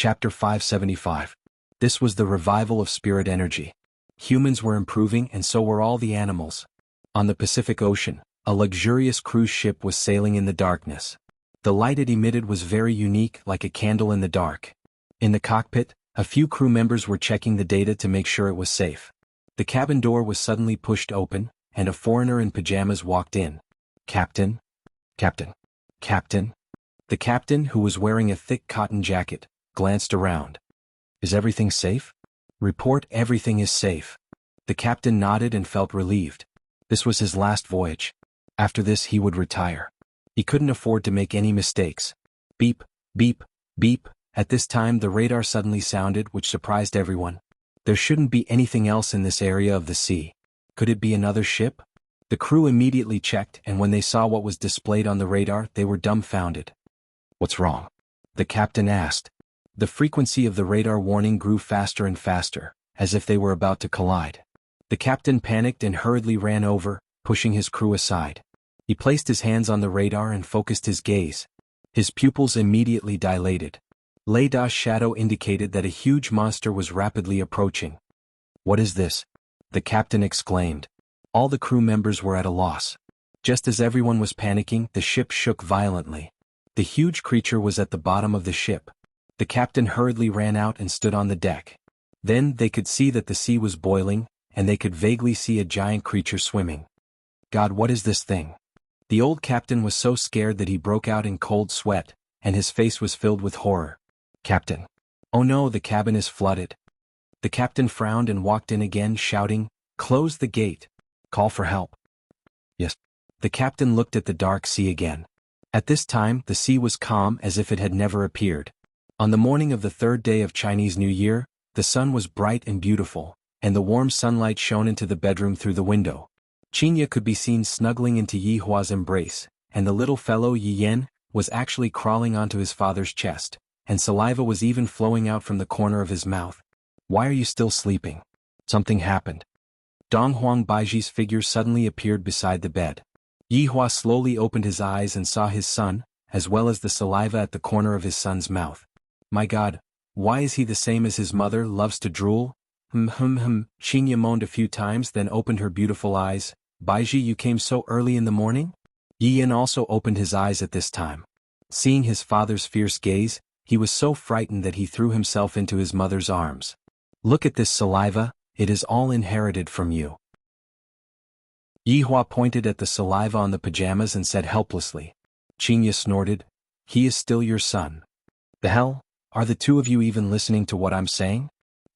Chapter 575. This was the revival of spirit energy. Humans were improving and so were all the animals. On the Pacific Ocean, a luxurious cruise ship was sailing in the darkness. The light it emitted was very unique, like a candle in the dark. In the cockpit, a few crew members were checking the data to make sure it was safe. The cabin door was suddenly pushed open, and a foreigner in pajamas walked in. Captain? Captain? Captain? The captain, who was wearing a thick cotton jacket, glanced around. Is everything safe? Report everything is safe. The captain nodded and felt relieved. This was his last voyage. After this he would retire. He couldn't afford to make any mistakes. Beep, beep, beep. At this time the radar suddenly sounded, which surprised everyone. There shouldn't be anything else in this area of the sea. Could it be another ship? The crew immediately checked, and when they saw what was displayed on the radar, they were dumbfounded. What's wrong? The captain asked. The frequency of the radar warning grew faster and faster, as if they were about to collide. The captain panicked and hurriedly ran over, pushing his crew aside. He placed his hands on the radar and focused his gaze. His pupils immediately dilated. Lada's shadow indicated that a huge monster was rapidly approaching. What is this? The captain exclaimed. All the crew members were at a loss. Just as everyone was panicking, the ship shook violently. The huge creature was at the bottom of the ship. The captain hurriedly ran out and stood on the deck. Then they could see that the sea was boiling, and they could vaguely see a giant creature swimming. God, what is this thing? The old captain was so scared that he broke out in cold sweat, and his face was filled with horror. Captain. Oh no, the cabin is flooded. The captain frowned and walked in again, shouting, "Close the gate. Call for help." Yes. The captain looked at the dark sea again. At this time, the sea was calm as if it had never appeared. On the morning of the third day of Chinese New Year, the sun was bright and beautiful, and the warm sunlight shone into the bedroom through the window. Xianxia could be seen snuggling into Yihua's embrace, and the little fellow Yiyan was actually crawling onto his father's chest, and saliva was even flowing out from the corner of his mouth. Why are you still sleeping? Something happened. Donghuang Baiji's figure suddenly appeared beside the bed. Yihua slowly opened his eyes and saw his son, as well as the saliva at the corner of his son's mouth. My God, why is he the same as his mother? Loves to drool? Xianxia moaned a few times, then opened her beautiful eyes. Baiji, you came so early in the morning? Yiyan also opened his eyes at this time. Seeing his father's fierce gaze, he was so frightened that he threw himself into his mother's arms. Look at this saliva, it is all inherited from you. Yihua pointed at the saliva on the pajamas and said helplessly. Xianxia snorted. He is still your son. The hell? Are the two of you even listening to what I'm saying?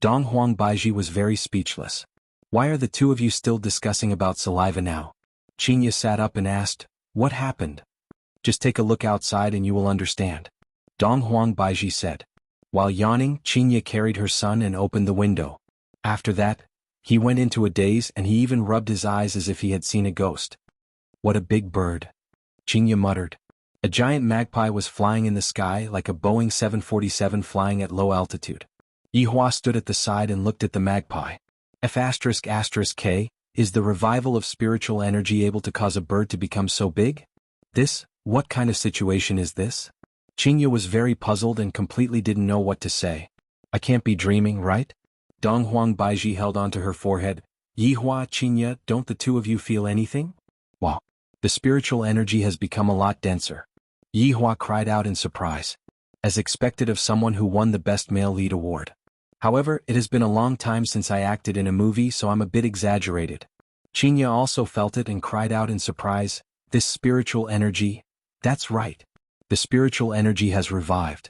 Donghuang Baiji was very speechless. Why are the two of you still discussing about saliva now? Xianxia sat up and asked, what happened? Just take a look outside and you will understand. Donghuang Baiji said. While yawning, Xianxia carried her son and opened the window. After that, he went into a daze and he even rubbed his eyes as if he had seen a ghost. What a big bird. Xianxia muttered. A giant magpie was flying in the sky like a Boeing 747 flying at low altitude. Yihua stood at the side and looked at the magpie. F***K, is the revival of spiritual energy able to cause a bird to become so big? What kind of situation is this? Xianxia was very puzzled and completely didn't know what to say. I can't be dreaming, right? Donghuang Baiji held onto her forehead. Yihua, Xianxia, don't the two of you feel anything? Wow. The spiritual energy has become a lot denser. Yihua cried out in surprise. As expected of someone who won the Best Male Lead Award. However, it has been a long time since I acted in a movie, so I'm a bit exaggerated. Xianxia also felt it and cried out in surprise. This spiritual energy? That's right. The spiritual energy has revived.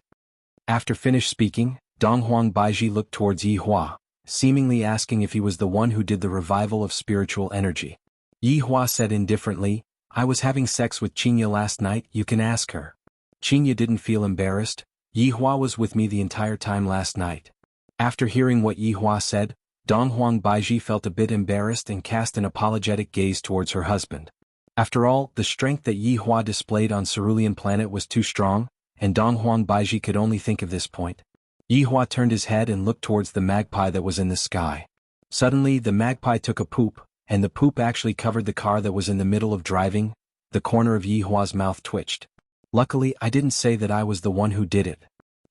After finished speaking, Donghuang Baiji looked towards Yihua, seemingly asking if he was the one who did the revival of spiritual energy. Yihua said indifferently, I was having sex with Xianxia last night, you can ask her. Xianxia didn't feel embarrassed. Yihua was with me the entire time last night. After hearing what Yihua said, Donghuang Baiji felt a bit embarrassed and cast an apologetic gaze towards her husband. After all, the strength that Yihua displayed on Cerulean Planet was too strong, and Donghuang Baiji could only think of this point. Yihua turned his head and looked towards the magpie that was in the sky. Suddenly, the magpie took a poop, and the poop actually covered the car that was in the middle of driving. The corner of Yihua's mouth twitched. Luckily, I didn't say that I was the one who did it.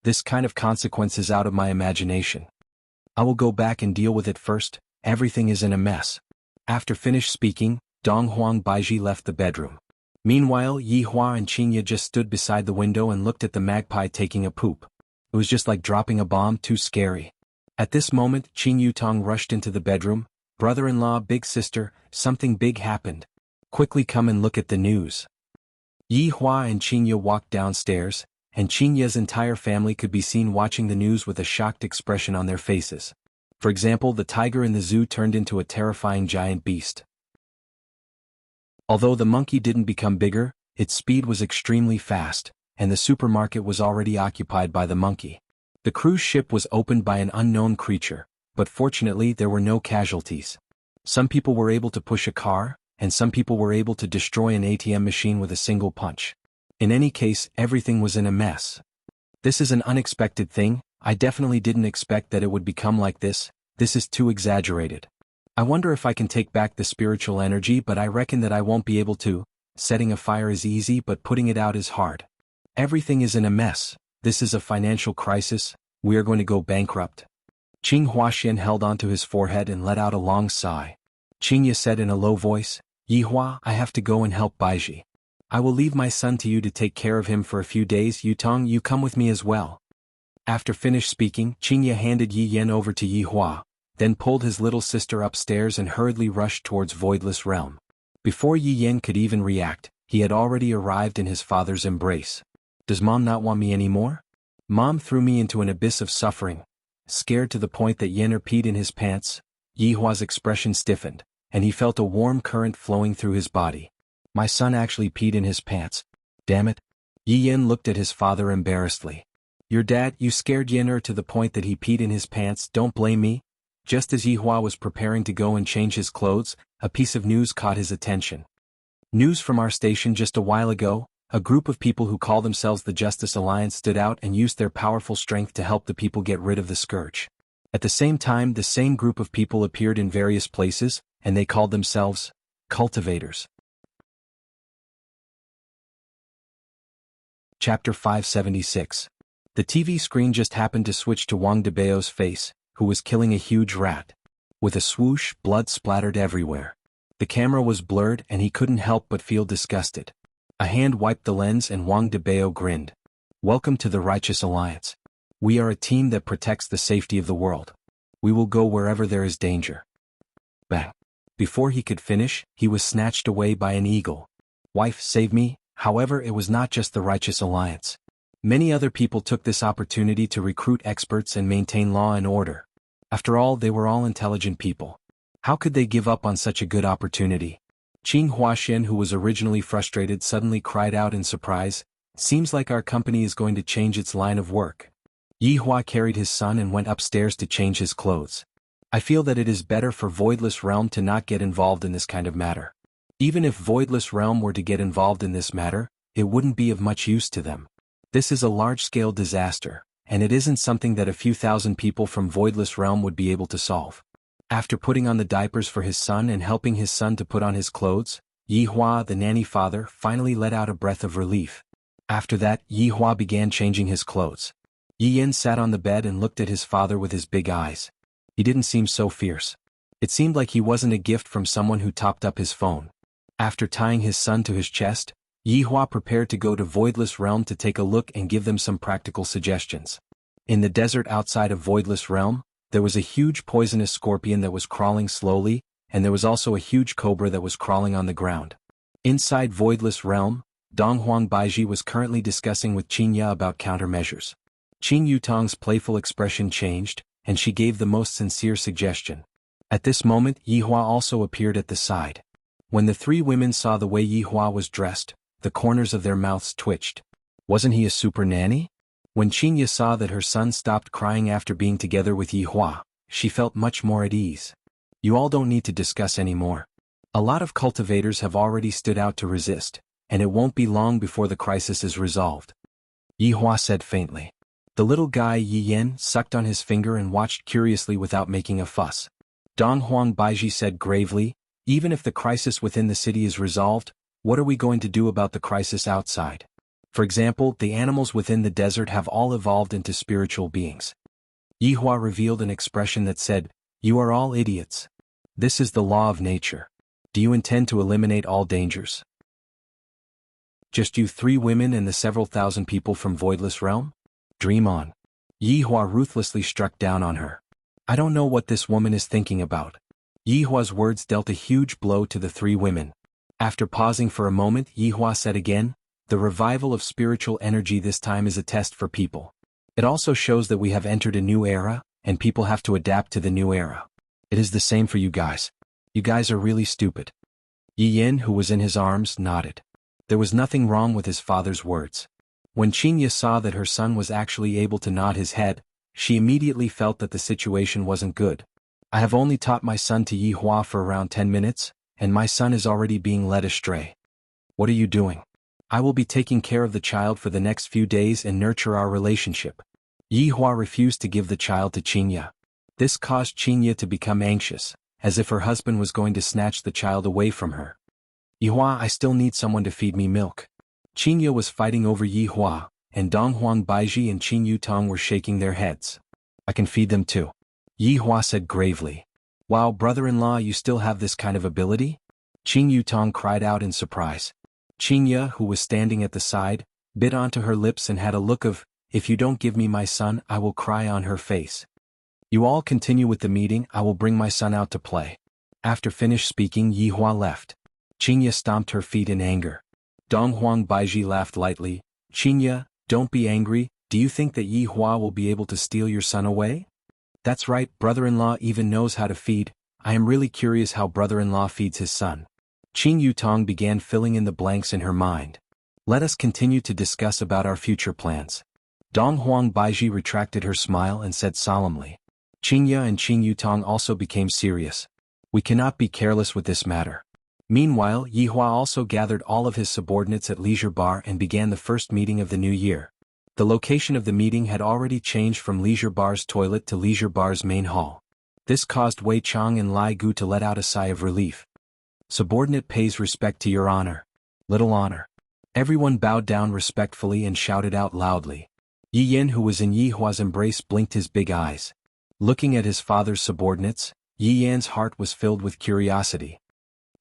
This kind of consequence is out of my imagination. I will go back and deal with it first, everything is in a mess. After finished speaking, Donghuang Baiji left the bedroom. Meanwhile, Yihua and Xianxia just stood beside the window and looked at the magpie taking a poop. It was just like dropping a bomb, too scary. At this moment, Qin Yutong rushed into the bedroom. Brother-in-law, big sister, something big happened. Quickly come and look at the news. Yihua and Xianxia walked downstairs, and Xianxia's entire family could be seen watching the news with a shocked expression on their faces. For example, the tiger in the zoo turned into a terrifying giant beast. Although the monkey didn't become bigger, its speed was extremely fast, and the supermarket was already occupied by the monkey. The cruise ship was opened by an unknown creature, but fortunately there were no casualties. Some people were able to push a car, and some people were able to destroy an ATM machine with a single punch. In any case, everything was in a mess. This is an unexpected thing, I definitely didn't expect that it would become like this is too exaggerated. I wonder if I can take back the spiritual energy, but I reckon that I won't be able to. Setting a fire is easy, but putting it out is hard. Everything is in a mess, this is a financial crisis, we are going to go bankrupt. Qing Huaxian held onto his forehead and let out a long sigh. Xianxia said in a low voice, Yihua, I have to go and help Baiji. I will leave my son to you to take care of him for a few days. Yutong, you come with me as well. After finished speaking, Xianxia handed Yi Yan over to Yihua, then pulled his little sister upstairs and hurriedly rushed towards Voidless Realm. Before Yi Yan could even react, he had already arrived in his father's embrace. Does Mom not want me anymore? Mom threw me into an abyss of suffering. Scared to the point that Yen peed in his pants, Yihua's expression stiffened, and he felt a warm current flowing through his body. My son actually peed in his pants. Damn it. Yi Yan looked at his father embarrassedly. Your dad, you scared Yen to the point that he peed in his pants, don't blame me. Just as Yihua was preparing to go and change his clothes, a piece of news caught his attention. News from our station just a while ago, a group of people who call themselves the Justice Alliance stood out and used their powerful strength to help the people get rid of the scourge. At the same time, the same group of people appeared in various places, and they called themselves cultivators. Chapter 576. The TV screen just happened to switch to Wang Debao's face, who was killing a huge rat. With a swoosh, blood splattered everywhere. The camera was blurred and he couldn't help but feel disgusted. A hand wiped the lens and Wang Debao grinned. Welcome to the Righteous Alliance. We are a team that protects the safety of the world. We will go wherever there is danger. Bang. Before he could finish, he was snatched away by an eagle. Wife, save me. However, it was not just the Righteous Alliance. Many other people took this opportunity to recruit experts and maintain law and order. After all, they were all intelligent people. How could they give up on such a good opportunity? Qing Huaxian, who was originally frustrated, suddenly cried out in surprise, seems like our company is going to change its line of work. Yihua carried his son and went upstairs to change his clothes. I feel that it is better for Voidless Realm to not get involved in this kind of matter. Even if Voidless Realm were to get involved in this matter, it wouldn't be of much use to them. This is a large-scale disaster, and it isn't something that a few thousand people from Voidless Realm would be able to solve. After putting on the diapers for his son and helping his son to put on his clothes, Yihua, the nanny father, finally let out a breath of relief. After that, Yihua began changing his clothes. Yi Yan sat on the bed and looked at his father with his big eyes. He didn't seem so fierce. It seemed like he wasn't a gift from someone who topped up his phone. After tying his son to his chest, Yihua prepared to go to Voidless Realm to take a look and give them some practical suggestions. In the desert outside of Voidless Realm, there was a huge poisonous scorpion that was crawling slowly, and there was also a huge cobra that was crawling on the ground. Inside Voidless Realm, Donghuang Baiji was currently discussing with Xianxia about countermeasures. Qing Yutong's playful expression changed, and she gave the most sincere suggestion. At this moment, Yihua also appeared at the side. When the three women saw the way Yihua was dressed, the corners of their mouths twitched. Wasn't he a super nanny? When Xianxia saw that her son stopped crying after being together with Yihua, she felt much more at ease. You all don't need to discuss anymore. A lot of cultivators have already stood out to resist, and it won't be long before the crisis is resolved. Yihua said faintly. The little guy Yi Yan sucked on his finger and watched curiously without making a fuss. Donghuang Baiji said gravely, even if the crisis within the city is resolved, what are we going to do about the crisis outside? For example, the animals within the desert have all evolved into spiritual beings. Yihua revealed an expression that said, "You are all idiots. This is the law of nature. Do you intend to eliminate all dangers? Just you 3 women and the several thousand people from Voidless Realm? Dream on." Yihua ruthlessly struck down on her. "I don't know what this woman is thinking about." Yihua's words dealt a huge blow to the 3 women. After pausing for a moment, Yihua said again, "The revival of spiritual energy this time is a test for people. It also shows that we have entered a new era, and people have to adapt to the new era. It is the same for you guys. You guys are really stupid." Yi Yin, who was in his arms, nodded. There was nothing wrong with his father's words. When Xianxia saw that her son was actually able to nod his head, she immediately felt that the situation wasn't good. "I have only taught my son to Yihua for around 10 minutes, and my son is already being led astray. What are you doing? I will be taking care of the child for the next few days and nurture our relationship." Yihua refused to give the child to Xianxia. This caused Xianxia to become anxious, as if her husband was going to snatch the child away from her. "Yihua, I still need someone to feed me milk." Xianxia was fighting over Yihua, and Donghuang Baiji and Qin Yutong were shaking their heads. "I can feed them too," Yihua said gravely. "Wow, brother-in-law, you still have this kind of ability?" Qin Yutong cried out in surprise. Xianxia, who was standing at the side, bit onto her lips and had a look of, "If you don't give me my son, I will cry," on her face. "You all continue with the meeting, I will bring my son out to play." After finished speaking, Yihua left. Xianxia stomped her feet in anger. Donghuang Baiji laughed lightly. "Xianxia, don't be angry, do you think that Yihua will be able to steal your son away?" "That's right, brother-in-law even knows how to feed. I am really curious how brother-in-law feeds his son." Qin Yutong began filling in the blanks in her mind. "Let us continue to discuss about our future plans." Donghuang Baiji retracted her smile and said solemnly. Xianxia and Qin Yutong also became serious. "We cannot be careless with this matter." Meanwhile, Yihua also gathered all of his subordinates at Leisure Bar and began the first meeting of the new year. The location of the meeting had already changed from Leisure Bar's toilet to Leisure Bar's main hall. This caused Wei Chang and Lai Gu to let out a sigh of relief. "Subordinate pays respect to your honor." "Little honor." Everyone bowed down respectfully and shouted out loudly. Yi Yin, who was in Yihua's embrace, blinked his big eyes. Looking at his father's subordinates, Yi Yan's heart was filled with curiosity.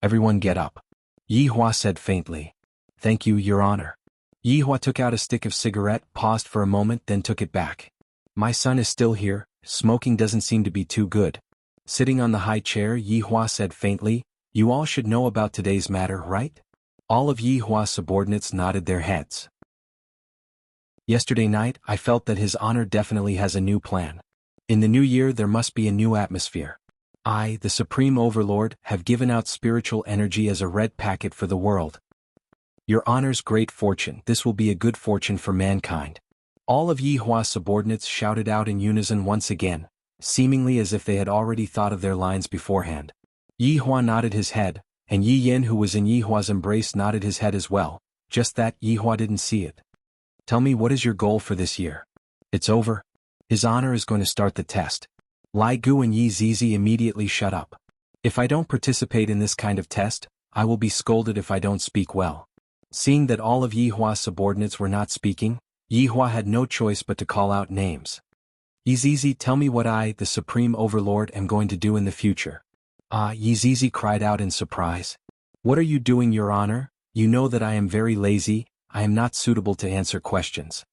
"Everyone get up," Yihua said faintly. "Thank you, your honor." Yihua took out a stick of cigarette, paused for a moment, then took it back. "My son is still here, smoking doesn't seem to be too good." Sitting on the high chair, Yihua said faintly, "You all should know about today's matter, right?" All of Yihua's subordinates nodded their heads. "Yesterday night, I felt that his honor definitely has a new plan. In the new year there must be a new atmosphere. I, the Supreme Overlord, have given out spiritual energy as a red packet for the world. Your honor's great fortune, this will be a good fortune for mankind." All of Yihua's subordinates shouted out in unison once again, seemingly as if they had already thought of their lines beforehand. Yihua nodded his head, and Yi Yin, who was in Yihua's embrace, nodded his head as well, just that Yihua didn't see it. "Tell me, what is your goal for this year?" "It's over. His honor is going to start the test." Lai Gu and Yi Zizi immediately shut up. "If I don't participate in this kind of test, I will be scolded if I don't speak well." Seeing that all of Yihua's subordinates were not speaking, Yihua had no choice but to call out names. "Yi Zizi, tell me what I, the Supreme Overlord, am going to do in the future." "Ah," Yi Zizi cried out in surprise. "What are you doing, your honor? You know that I am very lazy, I am not suitable to answer questions."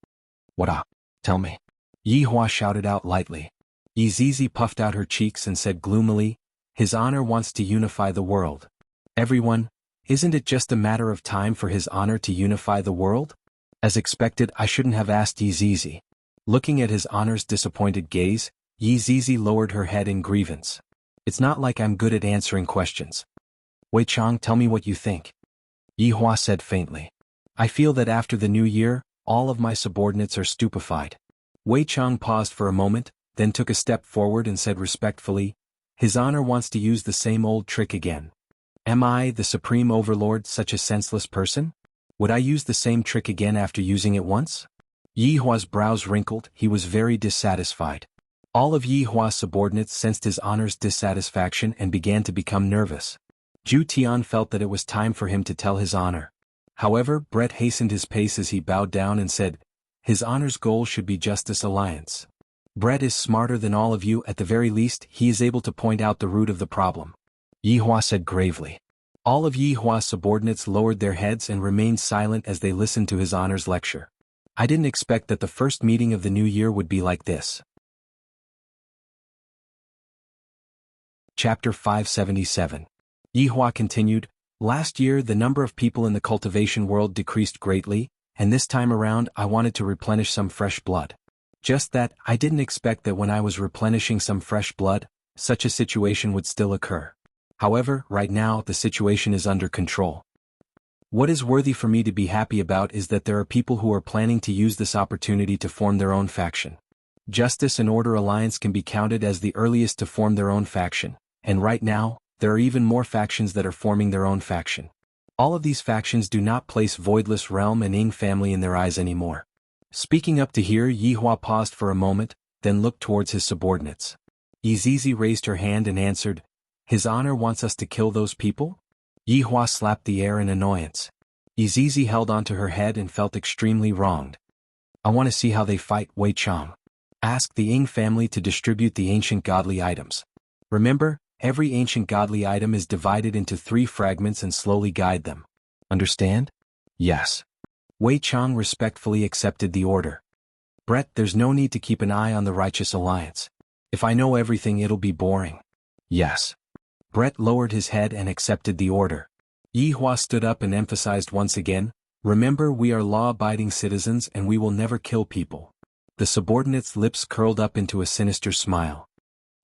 "What? Tell me." Yihua shouted out lightly. Yi Zizi puffed out her cheeks and said gloomily, "His honor wants to unify the world." "Everyone, isn't it just a matter of time for his honor to unify the world?" As expected, I shouldn't have asked Yi Zizi. Looking at his honor's disappointed gaze, Yi Zizi lowered her head in grievance. "It's not like I'm good at answering questions." "Wei Chang, tell me what you think." Yihua said faintly. "I feel that after the new year, all of my subordinates are stupefied." Wei Chang paused for a moment, then took a step forward and said respectfully, "His honor wants to use the same old trick again. Am I, the Supreme Overlord, such a senseless person? Would I use the same trick again after using it once?" Yihua's brows wrinkled, he was very dissatisfied. All of Yihua's subordinates sensed his honor's dissatisfaction and began to become nervous. Zhu Tian felt that it was time for him to tell his honor. However, Brett hastened his pace as he bowed down and said, "His Honor's goal should be Justice Alliance. Brett is smarter than all of you. At the very least, he is able to point out the root of the problem," Yihua said gravely. All of Yihua's subordinates lowered their heads and remained silent as they listened to his Honor's lecture. I didn't expect that the first meeting of the new year would be like this. Chapter 577. Yihua continued, "Last year the number of people in the cultivation world decreased greatly, and this time around I wanted to replenish some fresh blood. Just that, I didn't expect that when I was replenishing some fresh blood, such a situation would still occur. However, right now the situation is under control. What is worthy for me to be happy about is that there are people who are planning to use this opportunity to form their own faction. Justice and Order Alliance can be counted as the earliest to form their own faction, and right now, there are even more factions that are forming their own faction. All of these factions do not place Voidless Realm and Ying family in their eyes anymore." Speaking up to here, Yihua paused for a moment, then looked towards his subordinates. Yizizi raised her hand and answered, "His Honor wants us to kill those people?" Yihua slapped the air in annoyance. Yizizi held onto her head and felt extremely wronged. "I want to see how they fight, Wei Chang. Ask the Ying family to distribute the ancient godly items. Remember, every ancient godly item is divided into 3 fragments and slowly guide them. Understand?" "Yes." Wei Chang respectfully accepted the order. "Brett, there's no need to keep an eye on the Righteous Alliance. If I know everything it'll be boring." "Yes." Brett lowered his head and accepted the order. Yihua stood up and emphasized once again, "Remember, we are law-abiding citizens and we will never kill people." The subordinates' lips curled up into a sinister smile.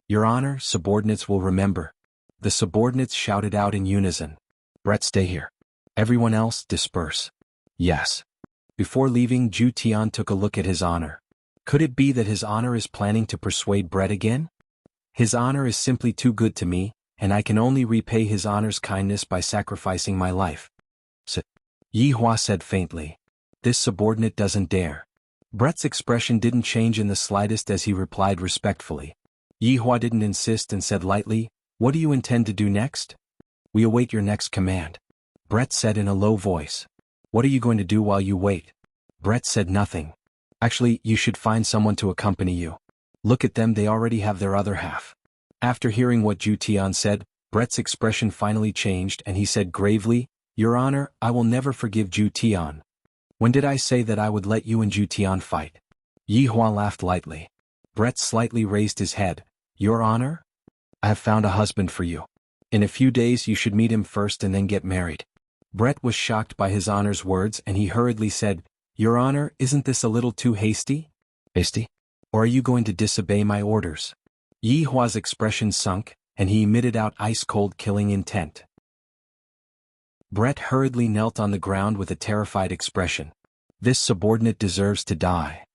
"Your Honor, subordinates will remember." The subordinates shouted out in unison. "Brett, stay here. Everyone else, disperse." "Yes." Before leaving, Zhu Tian took a look at His Honor. Could it be that His Honor is planning to persuade Brett again? His Honor is simply too good to me, and I can only repay His Honor's kindness by sacrificing my life. Yihua said faintly. This subordinate doesn't dare. Brett's expression didn't change in the slightest as he replied respectfully. Yihua didn't insist and said lightly, "What do you intend to do next?" "We await your next command," Brett said in a low voice. "What are you going to do while you wait?" Brett said nothing. "Actually, you should find someone to accompany you. Look at them, they already have their other half." After hearing what Zhu Tian said, Brett's expression finally changed and he said gravely, "Your Honor, I will never forgive Zhu Tian. When did I say that I would let you and Zhu Tian fight?" Yihua laughed lightly. Brett slightly raised his head. "Your Honor? I have found a husband for you. In a few days you should meet him first and then get married." Brett was shocked by His Honor's words and he hurriedly said, "Your Honor, isn't this a little too hasty?" "Hasty? Or are you going to disobey my orders?" Yihua's expression sunk, and he emitted out ice-cold killing intent. Brett hurriedly knelt on the ground with a terrified expression. "This subordinate deserves to die.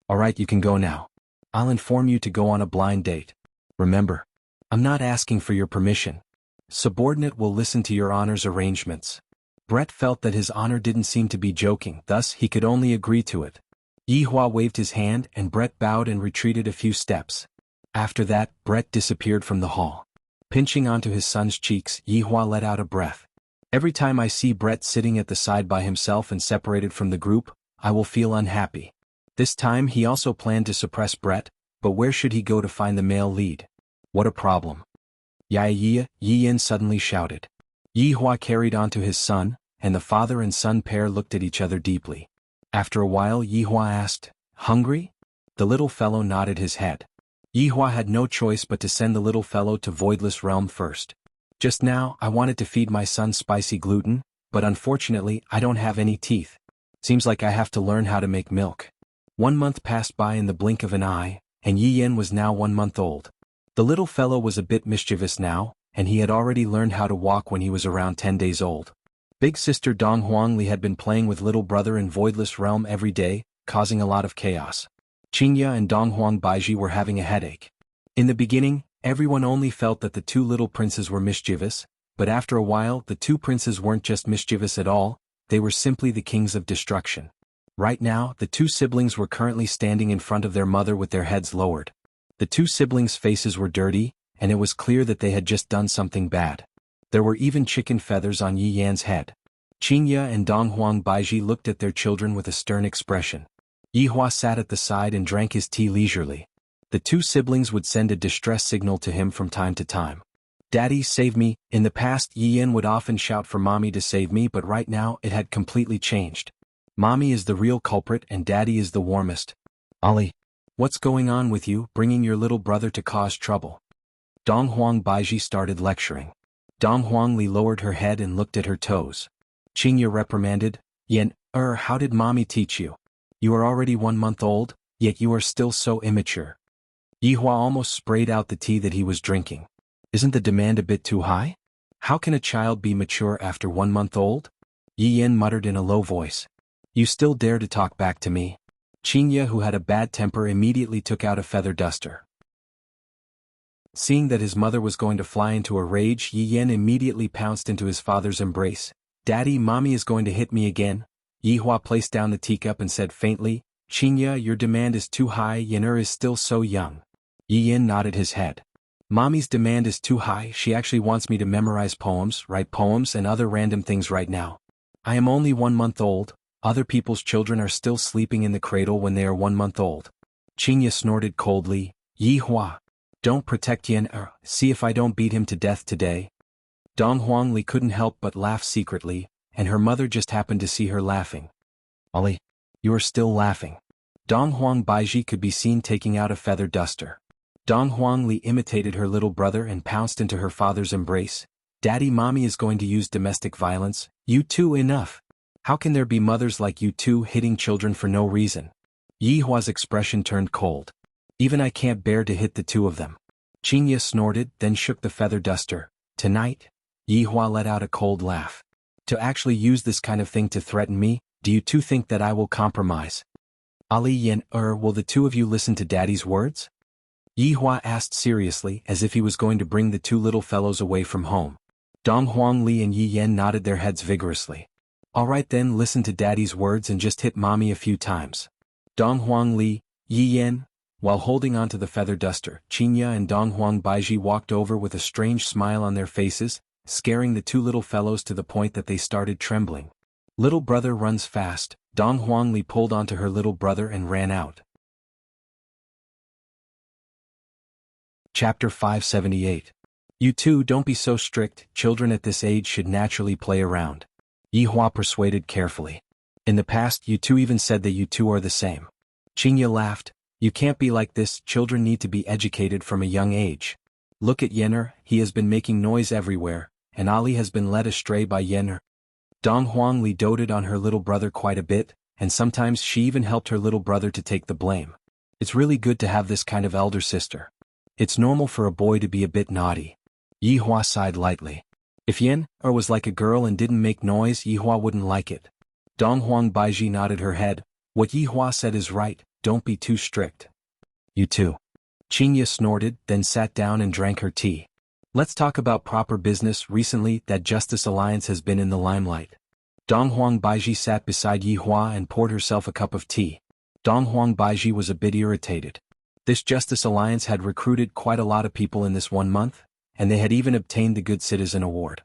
Alright, you can go now. I'll inform you to go on a blind date. Remember, I'm not asking for your permission. Subordinate will listen to your Honor's arrangements." Brett felt that His Honor didn't seem to be joking, thus he could only agree to it. Yihua waved his hand and Brett bowed and retreated a few steps. After that, Brett disappeared from the hall. Pinching onto his son's cheeks, Yihua let out a breath. "Every time I see Brett sitting at the side by himself and separated from the group, I will feel unhappy." This time he also planned to suppress Brett, but where should he go to find the male lead? What a problem. "Yi Yin," suddenly shouted. Yihua carried on to his son, and the father and son pair looked at each other deeply. After a while Yihua asked, "Hungry?" The little fellow nodded his head. Yihua had no choice but to send the little fellow to Voidless Realm first. "Just now, I wanted to feed my son spicy gluten, but unfortunately I don't have any teeth. Seems like I have to learn how to make milk." 1 month passed by in the blink of an eye, and Yi Yin was now 1 month old. The little fellow was a bit mischievous now, and he had already learned how to walk when he was around 10 days old. Big sister Dong Huangli had been playing with little brother in Voidless Realm every day, causing a lot of chaos. Qingya and Dong Huang Baiji were having a headache. In the beginning, everyone only felt that the 2 little princes were mischievous, but after a while the 2 princes weren't just mischievous at all, they were simply the kings of destruction. Right now, the 2 siblings were currently standing in front of their mother with their heads lowered. The 2 siblings' faces were dirty, and it was clear that they had just done something bad. There were even chicken feathers on Yi Yan's head. Xianxia and Donghuang Baiji looked at their children with a stern expression. Yihua sat at the side and drank his tea leisurely. The two siblings would send a distress signal to him from time to time. "Daddy, save me." In the past, Yiyan would often shout for Mommy to save me, but right now it had completely changed. Mommy is the real culprit and Daddy is the warmest. "Ali, what's going on with you, bringing your little brother to cause trouble?" Donghuang Baiji started lecturing. Donghuang Li lowered her head and looked at her toes. Xianxia reprimanded, "Yan, how did Mommy teach you? You are already 1 month old, yet you are still so immature." Yihua almost sprayed out the tea that he was drinking. "Isn't the demand a bit too high? How can a child be mature after 1 month old?" Yiyan muttered in a low voice. "You still dare to talk back to me?" Xianxia, who had a bad temper, immediately took out a feather duster. Seeing that his mother was going to fly into a rage, Yiyan immediately pounced into his father's embrace. "Daddy, Mommy is going to hit me again." Yihua placed down the teacup and said faintly, "Xianxia, your demand is too high, Yan is still so young." Yiyan nodded his head. "Mommy's demand is too high, she actually wants me to memorize poems, write poems and other random things right now. I am only 1 month old, other people's children are still sleeping in the cradle when they are 1 month old." Xianxia snorted coldly, "Yihua, don't protect Yan, see if I don't beat him to death today." Donghuang Li couldn't help but laugh secretly, and her mother just happened to see her laughing. "Ali, you are still laughing." Donghuang Baiji could be seen taking out a feather duster. Donghuang Li imitated her little brother and pounced into her father's embrace. "Daddy, Mommy is going to use domestic violence. You two, enough. How can there be mothers like you two hitting children for no reason?" Yihua's expression turned cold. "Even I can't bear to hit the two of them." Xianxia snorted, then shook the feather duster. "Tonight?" Yihua let out a cold laugh. "To actually use this kind of thing to threaten me, do you two think that I will compromise?" "Ali, Yan, will the two of you listen to Daddy's words?" Yihua asked seriously, as if he was going to bring the two little fellows away from home. Donghuang Li and Yiyan nodded their heads vigorously. "All right then, listen to Daddy's words and just hit Mommy a few times." Donghuang Li, Yiyan, while holding onto the feather duster, Xianxia and Donghuang Baiji walked over with a strange smile on their faces, scaring the two little fellows to the point that they started trembling. "Little brother runs fast." Donghuang Li pulled onto her little brother and ran out. Chapter 578. "You two, don't be so strict, children at this age should naturally play around." Yihua persuaded carefully. "In the past you two even said that you two are the same." Xianxia laughed. "You can't be like this, children need to be educated from a young age. Look at Yener, he has been making noise everywhere, and Ali has been led astray by Yener." Donghuang Li doted on her little brother quite a bit, and sometimes she even helped her little brother to take the blame. "It's really good to have this kind of elder sister. It's normal for a boy to be a bit naughty." Yihua sighed lightly. If Yen was like a girl and didn't make noise, Yihua wouldn't like it. Donghuang Baiji nodded her head. "What Yihua said is right, don't be too strict." "You too." Xianxia snorted, then sat down and drank her tea. "Let's talk about proper business. Recently, that Justice Alliance has been in the limelight." Donghuang Baiji sat beside Yihua and poured herself a cup of tea. Donghuang Baiji was a bit irritated. This Justice Alliance had recruited quite a lot of people in this 1 month, and they had even obtained the Good Citizen Award.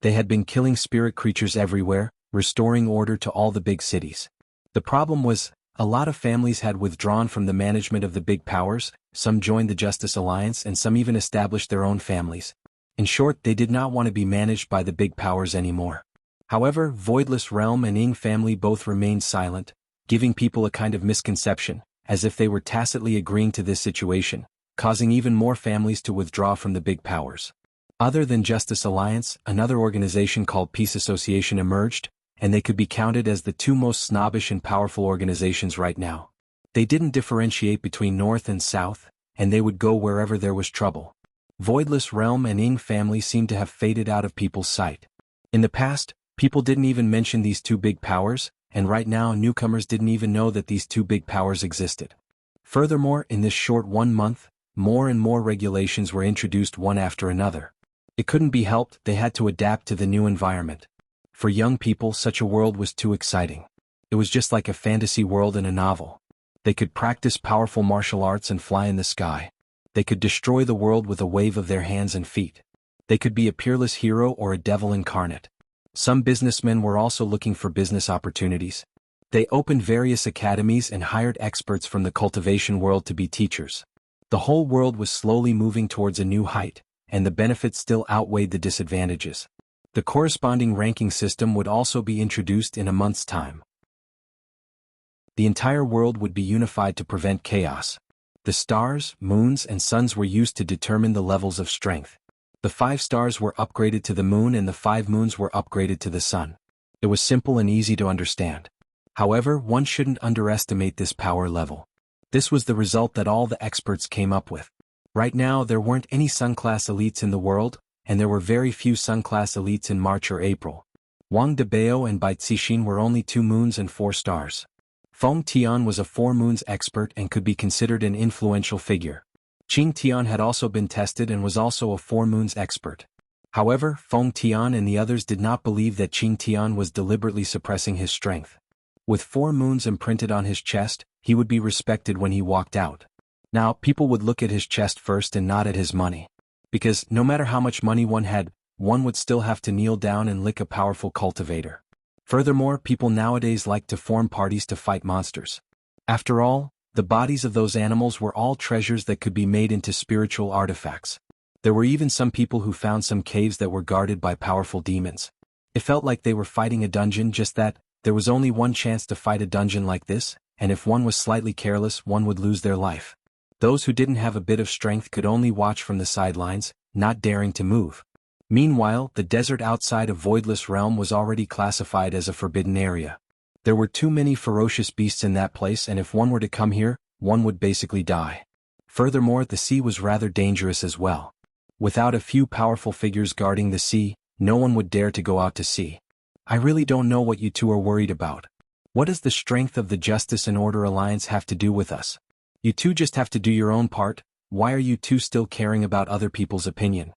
They had been killing spirit creatures everywhere, restoring order to all the big cities. The problem was, a lot of families had withdrawn from the management of the big powers, some joined the Justice Alliance and some even established their own families. In short, they did not want to be managed by the big powers anymore. However, Voidless Realm and Ying family both remained silent, giving people a kind of misconception, as if they were tacitly agreeing to this situation, causing even more families to withdraw from the big powers. Other than Justice Alliance, another organization called Peace Association emerged, and they could be counted as the two most snobbish and powerful organizations right now. They didn't differentiate between North and South, and they would go wherever there was trouble. Voidless Realm and Ying family seemed to have faded out of people's sight. In the past, people didn't even mention these two big powers, and right now newcomers didn't even know that these two big powers existed. Furthermore, in this short 1 month, more and more regulations were introduced one after another. It couldn't be helped, they had to adapt to the new environment. For young people, such a world was too exciting. It was just like a fantasy world in a novel. They could practice powerful martial arts and fly in the sky. They could destroy the world with a wave of their hands and feet. They could be a peerless hero or a devil incarnate. Some businessmen were also looking for business opportunities. They opened various academies and hired experts from the cultivation world to be teachers. The whole world was slowly moving towards a new height, and the benefits still outweighed the disadvantages. The corresponding ranking system would also be introduced in a month's time. The entire world would be unified to prevent chaos. The stars, moons, and suns were used to determine the levels of strength. The 5 stars were upgraded to the moon and the 5 moons were upgraded to the sun. It was simple and easy to understand. However, one shouldn't underestimate this power level. This was the result that all the experts came up with. Right now there weren't any Sun-class elites in the world, and there were very few Sun-class elites in March or April. Wang Debao and Bai Cixin were only 2 moons and 4 stars. Feng Tian was a 4 moons expert and could be considered an influential figure. Qing Tian had also been tested and was also a 4 moons expert. However, Feng Tian and the others did not believe that Qing Tian was deliberately suppressing his strength. With 4 moons imprinted on his chest, he would be respected when he walked out. Now, people would look at his chest first and not at his money. Because, no matter how much money one had, one would still have to kneel down and lick a powerful cultivator. Furthermore, people nowadays like to form parties to fight monsters. After all, the bodies of those animals were all treasures that could be made into spiritual artifacts. There were even some people who found some caves that were guarded by powerful demons. It felt like they were fighting a dungeon, just that there was only one chance to fight a dungeon like this, and if one was slightly careless, one would lose their life. Those who didn't have a bit of strength could only watch from the sidelines, not daring to move. Meanwhile, the desert outside of Voidless Realm was already classified as a forbidden area. There were too many ferocious beasts in that place, and if one were to come here, one would basically die. Furthermore, the sea was rather dangerous as well. Without a few powerful figures guarding the sea, no one would dare to go out to sea. I really don't know what you two are worried about. What does the strength of the Justice and Order Alliance have to do with us? You two just have to do your own part. Why are you two still caring about other people's opinion?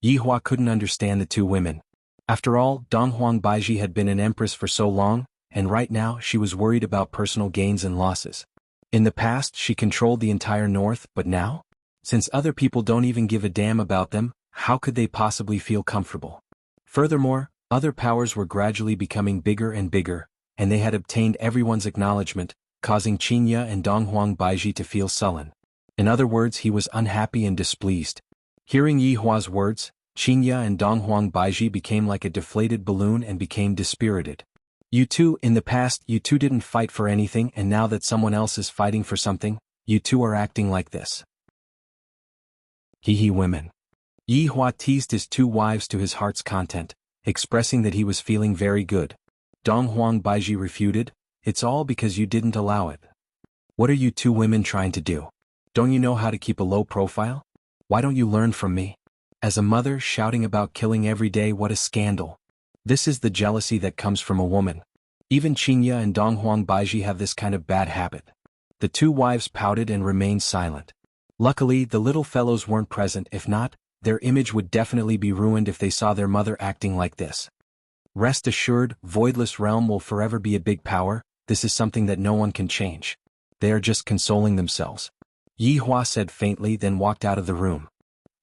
Yihua couldn't understand the 2 women. After all, Donghuang Baiji had been an empress for so long, and right now she was worried about personal gains and losses. In the past she controlled the entire north, but now? Since other people don't even give a damn about them, how could they possibly feel comfortable? Furthermore, other powers were gradually becoming bigger and bigger, and they had obtained everyone's acknowledgement, causing Xianxia and Donghuang Baiji to feel sullen. In other words, he was unhappy and displeased. Hearing Yihua's words, Xianxia and Donghuang Baiji became like a deflated balloon and became dispirited. You two, in the past, you two didn't fight for anything, and now that someone else is fighting for something, you two are acting like this. Hee women. Yihua teased his 2 wives to his heart's content, expressing that he was feeling very good. Donghuang Baiji refuted, "It's all because you didn't allow it. What are you 2 women trying to do? Don't you know how to keep a low profile? Why don't you learn from me? As a mother shouting about killing every day, what a scandal. This is the jealousy that comes from a woman. Even Xianxia and Donghuang Baiji have this kind of bad habit." The 2 wives pouted and remained silent. Luckily, the little fellows weren't present. If not, their image would definitely be ruined if they saw their mother acting like this. Rest assured, Voidless Realm will forever be a big power. This is something that no one can change. They are just consoling themselves. Yihua said faintly, then walked out of the room.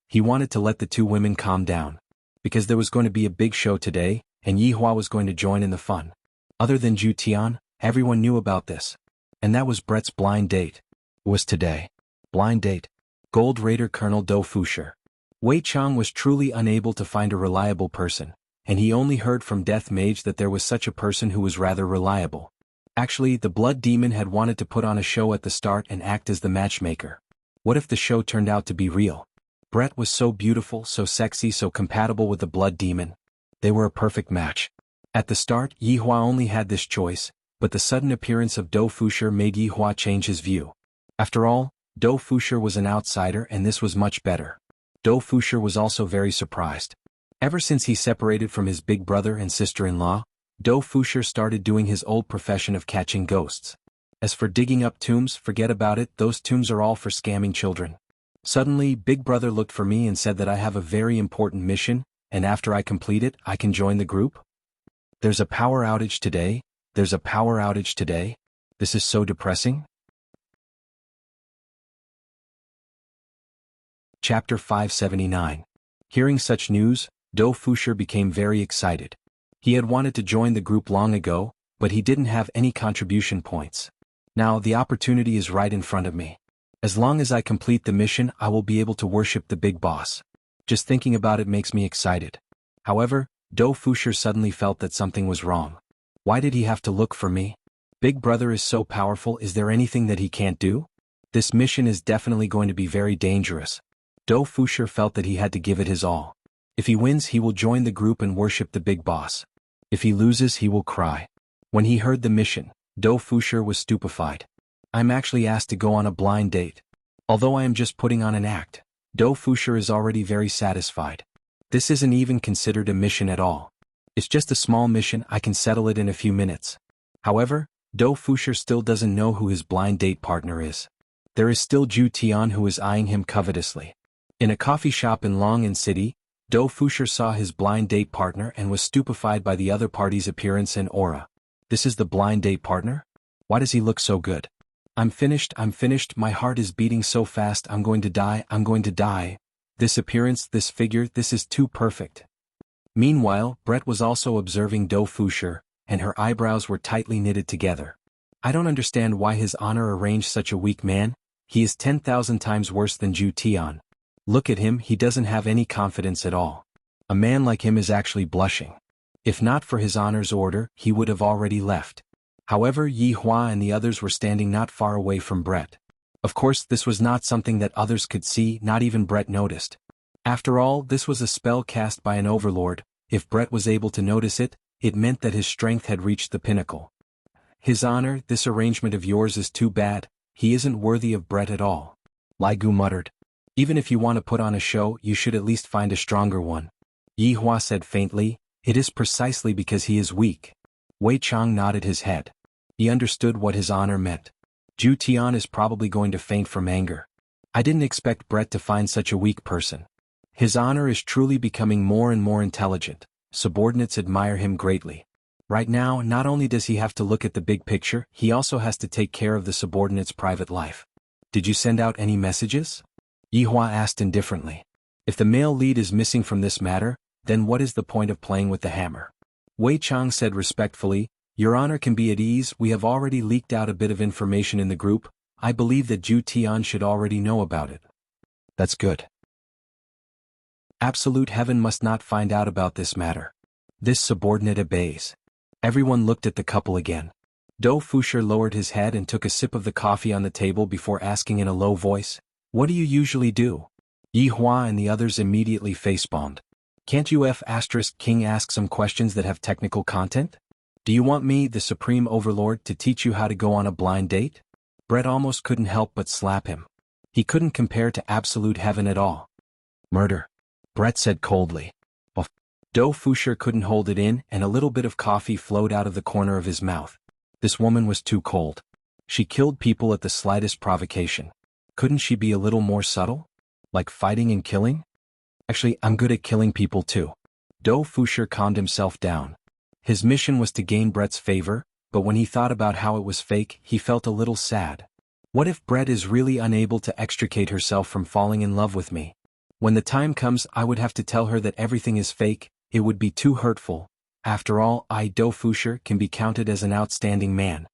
He wanted to let the 2 women calm down. Because there was going to be a big show today, and Yihua was going to join in the fun. Other than Zhu Tian, everyone knew about this. And that was Brett's blind date. Was today. Blind date. Gold Raider Colonel Do Fusher. Wei Chang was truly unable to find a reliable person, and he only heard from Death Mage that there was such a person who was rather reliable. Actually, the Blood Demon had wanted to put on a show at the start and act as the matchmaker. What if the show turned out to be real? Brett was so beautiful, so sexy, so compatible with the Blood Demon. They were a perfect match. At the start, Yihua only had this choice, but the sudden appearance of Do Fusher made Yihua change his view. After all, Do Fusher was an outsider and this was much better. Do Fusher was also very surprised. Ever since he separated from his big brother and sister-in-law, Do Fusher started doing his old profession of catching ghosts. As for digging up tombs, forget about it, those tombs are all for scamming children. Suddenly, Big Brother looked for me and said that I have a very important mission, and after I complete it, I can join the group? There's a power outage today, there's a power outage today. This is so depressing. Chapter 579. Hearing such news, Do Fusher became very excited. He had wanted to join the group long ago, but he didn't have any contribution points. Now the opportunity is right in front of me. As long as I complete the mission, I will be able to worship the big boss. Just thinking about it makes me excited. However, Do Fusher suddenly felt that something was wrong. Why did he have to look for me? Big Brother is so powerful, is there anything that he can't do? This mission is definitely going to be very dangerous. Do Fusher felt that he had to give it his all. If he wins, he will join the group and worship the big boss. If he loses, he will cry. When he heard the mission, Do Fusher was stupefied. I'm actually asked to go on a blind date. Although I am just putting on an act, Do Fusher is already very satisfied. This isn't even considered a mission at all. It's just a small mission, I can settle it in a few minutes. However, Do Fusher still doesn't know who his blind date partner is. There is still Zhu Tian who is eyeing him covetously. In a coffee shop in Long'an City, Do Fusher saw his blind date partner and was stupefied by the other party's appearance and aura. This is the blind date partner? Why does he look so good? I'm finished, my heart is beating so fast, I'm going to die. This appearance, this figure, this is too perfect. Meanwhile, Brett was also observing Do Fusher, and her eyebrows were tightly knitted together. I don't understand why His Honor arranged such a weak man. He is 10,000 times worse than Zhu Tian. Look at him, he doesn't have any confidence at all. A man like him is actually blushing. If not for His Honor's order, he would have already left. However, Yi Hua and the others were standing not far away from Brett. Of course, this was not something that others could see, not even Brett noticed. After all, this was a spell cast by an overlord. If Brett was able to notice it, it meant that his strength had reached the pinnacle. His Honor, this arrangement of yours is too bad, he isn't worthy of Brett at all. Li Gu muttered. Even if you want to put on a show, you should at least find a stronger one. Yi Hua said faintly, it is precisely because he is weak. Wei Chang nodded his head. He understood what His Honor meant. Zhu Tian is probably going to faint from anger. I didn't expect Brett to find such a weak person. His Honor is truly becoming more and more intelligent. Subordinates admire him greatly. Right now, not only does he have to look at the big picture, he also has to take care of the subordinates' private life. Did you send out any messages? Yi Hua asked indifferently. If the male lead is missing from this matter, then what is the point of playing with the hammer? Wei Chang said respectfully, Your Honor can be at ease, we have already leaked out a bit of information in the group. I believe that Zhu Tian should already know about it. That's good. Absolute heaven must not find out about this matter. This subordinate obeys. Everyone looked at the couple again. Do Fusher lowered his head and took a sip of the coffee on the table before asking in a low voice, What do you usually do? Yi Hua and the others immediately facepalmed. Can't you King ask some questions that have technical content? Do you want me, the Supreme Overlord, to teach you how to go on a blind date? Brett almost couldn't help but slap him. He couldn't compare to absolute heaven at all. Murder, Brett said coldly. Do Fusher couldn't hold it in, and a little bit of coffee flowed out of the corner of his mouth. This woman was too cold. She killed people at the slightest provocation. Couldn't she be a little more subtle? Like fighting and killing? Actually, I'm good at killing people too. Do Fusher calmed himself down. His mission was to gain Brett's favor, but when he thought about how it was fake, he felt a little sad. What if Brett is really unable to extricate herself from falling in love with me? When the time comes, I would have to tell her that everything is fake. It would be too hurtful. After all, Do Fusher can be counted as an outstanding man.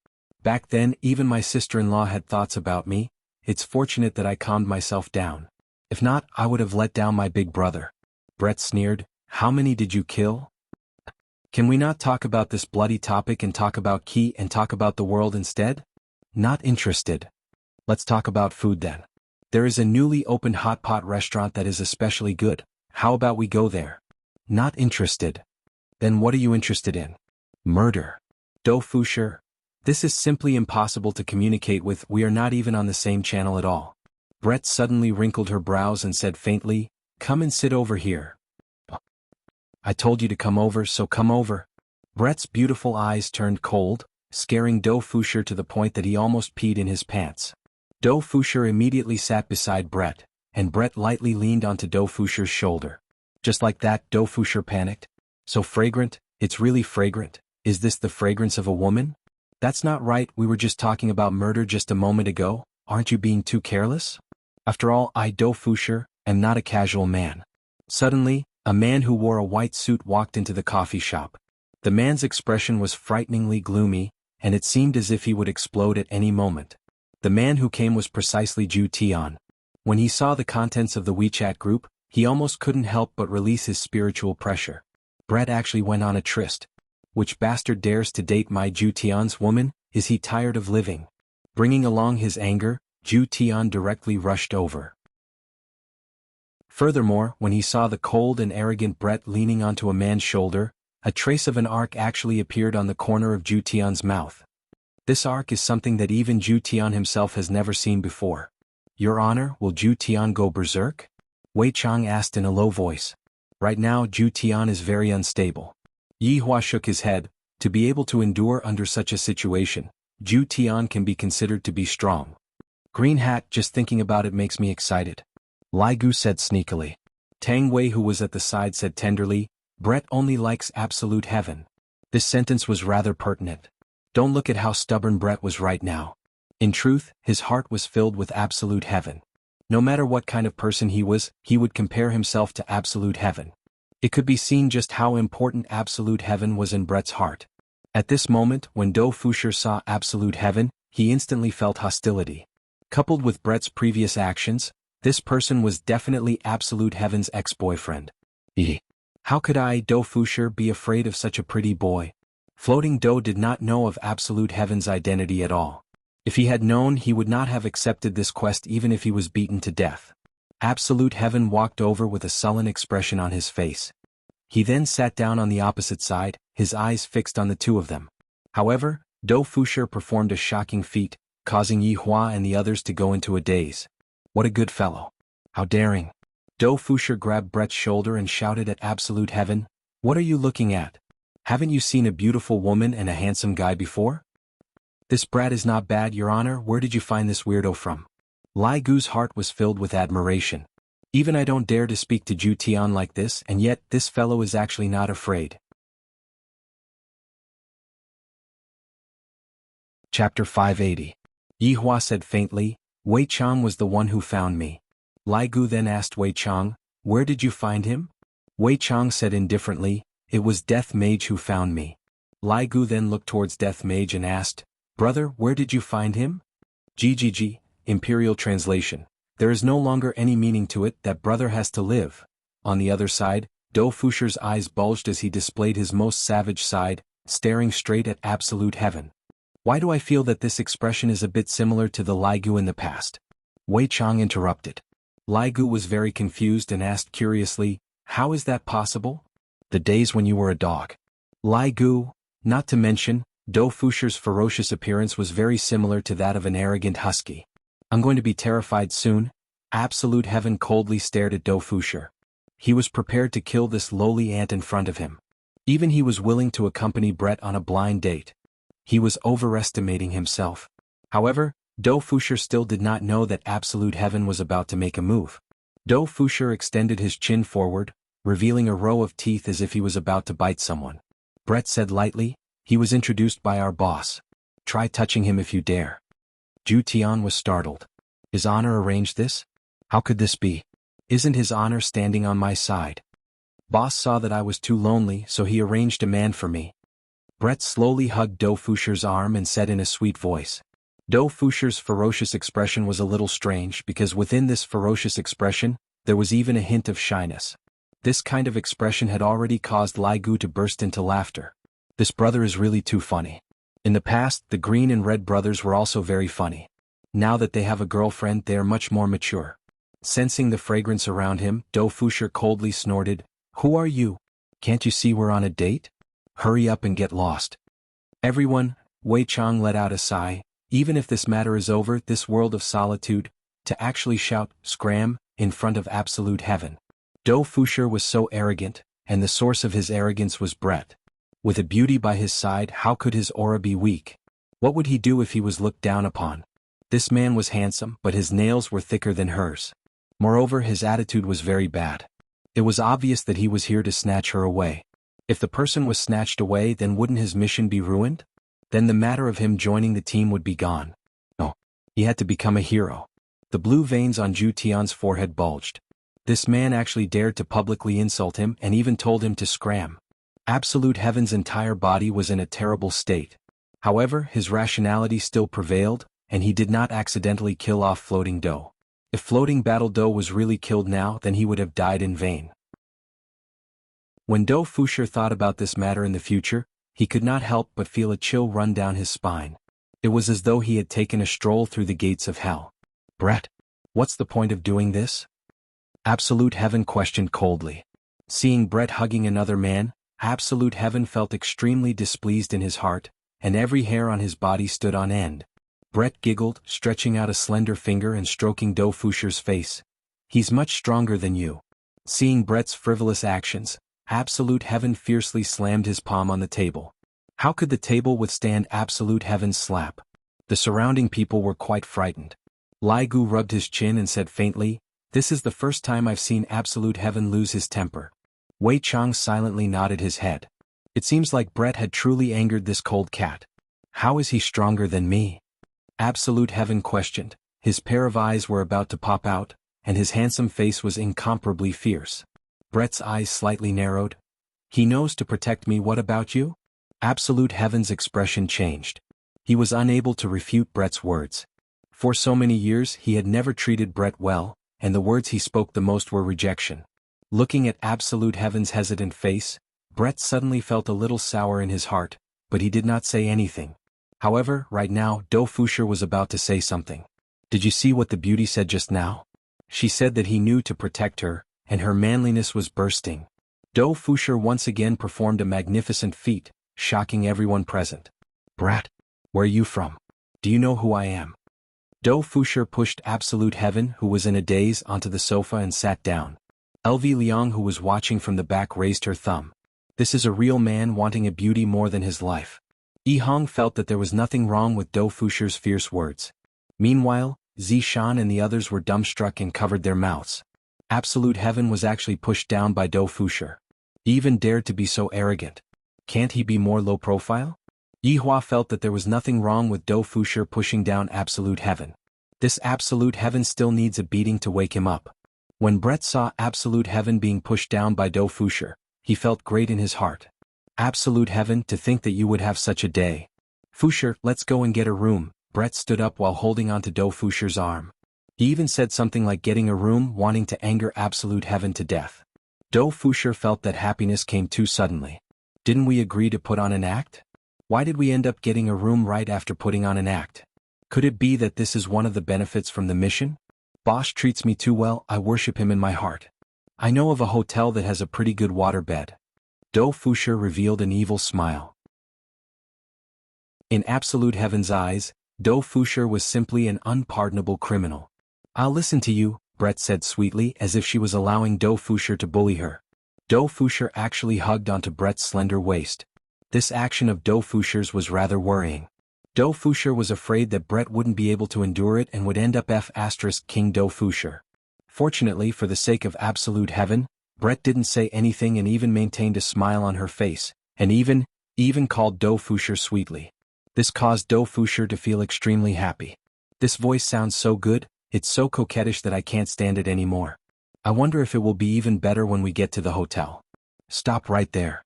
Back then, even my sister-in-law had thoughts about me. It's fortunate that I calmed myself down. If not, I would have let down my big brother. Brett sneered, How many did you kill? Can we not talk about this bloody topic and talk about Qi and talk about the world instead? Not interested. Let's talk about food then. There is a newly opened hot pot restaurant that is especially good. How about we go there? Not interested. Then what are you interested in? Murder. Do Fusher. This is simply impossible to communicate with, we are not even on the same channel at all. Brett suddenly wrinkled her brows and said faintly, Come and sit over here. I told you to come over, so come over. Brett's beautiful eyes turned cold, scaring Do Fusher to the point that he almost peed in his pants. Do Fusher immediately sat beside Brett, and Brett lightly leaned onto Do Fusher's shoulder. Just like that, Do Fusher panicked. So fragrant, it's really fragrant. Is this the fragrance of a woman? That's not right, we were just talking about murder just a moment ago, aren't you being too careless? After all, I, Do Fusher, am not a casual man. Suddenly, a man who wore a white suit walked into the coffee shop. The man's expression was frighteningly gloomy, and it seemed as if he would explode at any moment. The man who came was precisely Zhu Tian. When he saw the contents of the WeChat group, he almost couldn't help but release his spiritual pressure. Brett actually went on a tryst. Which bastard dares to date my Zhu Tian's woman? Is he tired of living? Bringing along his anger, Zhu Tian directly rushed over. Furthermore, when he saw the cold and arrogant Brett leaning onto a man's shoulder, a trace of an arc actually appeared on the corner of Zhu Tian's mouth. This arc is something that even Zhu Tian himself has never seen before. Your Honor, will Zhu Tian go berserk? Wei Chang asked in a low voice. Right now Zhu Tian is very unstable. Yi Hua shook his head. To be able to endure under such a situation, Zhu Tian can be considered to be strong. Green Hat, just thinking about it makes me excited. Lai Gu said sneakily. Tang Wei, who was at the side, said tenderly, Brett only likes absolute heaven. This sentence was rather pertinent. Don't look at how stubborn Brett was right now. In truth, his heart was filled with absolute heaven. No matter what kind of person he was, he would compare himself to absolute heaven. It could be seen just how important absolute heaven was in Brett's heart. At this moment, when Do Fusher saw absolute heaven, he instantly felt hostility. Coupled with Brett's previous actions, this person was definitely absolute heaven's ex-boyfriend. How could I, Do Fusher, be afraid of such a pretty boy? Floating Do did not know of absolute heaven's identity at all. If he had known, he would not have accepted this quest even if he was beaten to death. Absolute heaven walked over with a sullen expression on his face. He then sat down on the opposite side, his eyes fixed on the two of them. However, Do Fusher performed a shocking feat, causing Yi Hua and the others to go into a daze. What a good fellow. How daring. Do Fusher grabbed Brett's shoulder and shouted at absolute heaven, What are you looking at? Haven't you seen a beautiful woman and a handsome guy before? This brat is not bad, Your Honor. Where did you find this weirdo from? Lai Gu's heart was filled with admiration. Even I don't dare to speak to Zhu Tian like this, and yet this fellow is actually not afraid. Chapter 580. Yi Hua said faintly, Wei Chang was the one who found me. Lai Gu then asked Wei Chang, Where did you find him? Wei Chang said indifferently, It was Death Mage who found me. Lai Gu then looked towards Death Mage and asked, Brother, where did you find him? GGG, Imperial Translation. There is no longer any meaning to it, that brother has to live. On the other side, Do Fusher's eyes bulged as he displayed his most savage side, staring straight at absolute heaven. Why do I feel that this expression is a bit similar to the Lai Gu in the past? Wei Chang interrupted. Lai Gu was very confused and asked curiously, How is that possible? The days when you were a dog. Lai Gu, not to mention, Do Fusher's ferocious appearance was very similar to that of an arrogant husky. I'm going to be terrified soon. Absolute heaven coldly stared at Do Fusher. He was prepared to kill this lowly ant in front of him. Even he was willing to accompany Brett on a blind date. He was overestimating himself. However, Do Fusher still did not know that absolute heaven was about to make a move. Do Fusher extended his chin forward, revealing a row of teeth as if he was about to bite someone. Brett said lightly, He was introduced by our boss. Try touching him if you dare. Zhu Tian was startled. His Honor arranged this? How could this be? Isn't His Honor standing on my side? Boss saw that I was too lonely, so he arranged a man for me. Brett slowly hugged Do Fusher's arm and said in a sweet voice. Do Fusher's ferocious expression was a little strange because within this ferocious expression, there was even a hint of shyness. This kind of expression had already caused Lai Gu to burst into laughter. This brother is really too funny. In the past, the green and red brothers were also very funny. Now that they have a girlfriend, they are much more mature. Sensing the fragrance around him, Do Fusher coldly snorted, Who are you? Can't you see we're on a date? Hurry up and get lost. Everyone, Wei Chang let out a sigh, even if this matter is over, this world of solitude, to actually shout, scram, in front of absolute heaven. Do Fusher was so arrogant, and the source of his arrogance was Brett. With a beauty by his side, how could his aura be weak? What would he do if he was looked down upon? This man was handsome, but his nails were thicker than hers. Moreover, his attitude was very bad. It was obvious that he was here to snatch her away. If the person was snatched away, then wouldn't his mission be ruined? Then the matter of him joining the team would be gone. No. He had to become a hero. The blue veins on Zhu Tian's forehead bulged. This man actually dared to publicly insult him and even told him to scram. Absolute Heaven's entire body was in a terrible state. However, his rationality still prevailed, and he did not accidentally kill off Floating Do. If Floating Battle Do was really killed now, then he would have died in vain. When Do Fushir thought about this matter in the future, he could not help but feel a chill run down his spine. It was as though he had taken a stroll through the gates of hell. Brett, what's the point of doing this? Absolute Heaven questioned coldly. Seeing Brett hugging another man, Absolute Heaven felt extremely displeased in his heart, and every hair on his body stood on end. Brett giggled, stretching out a slender finger and stroking Do Fushir's face. He's much stronger than you. Seeing Brett's frivolous actions, Absolute Heaven fiercely slammed his palm on the table. How could the table withstand Absolute Heaven's slap? The surrounding people were quite frightened. Lai Gu rubbed his chin and said faintly, "This is the first time I've seen Absolute Heaven lose his temper." Wei Chang silently nodded his head. It seems like Brett had truly angered this cold cat. How is he stronger than me? Absolute Heaven questioned. His pair of eyes were about to pop out, and his handsome face was incomparably fierce. Brett's eyes slightly narrowed. He knows to protect me. What about you? Absolute Heaven's expression changed. He was unable to refute Brett's words. For so many years he had never treated Brett well, and the words he spoke the most were rejection. Looking at Absolute Heaven's hesitant face, Brett suddenly felt a little sour in his heart, but he did not say anything. However, right now Do Fushir was about to say something. Did you see what the beauty said just now? She said that he knew to protect her, and her manliness was bursting. Do Fushir once again performed a magnificent feat, shocking everyone present. Brat, where are you from? Do you know who I am? Do Fushir pushed Absolute Heaven, who was in a daze, onto the sofa and sat down. LV Liang, who was watching from the back, raised her thumb. This is a real man wanting a beauty more than his life. Yi Hong felt that there was nothing wrong with Do Fushir's fierce words. Meanwhile, Zishan and the others were dumbstruck and covered their mouths. Absolute Heaven was actually pushed down by Do Fushir. He even dared to be so arrogant. Can't he be more low profile? Yi Hua felt that there was nothing wrong with Do Fushir pushing down Absolute Heaven. This Absolute Heaven still needs a beating to wake him up. When Brett saw Absolute Heaven being pushed down by Do Fushir, he felt great in his heart. Absolute Heaven, to think that you would have such a day. Fushir, let's go and get a room. Brett stood up while holding onto Do Fushir's arm. He even said something like getting a room, wanting to anger Absolute Heaven to death. Do Fushir felt that happiness came too suddenly. Didn't we agree to put on an act? Why did we end up getting a room right after putting on an act? Could it be that this is one of the benefits from the mission? Bosch treats me too well, I worship him in my heart. I know of a hotel that has a pretty good water bed. Do Fushir revealed an evil smile. In Absolute Heaven's eyes, Do Fushir was simply an unpardonable criminal. I'll listen to you, Brett said sweetly, as if she was allowing Do Fushir to bully her. Do Fushir actually hugged onto Brett's slender waist. This action of Do Fushir's was rather worrying. Do Fushir was afraid that Brett wouldn't be able to endure it and would end up King Do Fushir. Fortunately, for the sake of Absolute Heaven, Brett didn't say anything and even maintained a smile on her face, and even called Do Fushir sweetly. This caused Do Fushir to feel extremely happy. This voice sounds so good, it's so coquettish that I can't stand it anymore. I wonder if it will be even better when we get to the hotel. Stop right there.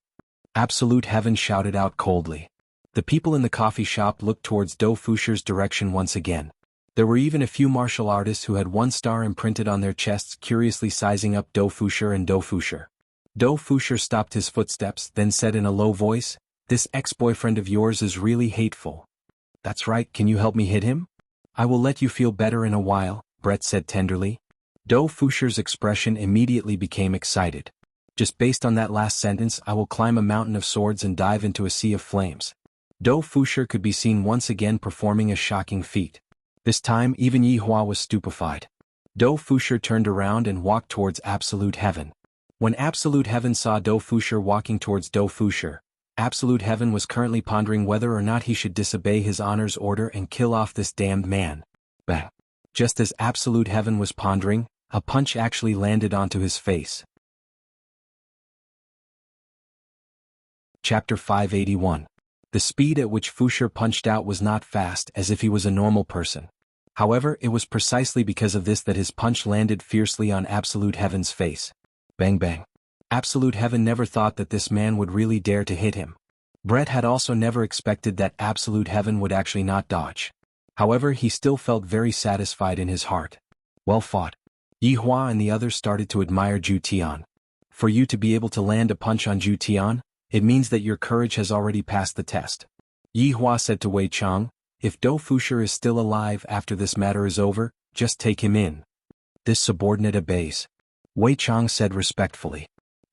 Absolute Heaven shouted out coldly. The people in the coffee shop looked towards Do Fushir's direction once again. There were even a few martial artists who had 1 star imprinted on their chests, curiously sizing up Do Fushir and Do Fushir. Do Fushir stopped his footsteps, then said in a low voice, "This ex-boyfriend of yours is really hateful." "That's right, can you help me hit him?" "I will let you feel better in a while," Brett said tenderly. Do Fushir's expression immediately became excited. "Just based on that last sentence, I will climb a mountain of swords and dive into a sea of flames." Do Fushir could be seen once again performing a shocking feat. This time even Yi Hua was stupefied. Do Fushir turned around and walked towards Absolute Heaven. When Absolute Heaven saw Do Fushir walking towards Do Fushir, Absolute Heaven was currently pondering whether or not he should disobey his honor's order and kill off this damned man. Bang! Just as Absolute Heaven was pondering, a punch actually landed onto his face. Chapter 581. The speed at which Fushir punched out was not fast, as if he was a normal person. However, it was precisely because of this that his punch landed fiercely on Absolute Heaven's face. Bang bang. Absolute Heaven never thought that this man would really dare to hit him. Brett had also never expected that Absolute Heaven would actually not dodge. However, he still felt very satisfied in his heart. Well fought. Yi Hua and the others started to admire Zhu Tian. For you to be able to land a punch on Zhu Tian, it means that your courage has already passed the test. Yi Hua said to Wei Chang, if Dou Fusher is still alive after this matter is over, just take him in. This subordinate obeys. Wei Chang said respectfully.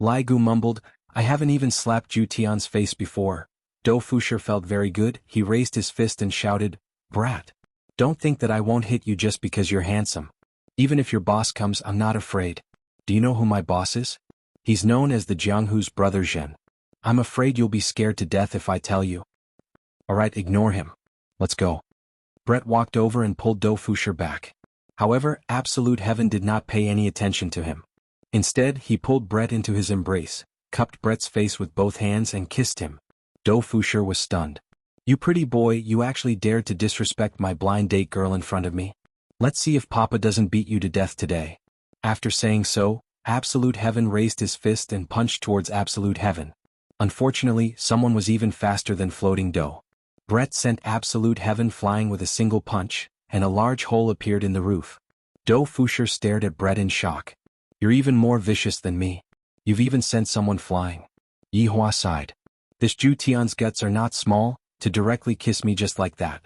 Lai Gu mumbled, I haven't even slapped Zhu Tian's face before. Dou Fusher felt very good. He raised his fist and shouted, Brat. Don't think that I won't hit you just because you're handsome. Even if your boss comes, I'm not afraid. Do you know who my boss is? He's known as the Jianghu's brother Zhen. I'm afraid you'll be scared to death if I tell you. Alright, ignore him. Let's go. Brett walked over and pulled Dou Fusher back. However, Absolute Heaven did not pay any attention to him. Instead, he pulled Brett into his embrace, cupped Brett's face with both hands and kissed him. Dou Fusher was stunned. You pretty boy, you actually dared to disrespect my blind date girl in front of me? Let's see if Papa doesn't beat you to death today. After saying so, Absolute Heaven raised his fist and punched towards Absolute Heaven. Unfortunately, someone was even faster than Floating Dou. Brett sent Absolute Heaven flying with a single punch, and a large hole appeared in the roof. Dou Fusher stared at Brett in shock. You're even more vicious than me. You've even sent someone flying. Yi Hua sighed. This Zhu Tian's guts are not small, to directly kiss me just like that.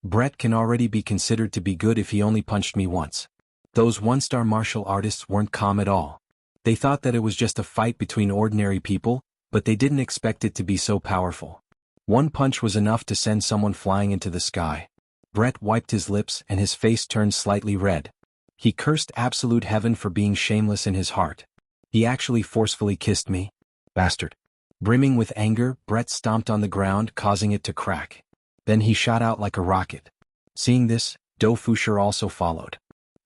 Brett can already be considered to be good if he only punched me once. Those one-star martial artists weren't calm at all. They thought that it was just a fight between ordinary people, but they didn't expect it to be so powerful. One punch was enough to send someone flying into the sky. Brett wiped his lips and his face turned slightly red. He cursed Absolute Heaven for being shameless in his heart. He actually forcefully kissed me? Bastard. Brimming with anger, Brett stomped on the ground, causing it to crack. Then he shot out like a rocket. Seeing this, Dou Fusher also followed.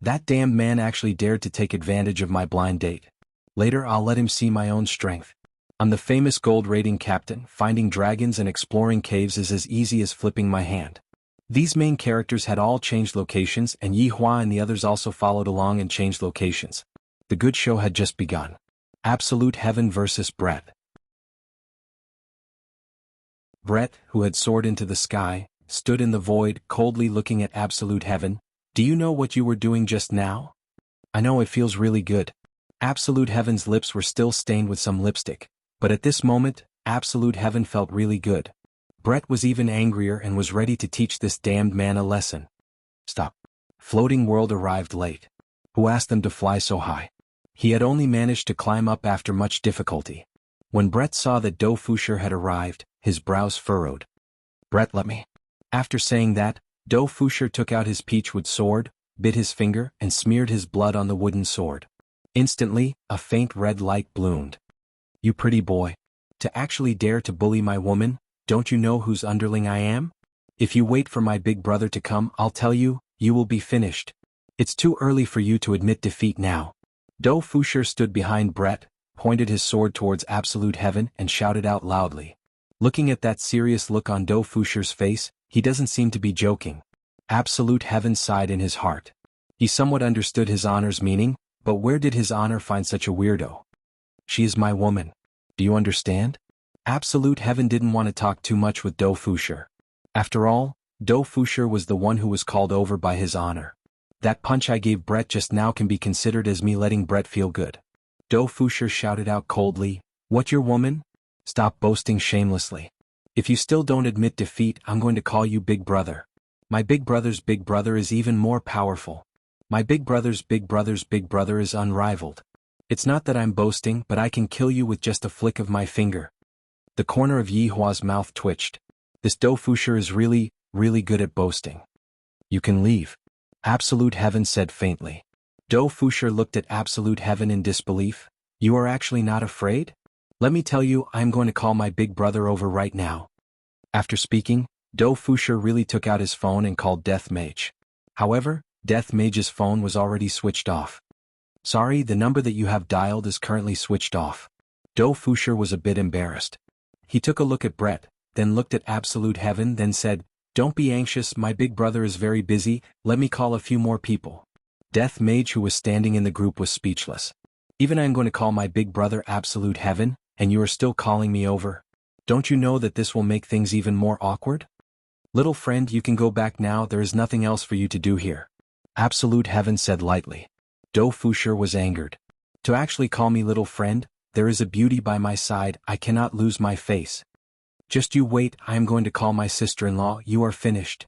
That damned man actually dared to take advantage of my blind date. Later I'll let him see my own strength. I'm the famous gold raiding captain. Finding dragons and exploring caves is as easy as flipping my hand. These main characters had all changed locations, and Yi Hua and the others also followed along and changed locations. The good show had just begun. Absolute Heaven versus Brett. Brett, who had soared into the sky, stood in the void, coldly looking at Absolute Heaven. Do you know what you were doing just now? I know it feels really good. Absolute Heaven's lips were still stained with some lipstick, but at this moment, Absolute Heaven felt really good. Brett was even angrier and was ready to teach this damned man a lesson. Stop. Floating World arrived late. Who asked them to fly so high? He had only managed to climb up after much difficulty. When Brett saw that Dou Fusher had arrived, his brows furrowed. Brett, let me. After saying that, Dou Fusher took out his peachwood sword, bit his finger, and smeared his blood on the wooden sword. Instantly, a faint red light bloomed. You pretty boy. To actually dare to bully my woman, don't you know whose underling I am? If you wait for my big brother to come, I'll tell you, you will be finished. It's too early for you to admit defeat now. Dou Fusher stood behind Brett, pointed his sword towards Absolute Heaven, and shouted out loudly. Looking at that serious look on Dou Fusher's face, he doesn't seem to be joking. Absolute Heaven sighed in his heart. He somewhat understood his honor's meaning, but where did his honor find such a weirdo? She is my woman. Do you understand? Absolute Heaven didn't want to talk too much with Dou Fusher. After all, Dou Fusher was the one who was called over by his honor. That punch I gave Brett just now can be considered as me letting Brett feel good. Dou Fusher shouted out coldly, What, your woman? Stop boasting shamelessly. If you still don't admit defeat, I'm going to call you Big Brother. My big brother's big brother is even more powerful. My big brother's big brother's big brother is unrivaled. It's not that I'm boasting, but I can kill you with just a flick of my finger. The corner of Yi Hua's mouth twitched. This Dou Fusher is really good at boasting. You can leave. Absolute Heaven said faintly. Dou Fusher looked at Absolute Heaven in disbelief. You are actually not afraid? Let me tell you, I'm going to call my big brother over right now. After speaking, Dou Fusher really took out his phone and called Death Mage. However, Death Mage's phone was already switched off. Sorry, the number that you have dialed is currently switched off. Dou Fusher was a bit embarrassed. He took a look at Brett, then looked at Absolute Heaven, then said, Don't be anxious, my big brother is very busy, let me call a few more people. Death Mage, who was standing in the group, was speechless. Even I am going to call my big brother absolute heaven, and you are still calling me over? Don't you know that this will make things even more awkward? Little friend, you can go back now, there is nothing else for you to do here. Absolute heaven said lightly. Dou Fushi was angered. To actually call me little friend? There is a beauty by my side, I cannot lose my face. Just you wait, I am going to call my sister-in-law, you are finished.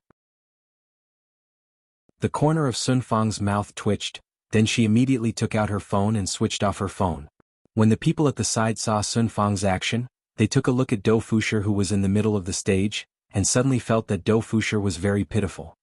The corner of Sun Fang's mouth twitched, then she immediately took out her phone and switched off her phone. When the people at the side saw Sun Fang's action, they took a look at Dou Fushi, who was in the middle of the stage, and suddenly felt that Dou Fushi was very pitiful.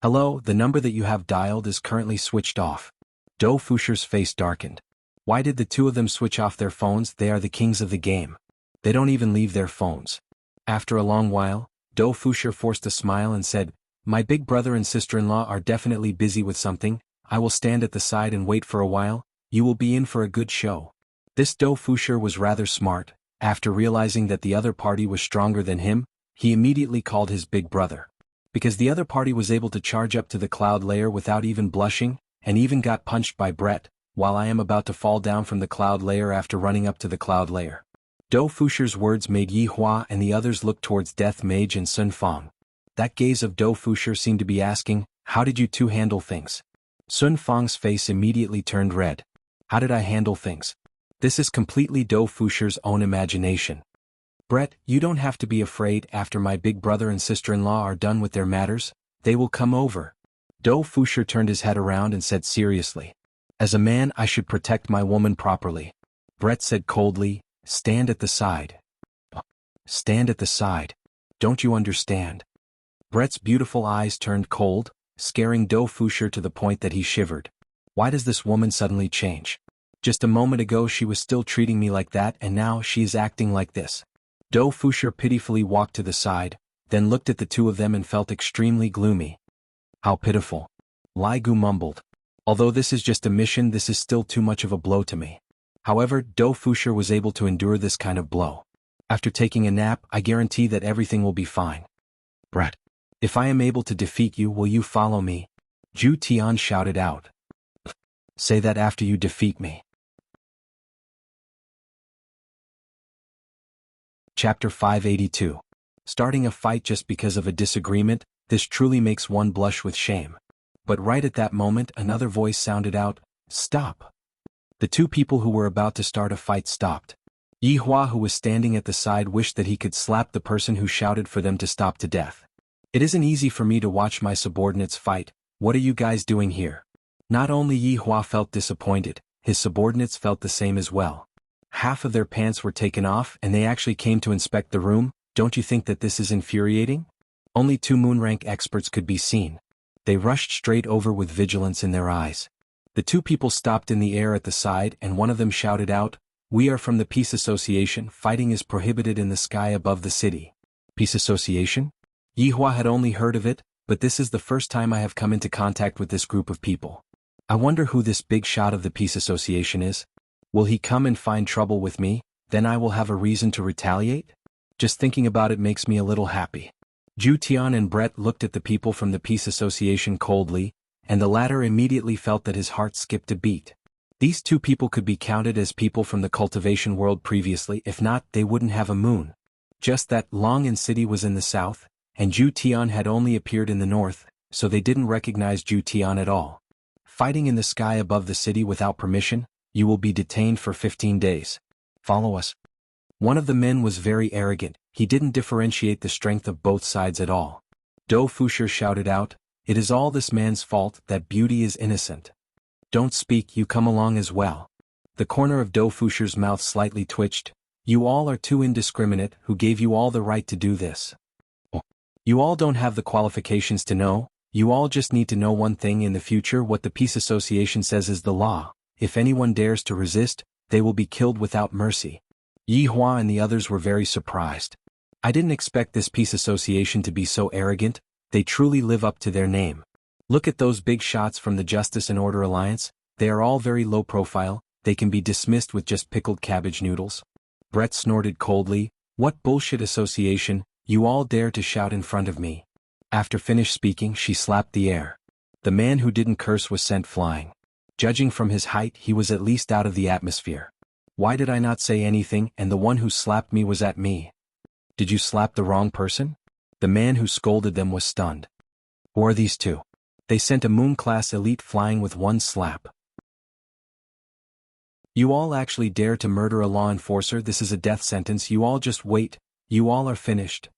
Hello, the number that you have dialed is currently switched off. Dou Fushi's face darkened. Why did the two of them switch off their phones? They are the kings of the game. They don't even leave their phones. After a long while, Dou Fushi forced a smile and said, my big brother and sister-in-law are definitely busy with something, I will stand at the side and wait for a while, you will be in for a good show. This Dou Fushi was rather smart. After realizing that the other party was stronger than him, he immediately called his big brother. Because the other party was able to charge up to the cloud layer without even blushing, and even got punched by Brett, while I am about to fall down from the cloud layer after running up to the cloud layer. Dou Fushi's words made Yi Hua and the others look towards Death Mage and Sun Fang. That gaze of Dou Fushi seemed to be asking, how did you two handle things? Sun Fang's face immediately turned red. How did I handle things? This is completely Dou Fushi's own imagination. Brett, you don't have to be afraid. After my big brother and sister-in-law are done with their matters, they will come over. Dou Fushi turned his head around and said seriously. As a man, I should protect my woman properly. Brett said coldly, stand at the side. Stand at the side. Don't you understand? Brett's beautiful eyes turned cold, scaring Dou Fushi to the point that he shivered. Why does this woman suddenly change? Just a moment ago she was still treating me like that and now she is acting like this. Dou Fushi pitifully walked to the side, then looked at the two of them and felt extremely gloomy. How pitiful. Li Gu mumbled. Although this is just a mission, this is still too much of a blow to me. However, Dou Fushi was able to endure this kind of blow. After taking a nap, I guarantee that everything will be fine. Brett. If I am able to defeat you, will you follow me? Zhu Tian shouted out. Say that after you defeat me. Chapter 582. Starting a fight just because of a disagreement, this truly makes one blush with shame. But right at that moment another voice sounded out, stop. The two people who were about to start a fight stopped. Yi Hua, who was standing at the side, wished that he could slap the person who shouted for them to stop to death. It isn't easy for me to watch my subordinates fight, what are you guys doing here? Not only Yi Hua felt disappointed, his subordinates felt the same as well. Half of their pants were taken off and they actually came to inspect the room. Don't you think that this is infuriating? Only 2 moon-rank experts could be seen. They rushed straight over with vigilance in their eyes. The two people stopped in the air at the side and one of them shouted out, we are from the Peace Association, fighting is prohibited in the sky above the city. Peace Association? Yi Hua had only heard of it, but this is the first time I have come into contact with this group of people. I wonder who this big shot of the Peace Association is. Will he come and find trouble with me, then I will have a reason to retaliate? Just thinking about it makes me a little happy. Zhu Tian and Brett looked at the people from the Peace Association coldly, and the latter immediately felt that his heart skipped a beat. These two people could be counted as people from the cultivation world previously, if not, they wouldn't have a moon. Just that Long'an City was in the south, and Zhu Tian had only appeared in the north, so they didn't recognize Zhu Tian at all. Fighting in the sky above the city without permission, you will be detained for 15 days. Follow us. One of the men was very arrogant, he didn't differentiate the strength of both sides at all. Dou Fushi shouted out, it is all this man's fault, that beauty is innocent. Don't speak, you come along as well. The corner of Dou Fushi's mouth slightly twitched. You all are too indiscriminate, who gave you all the right to do this? You all don't have the qualifications to know, you all just need to know one thing: in the future what the Peace Association says is the law. If anyone dares to resist, they will be killed without mercy. Yi Hua and the others were very surprised. I didn't expect this Peace Association to be so arrogant, they truly live up to their name. Look at those big shots from the Justice and Order Alliance, they are all very low profile, they can be dismissed with just pickled cabbage noodles. Brett snorted coldly, what bullshit association, you all dare to shout in front of me. After finished speaking she slapped the air. The man who didn't curse was sent flying. Judging from his height, he was at least out of the atmosphere. Why did I not say anything, and the one who slapped me was at me? Did you slap the wrong person? The man who scolded them was stunned. Who are these two? They sent a Moon-class elite flying with one slap. You all actually dare to murder a law enforcer? This is a death sentence. You all just wait. You all are finished.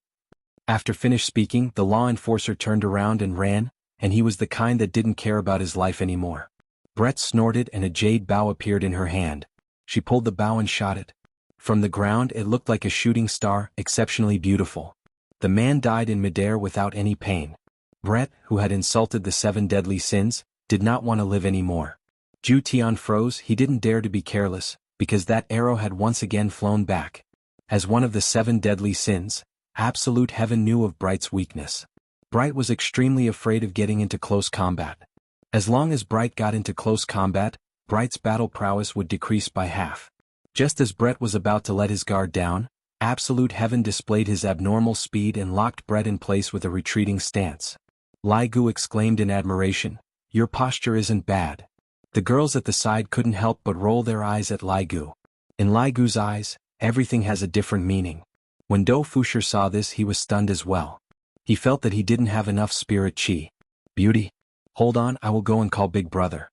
After finished speaking, the law enforcer turned around and ran, and he was the kind that didn't care about his life anymore. Brett snorted and a jade bow appeared in her hand. She pulled the bow and shot it. From the ground it looked like a shooting star, exceptionally beautiful. The man died in midair without any pain. Brett, who had insulted the 7 deadly sins, did not want to live anymore. Zhu Tian froze. He didn't dare to be careless, because that arrow had once again flown back. As one of the 7 deadly sins, absolute heaven knew of Bright's weakness. Bright was extremely afraid of getting into close combat. As long as Bright got into close combat, Bright's battle prowess would decrease by half. Just as Brett was about to let his guard down, absolute heaven displayed his abnormal speed and locked Brett in place with a retreating stance. Li Gu exclaimed in admiration, "Your posture isn't bad." The girls at the side couldn't help but roll their eyes at Li Gu. In Li Gu's eyes, everything has a different meaning. When Do Fusher saw this, he was stunned as well. He felt that he didn't have enough spirit chi. Beauty? Hold on, I will go and call Big Brother.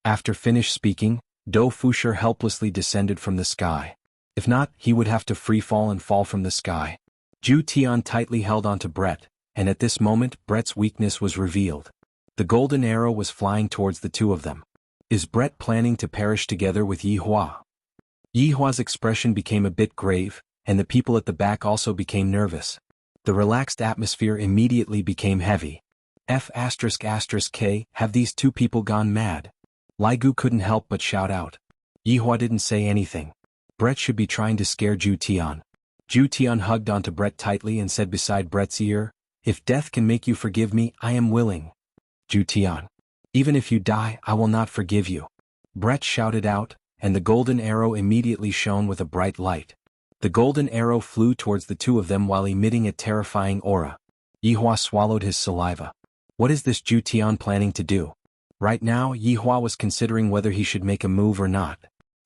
After finished speaking, Do Fusher helplessly descended from the sky. If not, he would have to free fall and fall from the sky. Zhu Tian tightly held onto Brett, and at this moment Brett's weakness was revealed. The golden arrow was flying towards the two of them. Is Brett planning to perish together with Yi Hua? Yi Hua's expression became a bit grave, and the people at the back also became nervous. The relaxed atmosphere immediately became heavy. F***K, have these two people gone mad? Li Gu couldn't help but shout out. Yi Hua didn't say anything. Brett should be trying to scare Zhu Tian. Zhu Tian hugged onto Brett tightly and said beside Brett's ear, "If death can make you forgive me, I am willing." Zhu Tian. "Even if you die, I will not forgive you." Brett shouted out, and the golden arrow immediately shone with a bright light. The golden arrow flew towards the two of them while emitting a terrifying aura. Yi Hua swallowed his saliva. What is this Zhu Tian planning to do? Right now, Yi Hua was considering whether he should make a move or not.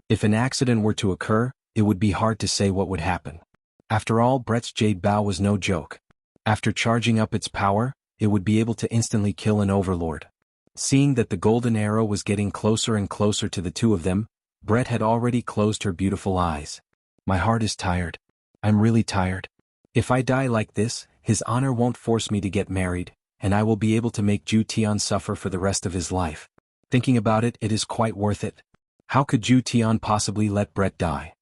If an accident were to occur, it would be hard to say what would happen. After all, Brett's jade bow was no joke. After charging up its power, it would be able to instantly kill an overlord. Seeing that the golden arrow was getting closer and closer to the two of them, Brett had already closed her beautiful eyes. My heart is tired. I'm really tired. If I die like this, his honor won't force me to get married, and I will be able to make Zhu Tian suffer for the rest of his life. Thinking about it, it is quite worth it. How could Zhu Tian possibly let Brett die?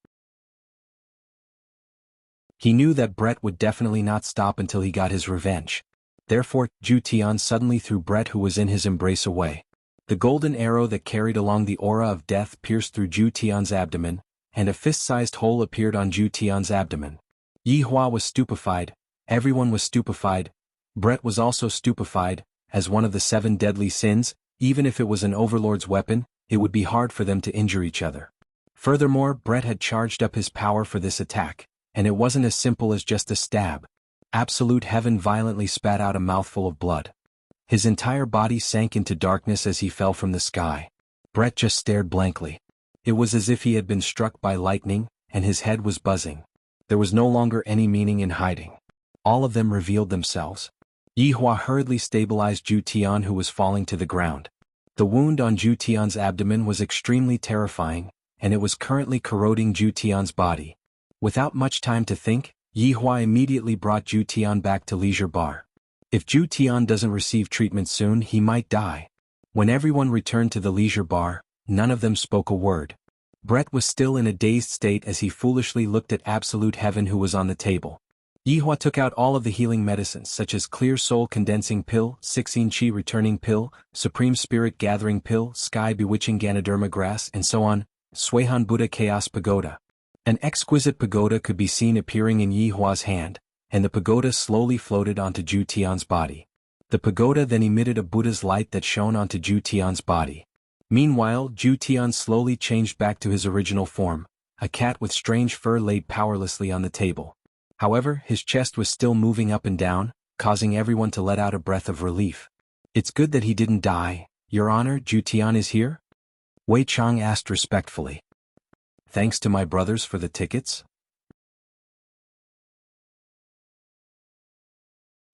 He knew that Brett would definitely not stop until he got his revenge. Therefore, Zhu Tian suddenly threw Brett, who was in his embrace, away. The golden arrow that carried along the aura of death pierced through Zhu Tian's abdomen, and a fist-sized hole appeared on Zhu Tian's abdomen. Yi Hua was stupefied. Everyone was stupefied. Brett was also stupefied. As one of the 7 deadly sins, even if it was an overlord's weapon, it would be hard for them to injure each other. Furthermore, Brett had charged up his power for this attack, and it wasn't as simple as just a stab. Absolute heaven violently spat out a mouthful of blood. His entire body sank into darkness as he fell from the sky. Brett just stared blankly. It was as if he had been struck by lightning, and his head was buzzing. There was no longer any meaning in hiding. All of them revealed themselves. Yi Hua hurriedly stabilized Zhu Tian, who was falling to the ground. The wound on Zhu Tian's abdomen was extremely terrifying, and it was currently corroding Zhu Tian's body. Without much time to think, Yi Hua immediately brought Zhu Tian back to Leisure Bar. If Zhu Tian doesn't receive treatment soon, he might die. When everyone returned to the Leisure Bar, none of them spoke a word. Brett was still in a dazed state as he foolishly looked at Absolute Heaven, who was on the table. Yi Hua took out all of the healing medicines such as Clear Soul Condensing Pill, 16 Chi Returning Pill, Supreme Spirit Gathering Pill, Sky Bewitching Ganoderma Grass, and so on. Xuanhuan Buddha Chaos Pagoda. An exquisite pagoda could be seen appearing in Yi Hua's hand, and the pagoda slowly floated onto Zhu Tian's body. The pagoda then emitted a Buddha's light that shone onto Zhu Tian's body. Meanwhile, Zhu Tian slowly changed back to his original form. A cat with strange fur laid powerlessly on the table. However, his chest was still moving up and down, causing everyone to let out a breath of relief. It's good that he didn't die. Your Honor, Zhu Tian is here? Wei Chang asked respectfully. Thanks to my brothers for the tickets?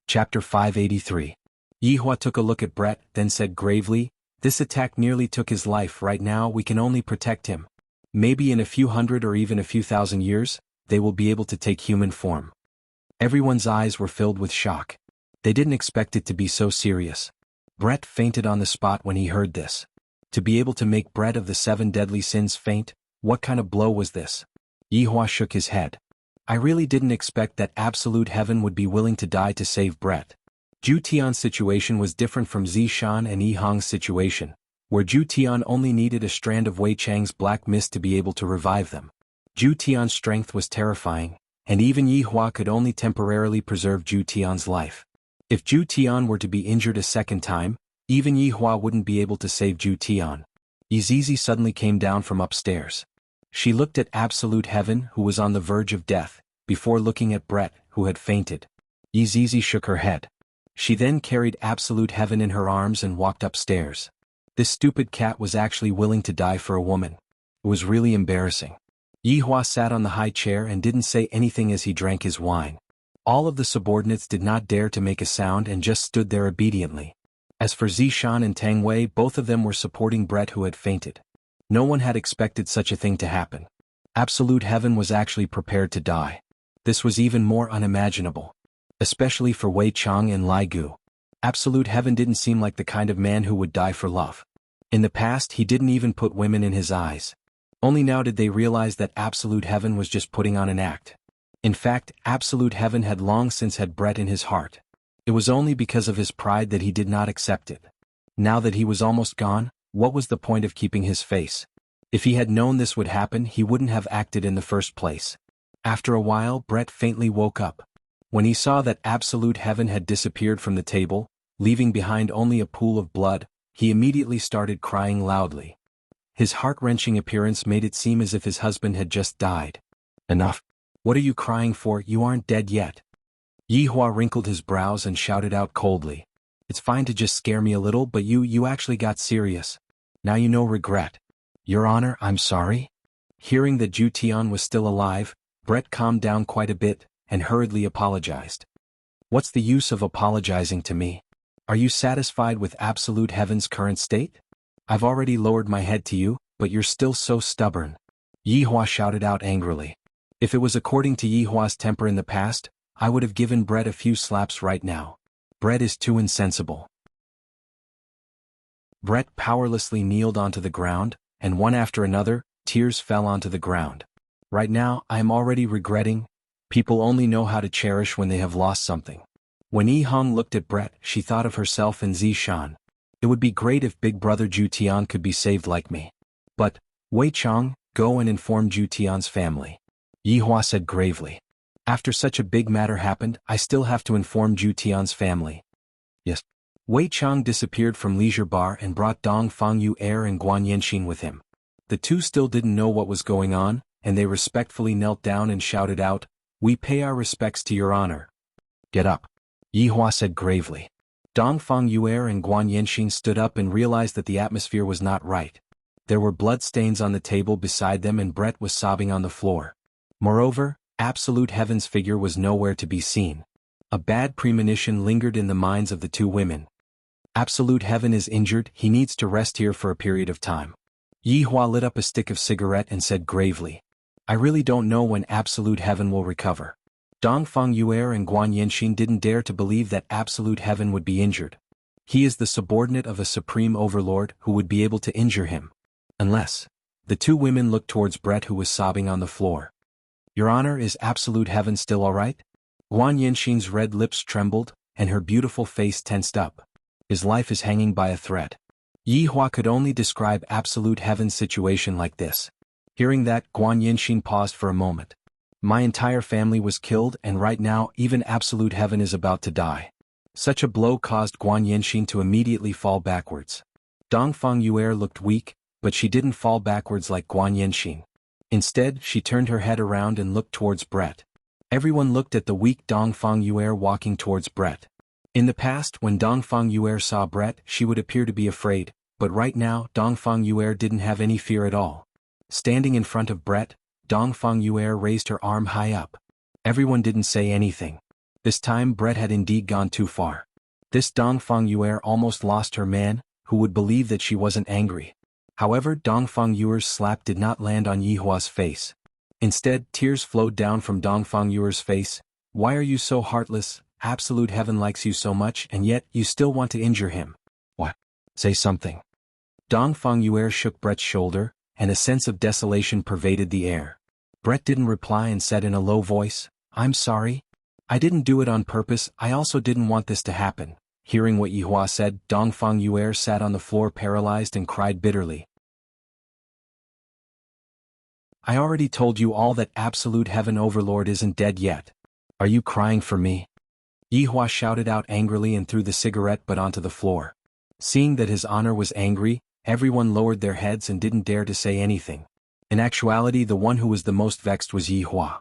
Chapter 583. Yihua took a look at Brett, then said gravely, "This attack nearly took his life. Right now we can only protect him. Maybe in a few hundred or even a few thousand years, they will be able to take human form." Everyone's eyes were filled with shock. They didn't expect it to be so serious. Brett fainted on the spot when he heard this. To be able to make Brett of the 7 deadly sins faint, what kind of blow was this? Yihua shook his head. I really didn't expect that absolute heaven would be willing to die to save Brett. Zhu Tian's situation was different from Zishan and Yi Hong's situation, where Zhu Tian only needed a strand of Wei Chang's black mist to be able to revive them. Zhu Tian's strength was terrifying, and even Yihua could only temporarily preserve Zhu Tian's life. If Zhu Tian were to be injured a second time, even Yihua wouldn't be able to save Zhu Tian. Yizizi suddenly came down from upstairs. She looked at Absolute Heaven, who was on the verge of death, before looking at Brett, who had fainted. Yizizi shook her head. She then carried Absolute Heaven in her arms and walked upstairs. This stupid cat was actually willing to die for a woman. It was really embarrassing. Yihua sat on the high chair and didn't say anything as he drank his wine. All of the subordinates did not dare to make a sound and just stood there obediently. As for Zishan and Tang Wei, both of them were supporting Brett, who had fainted. No one had expected such a thing to happen. Absolute Heaven was actually prepared to die. This was even more unimaginable. Especially for Wei Chang and Lai Gu. Absolute Heaven didn't seem like the kind of man who would die for love. In the past he didn't even put women in his eyes. Only now did they realize that Absolute Heaven was just putting on an act. In fact, Absolute Heaven had long since had Brett in his heart. It was only because of his pride that he did not accept it. Now that he was almost gone, what was the point of keeping his face? If he had known this would happen, he wouldn't have acted in the first place. After a while, Brett faintly woke up. When he saw that Absolute Heaven had disappeared from the table, leaving behind only a pool of blood, he immediately started crying loudly. His heart-wrenching appearance made it seem as if his husband had just died. Enough. What are you crying for? You aren't dead yet. Yihua wrinkled his brows and shouted out coldly. It's fine to just scare me a little, but you actually got serious. Now you know regret. Your Honor, I'm sorry. Hearing that Zhu Tian was still alive, Brett calmed down quite a bit, and hurriedly apologized. What's the use of apologizing to me? Are you satisfied with Absolute Heaven's current state? I've already lowered my head to you, but you're still so stubborn. Yihua shouted out angrily. If it was according to Yihua's temper in the past, I would have given Brett a few slaps right now. Brett is too insensible. Brett powerlessly kneeled onto the ground, and one after another, tears fell onto the ground. Right now, I am already regretting. People only know how to cherish when they have lost something. When Yi Hong looked at Brett, she thought of herself and Zishan. It would be great if big brother Zhu Tian could be saved like me. But, Wei Chang, go and inform Zhu Tian's family. Yihua said gravely. After such a big matter happened, I still have to inform Zhu Tian's family. Yes. Wei Chang disappeared from Leisure Bar and brought Dong Fangyu and Guan Yanxin with him. The two still didn't know what was going on, and they respectfully knelt down and shouted out, "We pay our respects to your honor." Get up. Yihua said gravely. Dong Fangyu and Guan Yanxin stood up and realized that the atmosphere was not right. There were blood stains on the table beside them and Brett was sobbing on the floor. Moreover, Absolute Heaven's figure was nowhere to be seen. A bad premonition lingered in the minds of the two women. Absolute Heaven is injured, he needs to rest here for a period of time. Yihua lit up a stick of cigarette and said gravely. I really don't know when Absolute Heaven will recover. Dong Fangyu and Guan Yanxin didn't dare to believe that Absolute Heaven would be injured. He is the subordinate of a supreme overlord who would be able to injure him. Unless. The two women looked towards Brett, who was sobbing on the floor. Your Honor, is Absolute Heaven still alright? Guan Yanxin's red lips trembled, and her beautiful face tensed up. His life is hanging by a thread. Yihua could only describe Absolute Heaven's situation like this. Hearing that, Guan Yanxin paused for a moment. My entire family was killed, and right now even Absolute Heaven is about to die. Such a blow caused Guan Yanxin to immediately fall backwards. Dong Fangyu looked weak, but she didn't fall backwards like Guan Yanxin. Instead, she turned her head around and looked towards Brett. Everyone looked at the weak Dong Fangyu walking towards Brett. In the past, when Dong Fangyu saw Brett, she would appear to be afraid, But right now, Dongfang Yuer didn't have any fear at all. Standing in front of Brett, Dongfang Yuer raised her arm high up. Everyone didn't say anything. This time Brett had indeed gone too far. This Dongfang Yuer almost lost her man, who would believe that she wasn't angry. However, Dongfang Yuer's slap did not land on Yihua's face. Instead, tears flowed down from Dongfang Yuer's face. Why are you so heartless? Absolute heaven likes you so much and yet you still want to injure him. What? Say something. Dongfang Yuer shook Brett's shoulder, and a sense of desolation pervaded the air. Brett didn't reply and said in a low voice, I'm sorry. I didn't do it on purpose, I also didn't want this to happen. Hearing what Yihua said, Dongfang Yuer sat on the floor paralyzed and cried bitterly. I already told you all that Absolute Heaven Overlord isn't dead yet. Are you crying for me? Yihua shouted out angrily and threw the cigarette butt onto the floor. Seeing that his honor was angry, everyone lowered their heads and didn't dare to say anything. In actuality, the one who was the most vexed was Yihua.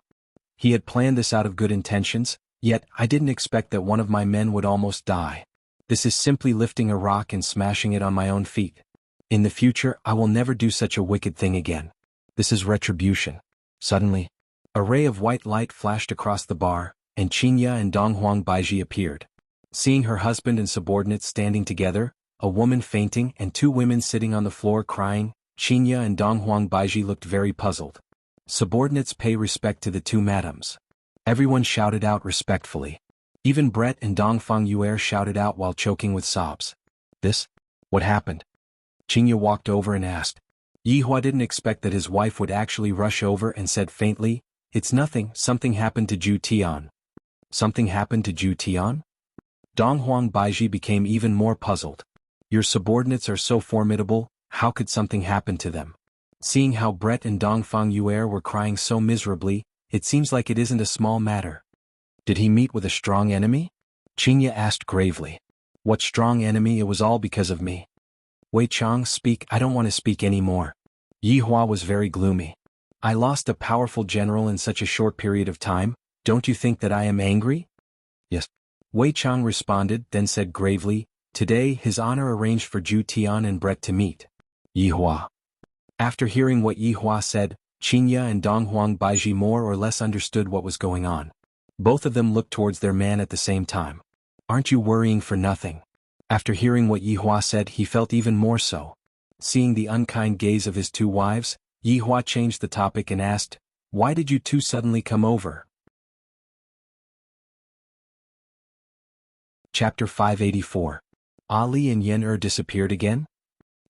He had planned this out of good intentions, yet I didn't expect that one of my men would almost die. This is simply lifting a rock and smashing it on my own feet. In the future, I will never do such a wicked thing again. This is retribution. Suddenly, a ray of white light flashed across the bar, and Xianxia and Donghuang Baiji appeared. Seeing her husband and subordinates standing together, a woman fainting and two women sitting on the floor crying, Xianxia and Donghuang Baiji looked very puzzled. Subordinates pay respect to the two madams. Everyone shouted out respectfully. Even Brett and Dongfang Yuer shouted out while choking with sobs. This? What happened? Xianxia walked over and asked. Yihua didn't expect that his wife would actually rush over and said faintly, It's nothing, something happened to Zhu Tian. Something happened to Zhu Tian? Donghuang Baiji became even more puzzled. Your subordinates are so formidable, how could something happen to them? Seeing how Brett and Dongfang Yuer were crying so miserably, it seems like it isn't a small matter. Did he meet with a strong enemy? Xianxia asked gravely. What strong enemy? It was all because of me. Wei Chang, speak. I don't want to speak anymore. Yihua was very gloomy. I lost a powerful general in such a short period of time, don't you think that I am angry? Yes. Wei Chang responded, then said gravely, Today His Honor arranged for Zhu Tian and Brett to meet. Yihua. After hearing what Yihua said, Xianxia and Donghuang Baiji more or less understood what was going on. Both of them looked towards their man at the same time. Aren't you worrying for nothing? After hearing what Yihua said, he felt even more so. Seeing the unkind gaze of his two wives, Yihua changed the topic and asked, Why did you two suddenly come over? Chapter 584. Ali and Yen disappeared again?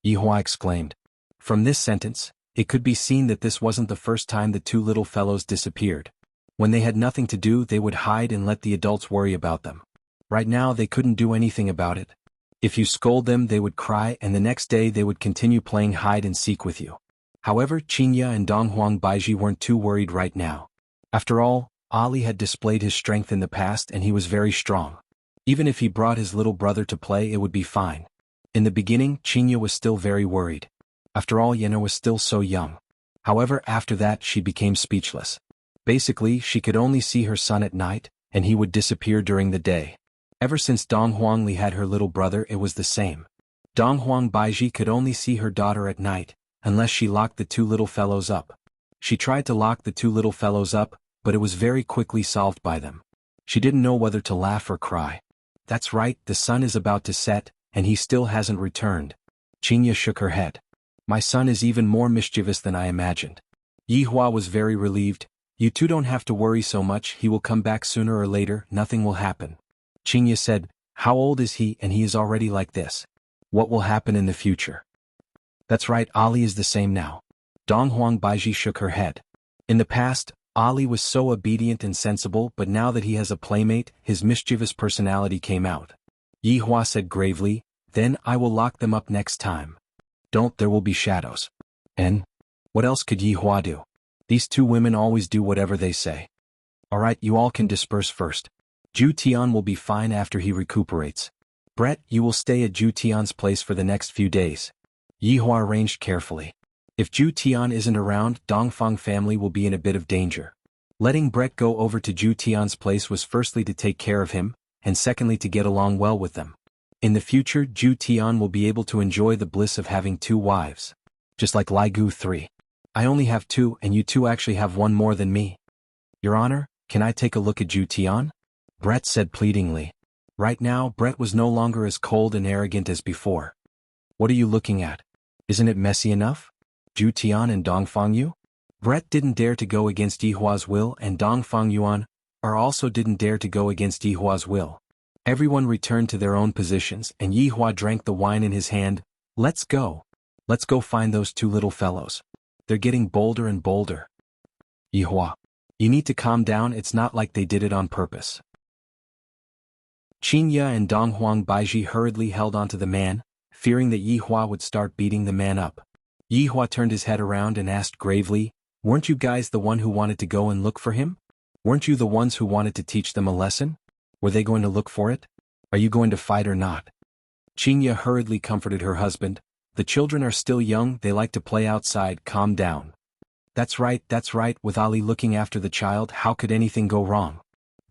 Yihua exclaimed. From this sentence, it could be seen that this wasn't the first time the two little fellows disappeared. When they had nothing to do, they would hide and let the adults worry about them. Right now, they couldn't do anything about it. If you scold them, they would cry, and the next day they would continue playing hide and seek with you. However, Xianxia and Donghuang Baiji weren't too worried right now. After all, Ali had displayed his strength in the past and he was very strong. Even if he brought his little brother to play, it would be fine. In the beginning, Xianxia was still very worried. After all, Yen was still so young. However, after that, she became speechless. Basically, she could only see her son at night, and he would disappear during the day. Ever since Donghuang Li had her little brother, it was the same. Donghuang Baiji could only see her daughter at night, unless she locked the two little fellows up. She tried to lock the two little fellows up, but it was very quickly solved by them. She didn't know whether to laugh or cry. That's right, the sun is about to set, and he still hasn't returned. Xianxia shook her head. My son is even more mischievous than I imagined. Yihua was very relieved. You two don't have to worry so much, he will come back sooner or later, nothing will happen. Xianxia said, How old is he and he is already like this? What will happen in the future? That's right, Ali is the same now. Donghuang Baiji shook her head. In the past, Ali was so obedient and sensible, but now that he has a playmate, his mischievous personality came out. Yihua said gravely, Then I will lock them up next time. Don't, there will be shadows. And? What else could Yihua do? These two women always do whatever they say. Alright, you all can disperse first. Zhu Tian will be fine after he recuperates. Brett, you will stay at Zhu Tian's place for the next few days. Yihua arranged carefully. If Zhu Tian isn't around, Dongfang family will be in a bit of danger. Letting Brett go over to Zhu Tian's place was firstly to take care of him, and secondly to get along well with them. In the future, Zhu Tian will be able to enjoy the bliss of having 2 wives. Just like Li Gu 3. I only have 2 and you 2 actually have 1 more than me. Your Honor, can I take a look at Zhu Tian? Brett said pleadingly. Right now, Brett was no longer as cold and arrogant as before. What are you looking at? Isn't it messy enough? Zhu Tian and Dongfang Yu? Brett didn't dare to go against Yihua's will and Dongfang Yuan also didn't dare to go against Yihua's will. Everyone returned to their own positions and Yihua drank the wine in his hand. Let's go. Let's go find those 2 little fellows. They're getting bolder and bolder. Yihua. You need to calm down, it's not like they did it on purpose. Xianxia and Donghuang Baiji hurriedly held onto the man, fearing that Yihua would start beating the man up. Yihua turned his head around and asked gravely, weren't you guys the one who wanted to go and look for him? Weren't you the ones who wanted to teach them a lesson? Were they going to look for it? Are you going to fight or not? Xianxia hurriedly comforted her husband. The children are still young, they like to play outside, calm down. That's right, with Ali looking after the child, how could anything go wrong?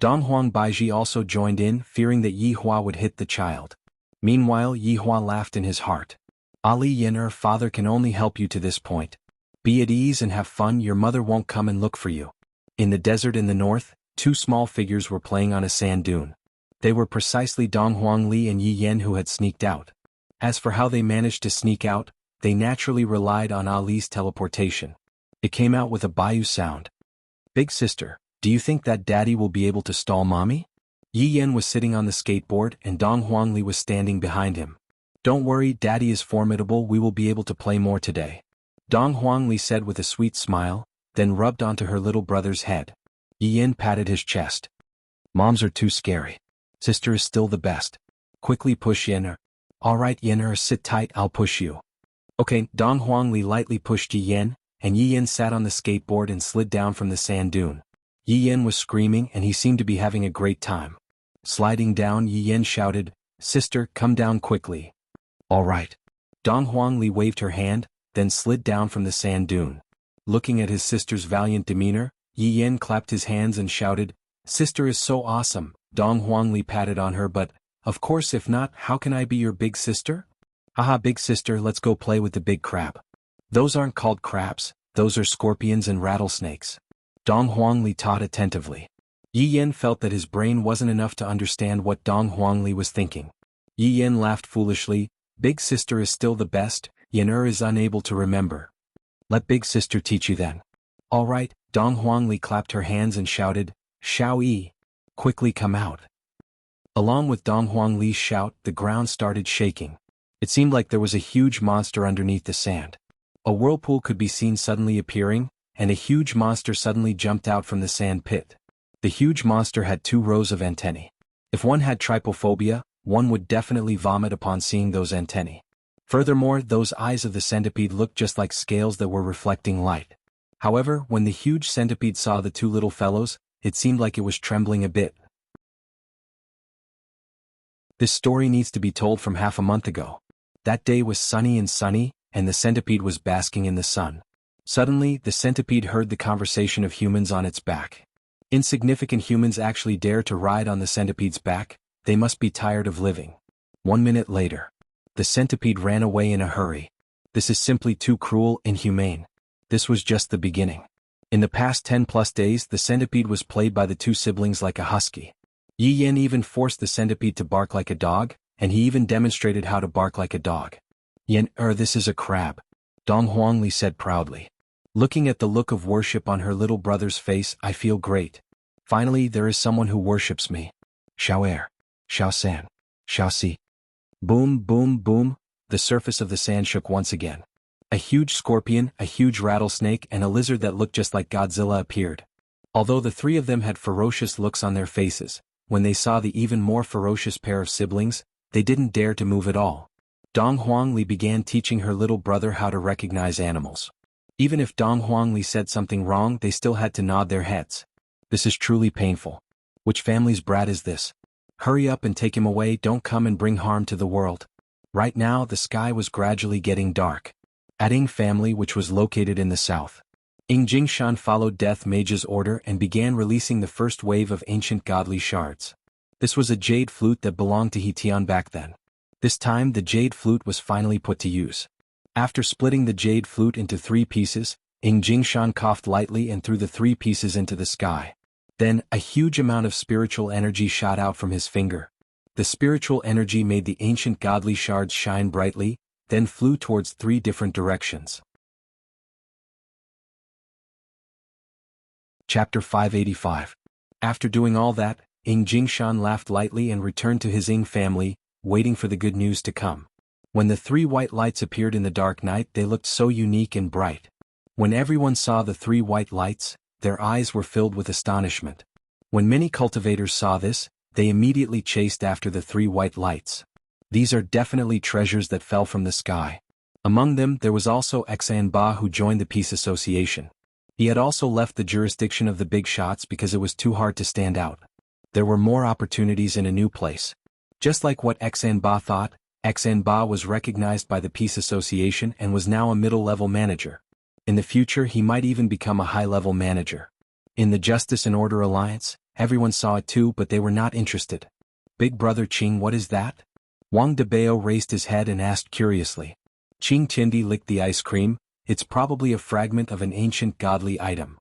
Donghuang Baiji also joined in, fearing that Yihua would hit the child. Meanwhile, Yihua laughed in his heart. Ali Yen'er, father can only help you to this point. Be at ease and have fun, your mother won't come and look for you. In the desert in the north, 2 small figures were playing on a sand dune. They were precisely Donghuang Li and Yi Yan who had sneaked out. As for how they managed to sneak out, they naturally relied on Ali's teleportation. It came out with a Bayou sound. Big sister, do you think that daddy will be able to stall mommy? Yi Yan was sitting on the skateboard and Donghuang Li was standing behind him. Don't worry, daddy is formidable, we will be able to play more today. Donghuang Li said with a sweet smile, then rubbed onto her little brother's head. Yi Yan patted his chest. Moms are too scary. Sister is still the best. Quickly push Yen'er. Alright Yen'er, sit tight, I'll push you. Okay, Donghuang Li lightly pushed Yi Yan, and Yi Yan sat on the skateboard and slid down from the sand dune. Yi Yan was screaming and he seemed to be having a great time. Sliding down, Yi Yan shouted, Sister, come down quickly. Alright. Donghuang Li waved her hand, then slid down from the sand dune. Looking at his sister's valiant demeanor, Yi Yan clapped his hands and shouted, Sister is so awesome. Donghuang Li patted on her, but, of course if not, how can I be your big sister? Haha, big sister, let's go play with the big crab. Those aren't called crabs, those are scorpions and rattlesnakes. Donghuang Li taught attentively. Yi Yan felt that his brain wasn't enough to understand what Donghuang Li was thinking. Yi Yan laughed foolishly, big sister is still the best, Yen'er is unable to remember. Let big sister teach you then. Alright, Donghuang Li clapped her hands and shouted, Xiao Yi. Quickly come out. Along with Donghuang Li's shout, the ground started shaking. It seemed like there was a huge monster underneath the sand. A whirlpool could be seen suddenly appearing, and a huge monster suddenly jumped out from the sand pit. The huge monster had 2 rows of antennae. If one had trypophobia, one would definitely vomit upon seeing those antennae. Furthermore, those eyes of the centipede looked just like scales that were reflecting light. However, when the huge centipede saw the 2 little fellows, it seemed like it was trembling a bit. This story needs to be told from half a month ago. That day was sunny, and the centipede was basking in the sun. Suddenly, the centipede heard the conversation of humans on its back. Insignificant humans actually dare to ride on the centipede's back, they must be tired of living. 1 minute later. The centipede ran away in a hurry. This is simply too cruel, inhumane. This was just the beginning. In the past 10+ days, the centipede was played by the 2 siblings like a husky. Yi Yan even forced the centipede to bark like a dog, and he even demonstrated how to bark like a dog. Yen'er, this is a crab. Donghuang Li said proudly. Looking at the look of worship on her little brother's face, I feel great. Finally, there is someone who worships me. Xiao San, Xiao Si. Boom, boom, boom, the surface of the sand shook once again. A huge scorpion, a huge rattlesnake, and a lizard that looked just like Godzilla appeared. Although the 3 of them had ferocious looks on their faces, when they saw the even more ferocious pair of siblings, they didn't dare to move at all. Donghuang Li began teaching her little brother how to recognize animals. Even if Donghuang Li said something wrong, they still had to nod their heads. This is truly painful. Which family's brat is this? Hurry up and take him away, don't come and bring harm to the world. Right now, the sky was gradually getting dark. At Ying family, which was located in the south. Ying Jingshan followed Death Mage's order and began releasing the first wave of ancient godly shards. This was a jade flute that belonged to He Tian back then. This time the jade flute was finally put to use. After splitting the jade flute into 3 pieces, Jingshan coughed lightly and threw the 3 pieces into the sky. Then, a huge amount of spiritual energy shot out from his finger. The spiritual energy made the ancient godly shards shine brightly, then flew towards 3 different directions. Chapter 585. After doing all that, Jingshan laughed lightly and returned to his family, waiting for the good news to come. When the 3 white lights appeared in the dark night, they looked so unique and bright. When everyone saw the 3 white lights, their eyes were filled with astonishment. When many cultivators saw this, they immediately chased after the 3 white lights. These are definitely treasures that fell from the sky. Among them there was also Xuanhuan, who joined the peace association. He had also left the jurisdiction of the big shots because it was too hard to stand out. There were more opportunities in a new place. Just like what Xuanhuan thought, Xuanhuan was recognized by the peace association and was now a middle-level manager. In the future he might even become a high-level manager. In the Justice and Order Alliance, everyone saw it too, but they were not interested. Big brother Qing, what is that? Wang Debao raised his head and asked curiously. Qing Tiandi licked the ice cream. It's probably a fragment of an ancient godly item.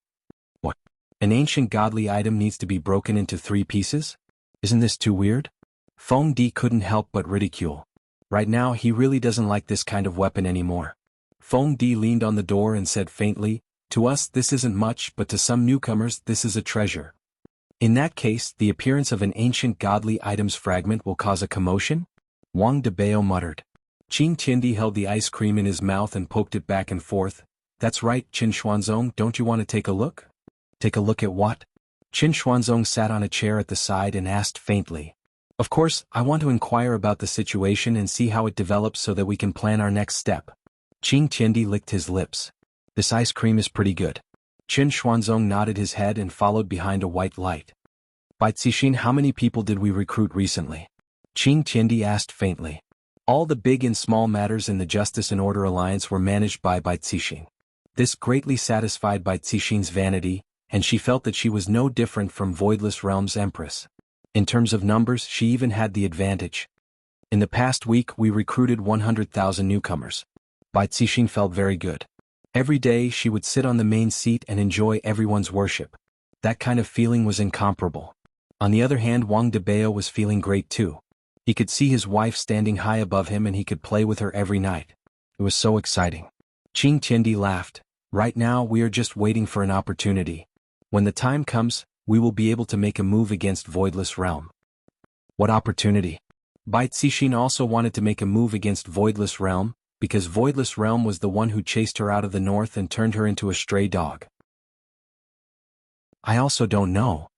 What? An ancient godly item needs to be broken into 3 pieces? Isn't this too weird? Feng Di couldn't help but ridicule. Right now he really doesn't like this kind of weapon anymore. Feng Di leaned on the door and said faintly, "To us this isn't much, but to some newcomers this is a treasure." In that case, the appearance of an ancient godly item's fragment will cause a commotion? Wang Debao muttered. Qing Tiandi held the ice cream in his mouth and poked it back and forth. "That's right, Qin Xuanzong, don't you want to take a look?" "Take a look at what?" Qin Xuanzong sat on a chair at the side and asked faintly. "Of course, I want to inquire about the situation and see how it develops so that we can plan our next step." Qing Tiandi licked his lips. "This ice cream is pretty good." Qin Xuanzong nodded his head and followed behind a white light. "By Cixin, how many people did we recruit recently?" Qing Tiandi asked faintly. All the big and small matters in the Justice and Order Alliance were managed by Cixin. This greatly satisfied Cixin's vanity, and she felt that she was no different from Voidless Realm's Empress. In terms of numbers, she even had the advantage. In the past week we recruited 100,000 newcomers. Cixin felt very good. Every day she would sit on the main seat and enjoy everyone's worship. That kind of feeling was incomparable. On the other hand, Wang Debao was feeling great too. He could see his wife standing high above him and he could play with her every night. It was so exciting. Qing Tiandi laughed. "Right now we are just waiting for an opportunity. When the time comes, we will be able to make a move against Voidless Realm." "What opportunity?" Cixin also wanted to make a move against Voidless Realm, because Voidless Realm was the one who chased her out of the north and turned her into a stray dog. "I also don't know."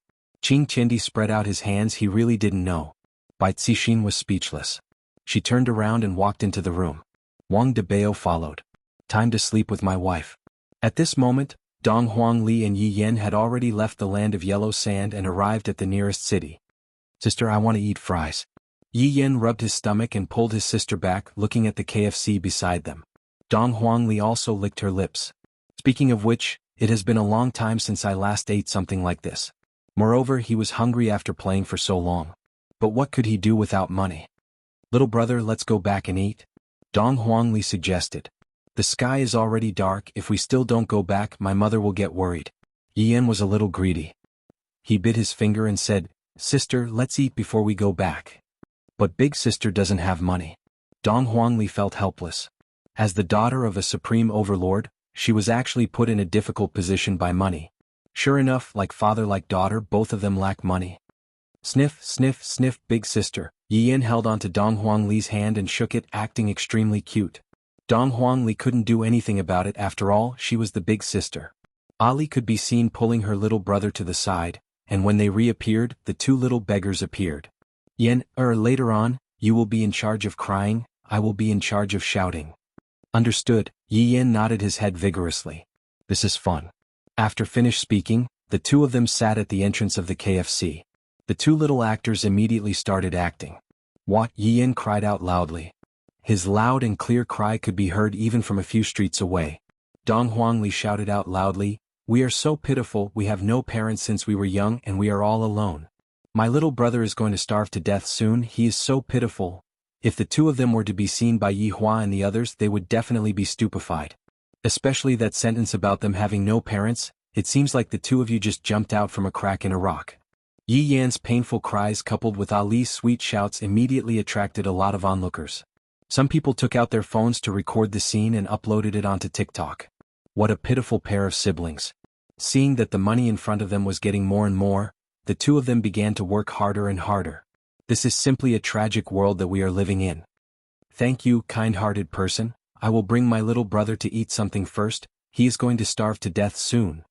Qing Tiandi spread out his hands. He really didn't know. Cixin was speechless. She turned around and walked into the room. Wang Debao followed. "Time to sleep with my wife." At this moment, Dong Huangli and Yi Yan had already left the land of yellow sand and arrived at the nearest city. "Sister, I want to eat fries." Yi Yan rubbed his stomach and pulled his sister back, looking at the KFC beside them. Dong Huangli also licked her lips. "Speaking of which, it has been a long time since I last ate something like this." Moreover, he was hungry after playing for so long. But what could he do without money? "Little brother, let's go back and eat," Dong Huangli suggested. "The sky is already dark. If we still don't go back, my mother will get worried." Yi Yan was a little greedy. He bit his finger and said, "Sister, let's eat before we go back." But big sister doesn't have money. Dong Huangli felt helpless. As the daughter of a supreme overlord, she was actually put in a difficult position by money. Sure enough, like father like daughter, both of them lack money. Sniff, sniff, sniff, big sister. Yi Yan held onto Dong Huangli's hand and shook it, acting extremely cute. Dong Huangli couldn't do anything about it. After all, she was the big sister. Ali could be seen pulling her little brother to the side, and when they reappeared, the 2 little beggars appeared. "Yan, later on, you will be in charge of crying, I will be in charge of shouting." "Understood." Yi Yan nodded his head vigorously. "This is fun." After finished speaking, the 2 of them sat at the entrance of the KFC. The 2 little actors immediately started acting. "What?" Yi Yan cried out loudly. His loud and clear cry could be heard even from a few streets away. Dong Huangli shouted out loudly, "We are so pitiful, we have no parents since we were young and we are all alone. My little brother is going to starve to death soon, he is so pitiful." If the two of them were to be seen by Yi Hua and the others, they would definitely be stupefied. Especially that sentence about them having no parents. It seems like the two of you just jumped out from a crack in a rock. Yi Yan's painful cries coupled with Ali's sweet shouts immediately attracted a lot of onlookers. Some people took out their phones to record the scene and uploaded it onto TikTok. What a pitiful pair of siblings. Seeing that the money in front of them was getting more and more, the two of them began to work harder and harder. This is simply a tragic world that we are living in. Thank you, kind-hearted person. I will bring my little brother to eat something first. He is going to starve to death soon.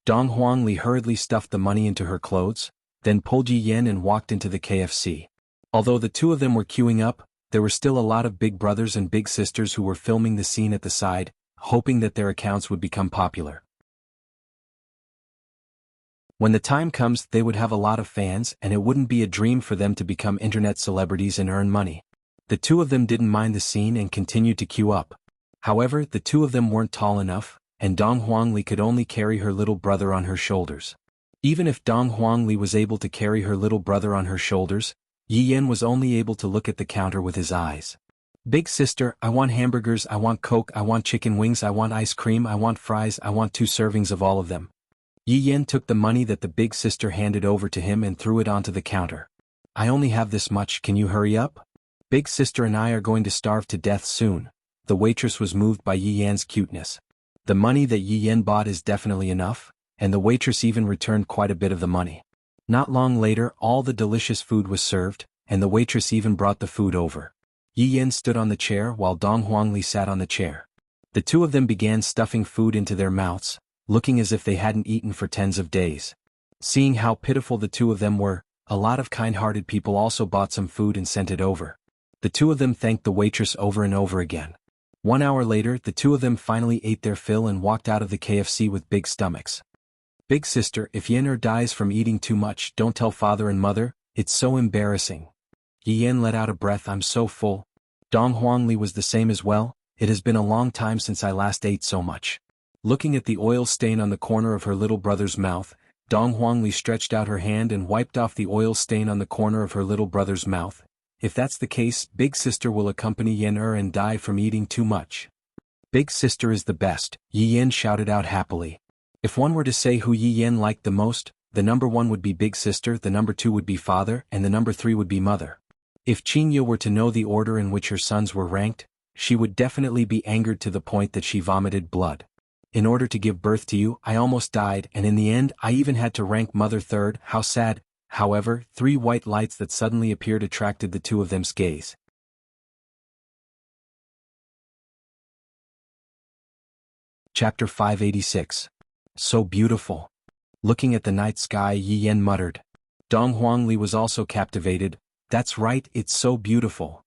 Dong Huangli hurriedly stuffed the money into her clothes, then pulled Yi Yan and walked into the KFC. Although the two of them were queuing up, there were still a lot of big brothers and big sisters who were filming the scene at the side, hoping that their accounts would become popular. When the time comes, they would have a lot of fans, and it wouldn't be a dream for them to become internet celebrities and earn money. The two of them didn't mind the scene and continued to queue up. However, the two of them weren't tall enough, and Dong Huangli could only carry her little brother on her shoulders. Even if Dong Huangli was able to carry her little brother on her shoulders, Yi Yan was only able to look at the counter with his eyes. Big sister, I want hamburgers, I want Coke, I want chicken wings, I want ice cream, I want fries, I want 2 servings of all of them. Yi Yan took the money that the big sister handed over to him and threw it onto the counter. I only have this much, can you hurry up? Big sister and I are going to starve to death soon. The waitress was moved by Yi Yan's cuteness. The money that Yi Yan bought is definitely enough, and the waitress even returned quite a bit of the money. Not long later, all the delicious food was served, and the waitress even brought the food over. Yi Yan stood on the chair while Dong Huangli sat on the chair. The two of them began stuffing food into their mouths, looking as if they hadn't eaten for tens of days. Seeing how pitiful the two of them were, a lot of kind-hearted people also bought some food and sent it over. The two of them thanked the waitress over and over again. 1 hour later, the two of them finally ate their fill and walked out of the KFC with big stomachs. Big sister, if Yen dies from eating too much, don't tell father and mother, it's so embarrassing. Yi Yan let out a breath, I'm so full. Dong Huangli was the same as well, it has been a long time since I last ate so much. Looking at the oil stain on the corner of her little brother's mouth, Dong Huangli stretched out her hand and wiped off the oil stain on the corner of her little brother's mouth. If that's the case, big sister will accompany Yen and die from eating too much. Big sister is the best, Yi Yan shouted out happily. If one were to say who Yi Yan liked the most, the number 1 would be big sister, the number 2 would be father, and the number 3 would be mother. If Xianxia were to know the order in which her sons were ranked, she would definitely be angered to the point that she vomited blood. In order to give birth to you, I almost died, and in the end, I even had to rank mother 3rd, how sad. However, 3 white lights that suddenly appeared attracted the two of them's gaze. Chapter 586. So beautiful. Looking at the night sky, Yi Yan muttered. Dong Huangli was also captivated. That's right, it's so beautiful.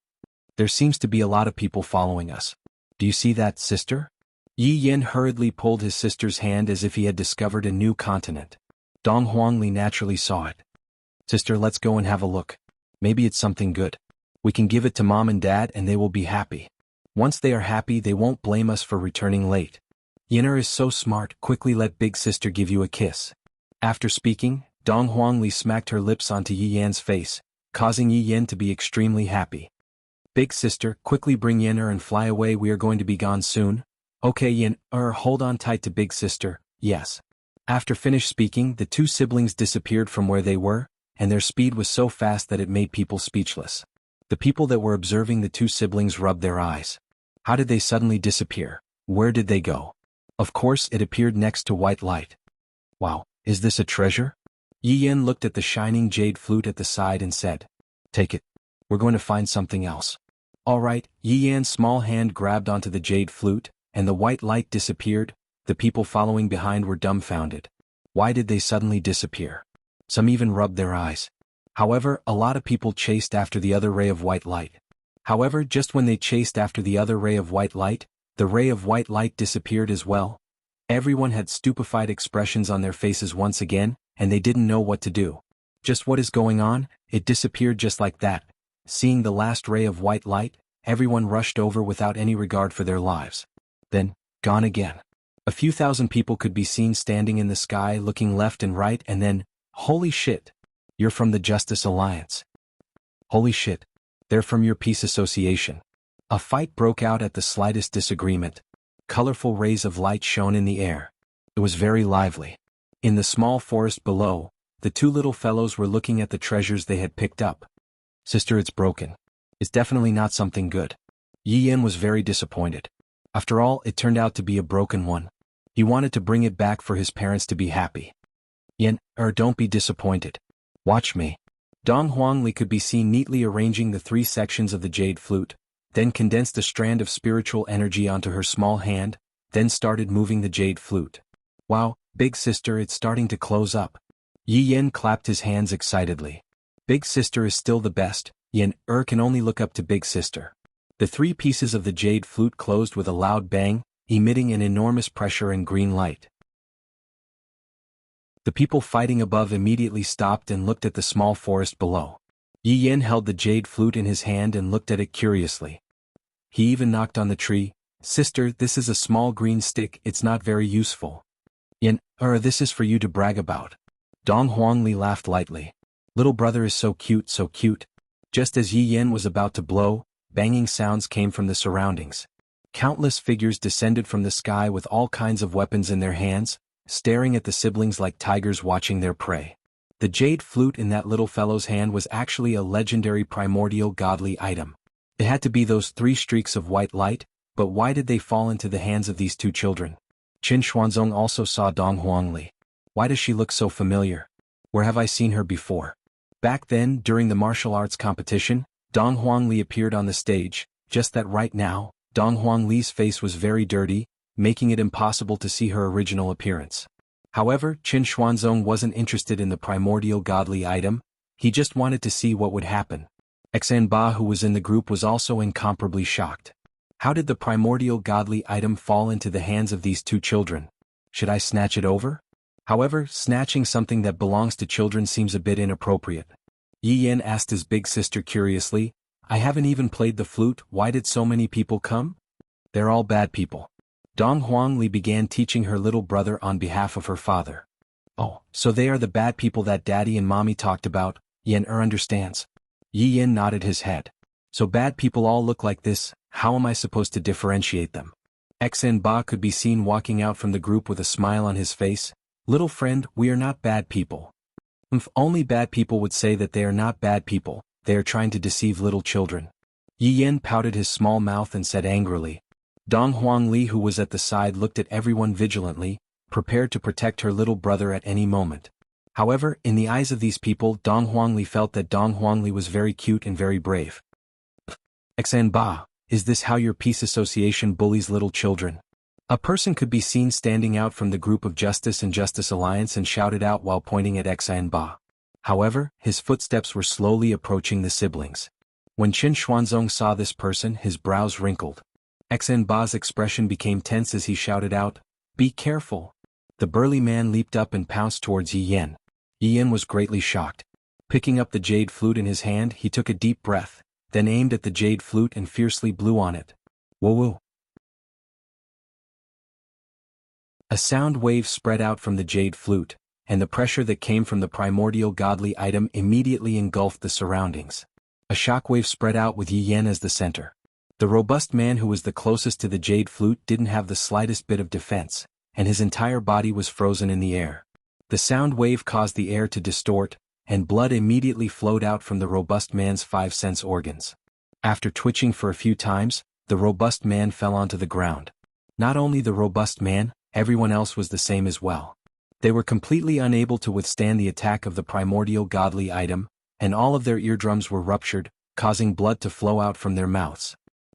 There seems to be a lot of people following us. Do you see that, sister? Yi Yan hurriedly pulled his sister's hand as if he had discovered a new continent. Dong Huangli naturally saw it. Sister, let's go and have a look. Maybe it's something good. We can give it to mom and dad and they will be happy. Once they are happy, they won't blame us for returning late. Yenner is so smart, quickly let big sister give you a kiss. After speaking, Dong Huangli smacked her lips onto Yi Yan's face, causing Yi Yan to be extremely happy. Big sister, quickly bring Yenner and fly away, we are going to be gone soon. Okay Yenner, hold on tight to big sister, yes. After finished speaking, the two siblings disappeared from where they were, and their speed was so fast that it made people speechless. The people that were observing the two siblings rubbed their eyes. How did they suddenly disappear? Where did they go? Of course, it appeared next to white light. Wow, is this a treasure? Yi Yan looked at the shining jade flute at the side and said, take it. We're going to find something else. Alright, Yi Yan's small hand grabbed onto the jade flute, and the white light disappeared. The people following behind were dumbfounded. Why did they suddenly disappear? Some even rubbed their eyes. However, a lot of people chased after the other ray of white light. However, just when they chased after the other ray of white light, the ray of white light disappeared as well. Everyone had stupefied expressions on their faces once again, and they didn't know what to do. Just what is going on? It disappeared just like that. Seeing the last ray of white light, everyone rushed over without any regard for their lives. Then, gone again. A few thousand people could be seen standing in the sky looking left and right, and then, holy shit! You're from the Justice Alliance. Holy shit! They're from your peace association. A fight broke out at the slightest disagreement. Colorful rays of light shone in the air. It was very lively. In the small forest below, the two little fellows were looking at the treasures they had picked up. Sister, it's broken. It's definitely not something good. Yi Yan was very disappointed. After all, it turned out to be a broken one. He wanted to bring it back for his parents to be happy. Yan, don't be disappointed. Watch me. Dong Huangli could be seen neatly arranging the 3 sections of the jade flute, then condensed a strand of spiritual energy onto her small hand, then started moving the jade flute. Wow, big sister, it's starting to close up. Yi Yan clapped his hands excitedly. Big sister is still the best. Yan can only look up to big sister. The 3 pieces of the jade flute closed with a loud bang, emitting an enormous pressure and green light. The people fighting above immediately stopped and looked at the small forest below. Yi Yan held the jade flute in his hand and looked at it curiously. He even knocked on the tree. Sister, this is a small green stick, it's not very useful. Yan, this is for you to brag about. Dong Huangli laughed lightly. Little brother is so cute, so cute. Just as Yi Yan was about to blow, banging sounds came from the surroundings. Countless figures descended from the sky with all kinds of weapons in their hands, staring at the siblings like tigers watching their prey. The jade flute in that little fellow's hand was actually a legendary primordial godly item. It had to be those 3 streaks of white light, but why did they fall into the hands of these 2 children? Qin Xuanzong also saw Dong Huangli. Why does she look so familiar? Where have I seen her before? Back then, during the martial arts competition, Dong Huangli appeared on the stage, just that right now, Dong Huangli's face was very dirty, making it impossible to see her original appearance. However, Qin Xuanzong wasn't interested in the primordial godly item, he just wanted to see what would happen. Xuanba, who was in the group, was also incomparably shocked. How did the primordial godly item fall into the hands of these 2 children? Should I snatch it over? However, snatching something that belongs to children seems a bit inappropriate. Yi Yan asked his big sister curiously, I haven't even played the flute, why did so many people come? They're all bad people. Dong Huangli began teaching her little brother on behalf of her father. Oh, so they are the bad people that daddy and mommy talked about, Yan understands. Yi Yan nodded his head. So bad people all look like this, how am I supposed to differentiate them? Xuanba could be seen walking out from the group with a smile on his face. Little friend, we are not bad people. If only bad people would say that they are not bad people, they are trying to deceive little children. Yi Yan pouted his small mouth and said angrily. Dong Huangli, who was at the side, looked at everyone vigilantly, prepared to protect her little brother at any moment. However, in the eyes of these people, Dong Huangli felt that Dong Huangli was very cute and very brave. Xuanba, is this how your peace association bullies little children? A person could be seen standing out from the group of Justice and Justice Alliance and shouted out while pointing at Xuanba. However, his footsteps were slowly approaching the siblings. When Qin Xuanzong saw this person, his brows wrinkled. Xuanba's expression became tense as he shouted out, Be careful! The burly man leaped up and pounced towards Yi Yan. Yi Yan was greatly shocked. Picking up the jade flute in his hand, he took a deep breath, then aimed at the jade flute and fiercely blew on it. Woo-woo! A sound wave spread out from the jade flute, and the pressure that came from the primordial godly item immediately engulfed the surroundings. A shockwave spread out with Yi Yan as the center. The robust man who was the closest to the jade flute didn't have the slightest bit of defense, and his entire body was frozen in the air. The sound wave caused the air to distort, and blood immediately flowed out from the robust man's 5 sense organs. After twitching for a few times, the robust man fell onto the ground. Not only the robust man, everyone else was the same as well. They were completely unable to withstand the attack of the primordial godly item, and all of their eardrums were ruptured, causing blood to flow out from their mouths.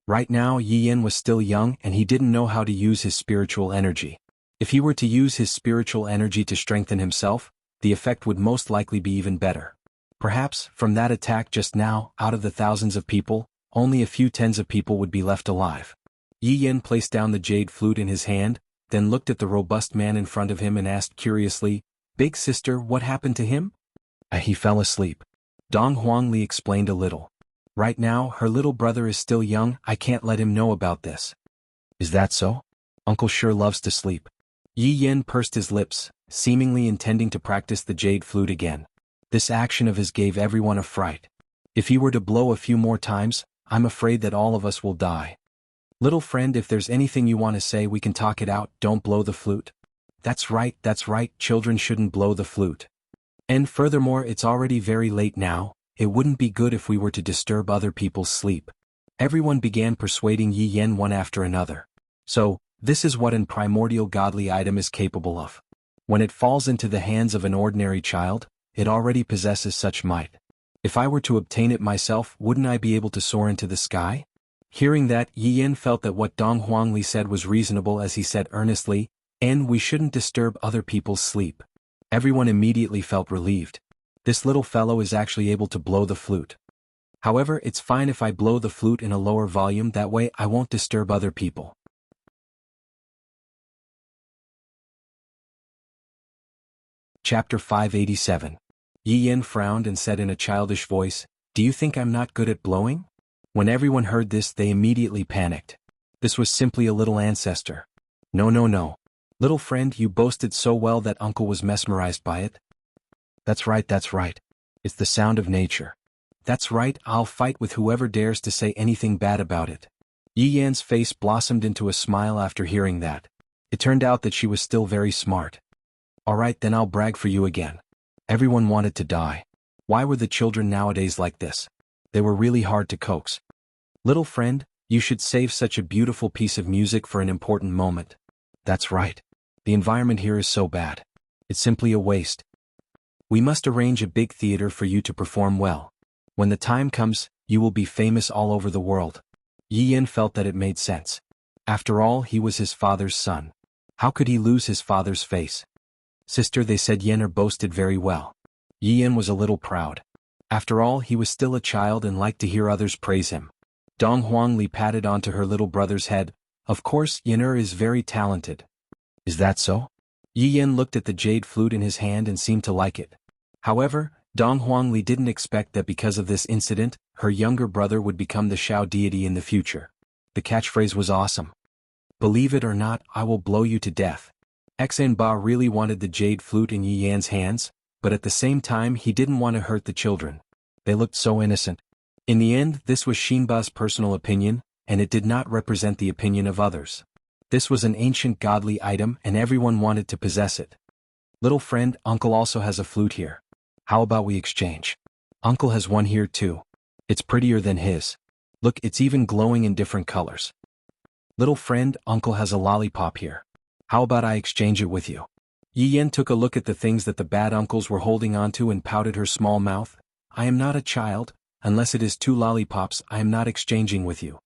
Right now, Yi Yan was still young and he didn't know how to use his spiritual energy. If he were to use his spiritual energy to strengthen himself, the effect would most likely be even better. Perhaps, from that attack just now, out of the thousands of people, only a few tens of people would be left alive. Yi Yan placed down the jade flute in his hand, then looked at the robust man in front of him and asked curiously, Big sister, what happened to him? He fell asleep. Dong Huangli explained a little. Right now, her little brother is still young, I can't let him know about this. Is that so? Uncle sure loves to sleep. Yi Yan pursed his lips, seemingly intending to practice the jade flute again. This action of his gave everyone a fright. If he were to blow a few more times, I'm afraid that all of us will die. Little friend, if there's anything you want to say, we can talk it out. Don't blow the flute. That's right, children shouldn't blow the flute. And furthermore, it's already very late now, it wouldn't be good if we were to disturb other people's sleep. Everyone began persuading Yi Yan one after another. So, this is what an primordial godly item is capable of. When it falls into the hands of an ordinary child, it already possesses such might. If I were to obtain it myself, wouldn't I be able to soar into the sky? Hearing that, Yi Yan felt that what Dong Huangli said was reasonable, as he said earnestly, "And we shouldn't disturb other people's sleep." Everyone immediately felt relieved. This little fellow is actually able to blow the flute. However, it's fine if I blow the flute in a lower volume, that way I won't disturb other people. Chapter 587. Yi Yan frowned and said in a childish voice, "Do you think I'm not good at blowing?" When everyone heard this, they immediately panicked. This was simply a little ancestor. No. Little friend, you boasted so well that uncle was mesmerized by it. That's right. It's the sound of nature. That's right, I'll fight with whoever dares to say anything bad about it. Yi Yan's face blossomed into a smile after hearing that. It turned out that she was still very smart. Alright, then I'll brag for you again. Everyone wanted to die. Why were the children nowadays like this? They were really hard to coax. Little friend, you should save such a beautiful piece of music for an important moment. That's right. The environment here is so bad. It's simply a waste. We must arrange a big theater for you to perform well. When the time comes, you will be famous all over the world. Yi Yan felt that it made sense. After all, he was his father's son. How could he lose his father's face? Sister, they said Yener boasted very well. Yi Yan was a little proud. After all, he was still a child and liked to hear others praise him. Dong Huangli patted onto her little brother's head. Of course, Yener is very talented. Is that so? Yi Yan looked at the jade flute in his hand and seemed to like it. However, Dong Huangli didn't expect that because of this incident, her younger brother would become the Shao deity in the future. The catchphrase was awesome. Believe it or not, I will blow you to death. Xuanhuan really wanted the jade flute in Yi Yan's hands, but at the same time he didn't want to hurt the children. They looked so innocent. In the end, this was Xinba's personal opinion, and it did not represent the opinion of others. This was an ancient godly item and everyone wanted to possess it. Little friend, Uncle also has a flute here. How about we exchange? Uncle has one here too. It's prettier than his. Look, it's even glowing in different colors. Little friend, Uncle has a lollipop here. How about I exchange it with you? Yi Yan took a look at the things that the bad uncles were holding onto and pouted her small mouth. I am not a child. Unless it is 2 lollipops, I am not exchanging with you.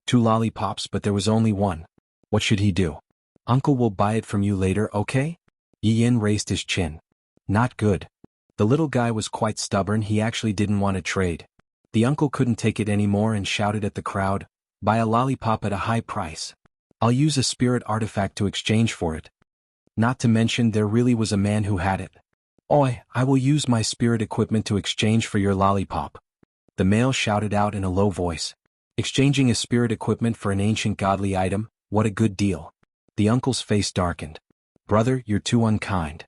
2 lollipops, but there was only one. What should he do? Uncle will buy it from you later, okay? Yi Yan raised his chin. Not good. The little guy was quite stubborn, he actually didn't want to trade. The uncle couldn't take it anymore and shouted at the crowd, buy a lollipop at a high price. I'll use a spirit artifact to exchange for it. Not to mention there really was a man who had it. Oi, I will use my spirit equipment to exchange for your lollipop. The male shouted out in a low voice. Exchanging a spirit equipment for an ancient godly item, what a good deal. The uncle's face darkened. Brother, you're too unkind.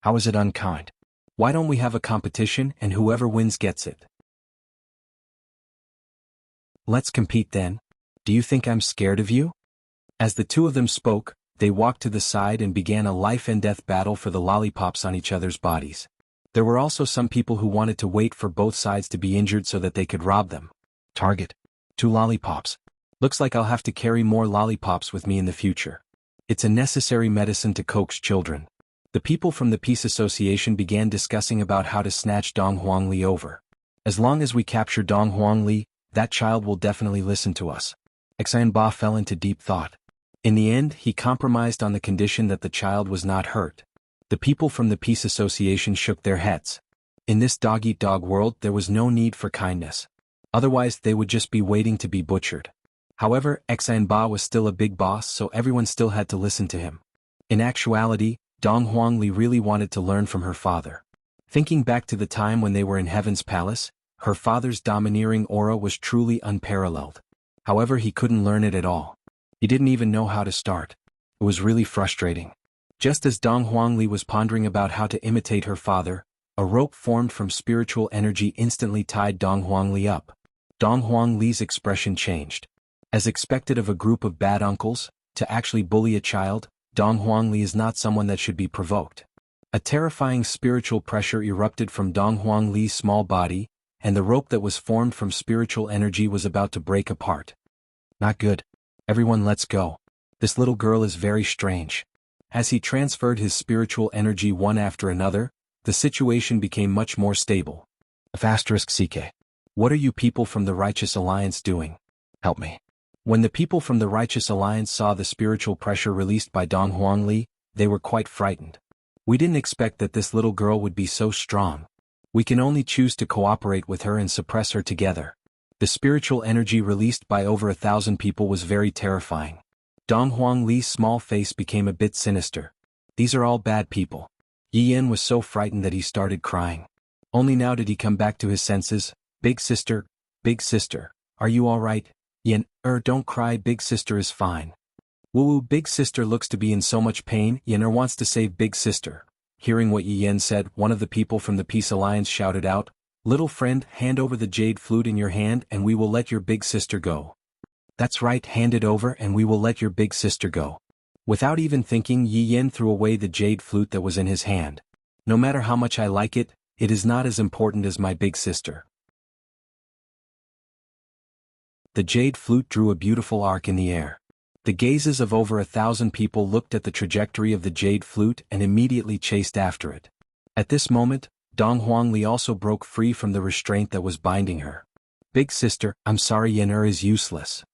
How is it unkind? Why don't we have a competition and whoever wins gets it? Let's compete then. Do you think I'm scared of you? As the two of them spoke, they walked to the side and began a life and death battle for the lollipops on each other's bodies. There were also some people who wanted to wait for both sides to be injured so that they could rob them. Target. 2 lollipops. Looks like I'll have to carry more lollipops with me in the future. It's a necessary medicine to coax children. The people from the Peace Association began discussing about how to snatch Dong Huangli over. As long as we capture Dong Huangli, that child will definitely listen to us. Xuanhuan fell into deep thought. In the end, he compromised on the condition that the child was not hurt. The people from the Peace Association shook their heads. In this dog-eat-dog world, there was no need for kindness. Otherwise, they would just be waiting to be butchered. However, Xuanhuan was still a big boss, so everyone still had to listen to him. In actuality, Dong Huangli really wanted to learn from her father. Thinking back to the time when they were in Heaven's Palace, her father's domineering aura was truly unparalleled. However, he couldn't learn it at all. He didn't even know how to start. It was really frustrating. Just as Dong Huangli was pondering about how to imitate her father, A rope formed from spiritual energy instantly tied Dong Huangli up. Dong Huangli's expression changed. As expected of a group of bad uncles, to actually bully a child, Dong Huangli is not someone that should be provoked. A terrifying spiritual pressure erupted from Dong Huangli's small body, and the rope that was formed from spiritual energy was about to break apart. Not good. Everyone, let's go. This little girl is very strange. As he transferred his spiritual energy one after another, the situation became much more stable. *CK. What are you people from the Righteous Alliance doing? Help me. When the people from the Righteous Alliance saw the spiritual pressure released by Dong Huangli, they were quite frightened. We didn't expect that this little girl would be so strong. We can only choose to cooperate with her and suppress her together. The spiritual energy released by over 1,000 people was very terrifying. Dong Huangli's small face became a bit sinister. These are all bad people. Yi Yan was so frightened that he started crying. Only now did he come back to his senses. Big sister, are you all right? Yan, don't cry, big sister is fine. Woo, big sister looks to be in so much pain. Yan wants to save big sister. Hearing what Yi Yan said, one of the people from the Peace Alliance shouted out, "Little friend, hand over the jade flute in your hand and we will let your big sister go." That's right, hand it over and we will let your big sister go. Without even thinking, Yi Yan threw away the jade flute that was in his hand. No matter how much I like it, it is not as important as my big sister. The jade flute drew a beautiful arc in the air. The gazes of over 1,000 people looked at the trajectory of the jade flute and immediately chased after it. At this moment, Dong Huangli also broke free from the restraint that was binding her. Big sister, I'm sorry, Yan is useless.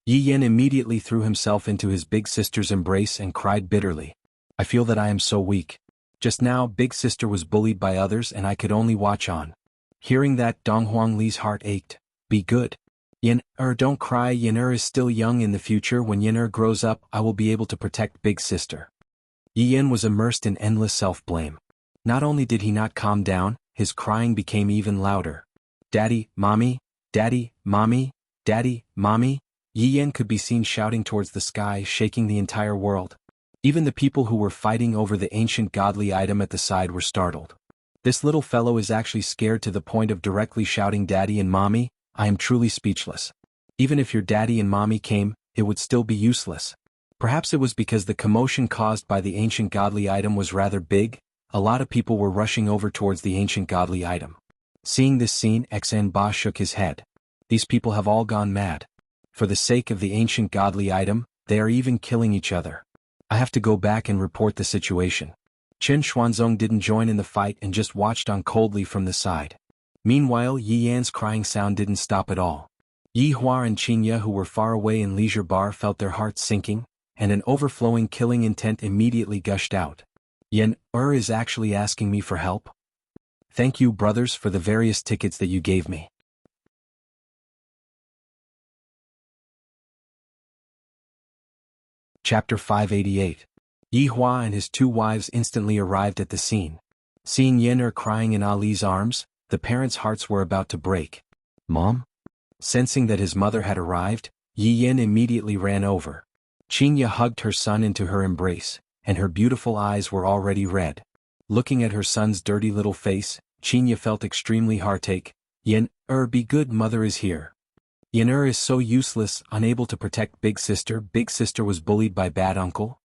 Yi Yan immediately threw himself into his big sister's embrace and cried bitterly. I feel that I am so weak. Just now, big sister was bullied by others and I could only watch on. Hearing that, Dong Huangli's heart ached. Be good. Yan, don't cry, Yan is still young. In the future when Yan grows up, I will be able to protect big sister. Yi Yan was immersed in endless self-blame. Not only did he not calm down, his crying became even louder. Daddy, mommy, daddy, mommy, daddy, mommy. Yi Yan could be seen shouting towards the sky, shaking the entire world. Even the people who were fighting over the ancient godly item at the side were startled. This little fellow is actually scared to the point of directly shouting daddy and mommy. I am truly speechless. Even if your daddy and mommy came, it would still be useless. Perhaps it was because the commotion caused by the ancient godly item was rather big. A lot of people were rushing over towards the ancient godly item. Seeing this scene, Xan Ba shook his head. These people have all gone mad. For the sake of the ancient godly item, they are even killing each other. I have to go back and report the situation. Chen Xuanzong didn't join in the fight and just watched on coldly from the side. Meanwhile, Yi Yan's crying sound didn't stop at all. Yi Hua and Xianxia, who were far away in Leisure Bar, felt their hearts sinking, and an overflowing killing intent immediately gushed out. Yan is actually asking me for help? Thank you, brothers, for the various tickets that you gave me. Chapter 588. Yi Hua and his two wives instantly arrived at the scene. Seeing Yan crying in Ali's arms, the parents' hearts were about to break. Mom? Sensing that his mother had arrived, Yi Yan immediately ran over. Xianxia hugged her son into her embrace, and her beautiful eyes were already red. Looking at her son's dirty little face, Xianxia felt extremely heartache. Yan, be good, mother is here. Yan is so useless, unable to protect big sister. Big sister was bullied by bad uncle.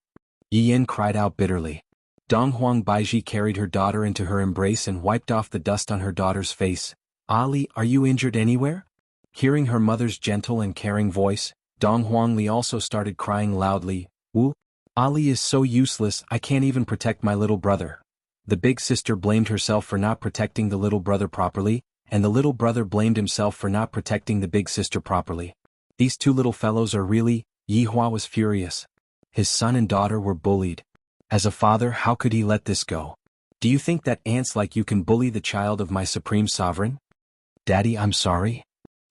Yi Yan cried out bitterly. Dong Huang Baiji carried her daughter into her embrace and wiped off the dust on her daughter's face. Ali, are you injured anywhere? Hearing her mother's gentle and caring voice, Dong Huangli also started crying loudly. Wu, Ali is so useless, I can't even protect my little brother. The big sister blamed herself for not protecting the little brother properly, and the little brother blamed himself for not protecting the big sister properly. These two little fellows are really… Yi Hua was furious. His son and daughter were bullied. As a father, how could he let this go? Do you think that ants like you can bully the child of my supreme sovereign? Daddy, I'm sorry.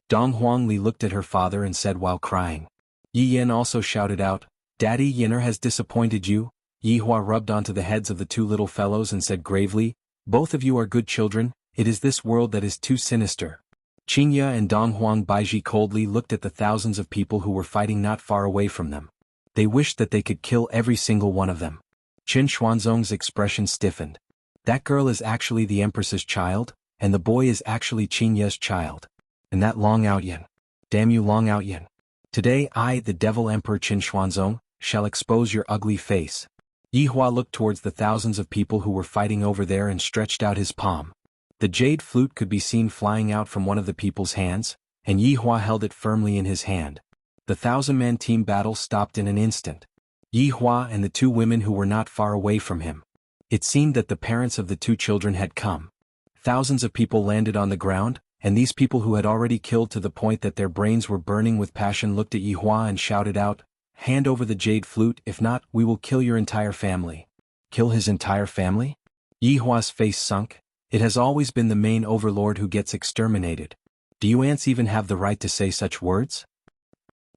Dong Huangli looked at her father and said while crying. Yi Yan also shouted out, Daddy, Yan has disappointed you. Yi Hua rubbed onto the heads of the two little fellows and said gravely, both of you are good children, it is this world that is too sinister. Xianxia and Dong Huang Baiji coldly looked at the thousands of people who were fighting not far away from them. They wished that they could kill every single one of them. Chen Xuanzong's expression stiffened. That girl is actually the Empress's child, and the boy is actually Qinya's child. And that Long Outyen. Damn you Long Outyen. Today I, the Devil Emperor Qin Xuanzong, shall expose your ugly face. Yi Hua looked towards the thousands of people who were fighting over there and stretched out his palm. The jade flute could be seen flying out from one of the people's hands, and Yi Hua held it firmly in his hand. The 1,000-man team battle stopped in an instant. Yi Hua and the two women who were not far away from him. It seemed that the parents of the two children had come. Thousands of people landed on the ground, and these people who had already killed to the point that their brains were burning with passion looked at Yi Hua and shouted out, "Hand over the jade flute, if not, we will kill your entire family." Kill his entire family? Yi Hua's face sunk. It has always been the main overlord who gets exterminated. Do you ants even have the right to say such words?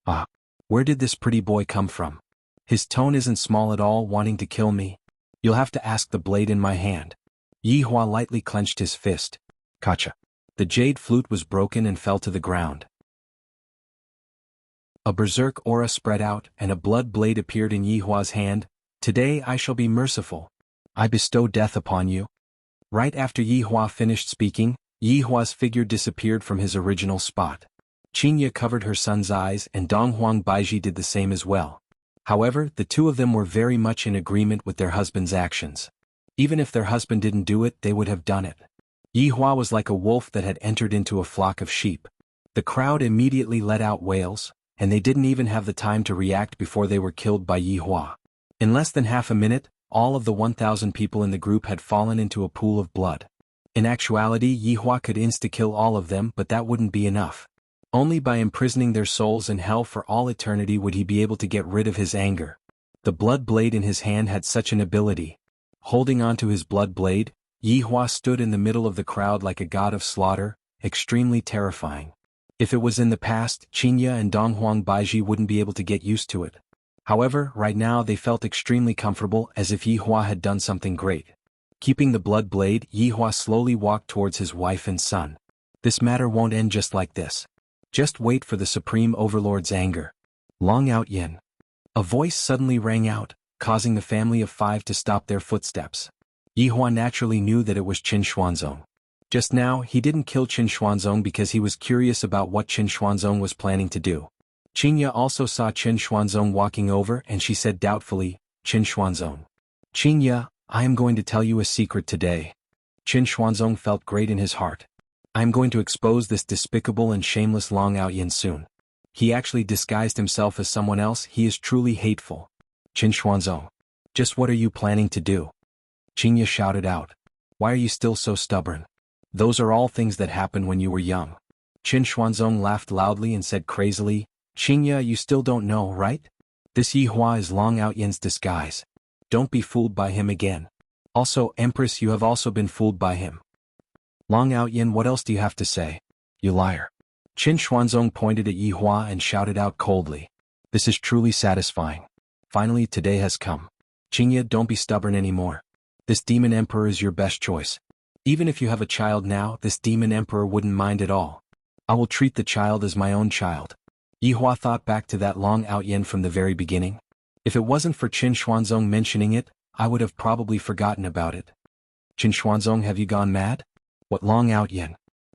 Ah, where did this pretty boy come from? His tone isn't small at all, wanting to kill me. You'll have to ask the blade in my hand. Yi Hua lightly clenched his fist. Kacha. The jade flute was broken and fell to the ground. A berserk aura spread out, and a blood blade appeared in Yi Hua's hand. Today I shall be merciful. I bestow death upon you. Right after Yi Hua finished speaking, Yi Hua's figure disappeared from his original spot. Xianxia covered her son's eyes and Donghuang Baiji did the same as well. However, the two of them were very much in agreement with their husband's actions. Even if their husband didn't do it, they would have done it. Yi Hua was like a wolf that had entered into a flock of sheep. The crowd immediately let out wails, and they didn't even have the time to react before they were killed by Yi Hua. In less than half a minute, all of the 1,000 people in the group had fallen into a pool of blood. In actuality, Yi Hua could insta-kill all of them, but that wouldn't be enough. Only by imprisoning their souls in hell for all eternity would he be able to get rid of his anger. The blood blade in his hand had such an ability. Holding onto his blood blade, Yi Hua stood in the middle of the crowd like a god of slaughter, extremely terrifying. If it was in the past, Xianxia and Donghuang Baiji wouldn't be able to get used to it. However, right now they felt extremely comfortable, as if Yi Hua had done something great. Keeping the blood blade, Yi Hua slowly walked towards his wife and son. This matter won't end just like this. Just wait for the Supreme Overlord's anger. Long Outyen. A voice suddenly rang out, causing the family of 5 to stop their footsteps. Yi Hua naturally knew that it was Qin Xuanzong. Just now, he didn't kill Qin Xuanzong because he was curious about what Qin Xuanzong was planning to do. Xianxia also saw Qin Xuanzong walking over and she said doubtfully, "Qin Xuanzong. Xianxia, I am going to tell you a secret today." Qin Xuanzong felt great in his heart. "I am going to expose this despicable and shameless Long Outyen soon. He actually disguised himself as someone else. He is truly hateful." Qin Xuanzong. Just what are you planning to do? Xianxia shouted out. "Why are you still so stubborn? Those are all things that happened when you were young." Qin Xuanzong laughed loudly and said crazily, "Xianxia, you still don't know, right? This Yi Hua is Long Outyen's disguise. Don't be fooled by him again. Also, Empress, you have also been fooled by him. Long Outyen, what else do you have to say? You liar." Qin Xuanzong pointed at Yi Hua and shouted out coldly. "This is truly satisfying. Finally, today has come. Xianxia, don't be stubborn anymore. This demon emperor is your best choice. Even if you have a child now, this demon emperor wouldn't mind at all. I will treat the child as my own child." Yi Hua thought back to that Long Outyen from the very beginning. If it wasn't for Qin Xuanzong mentioning it, I would have probably forgotten about it. "Qin Xuanzong, have you gone mad? What Long Outyen?"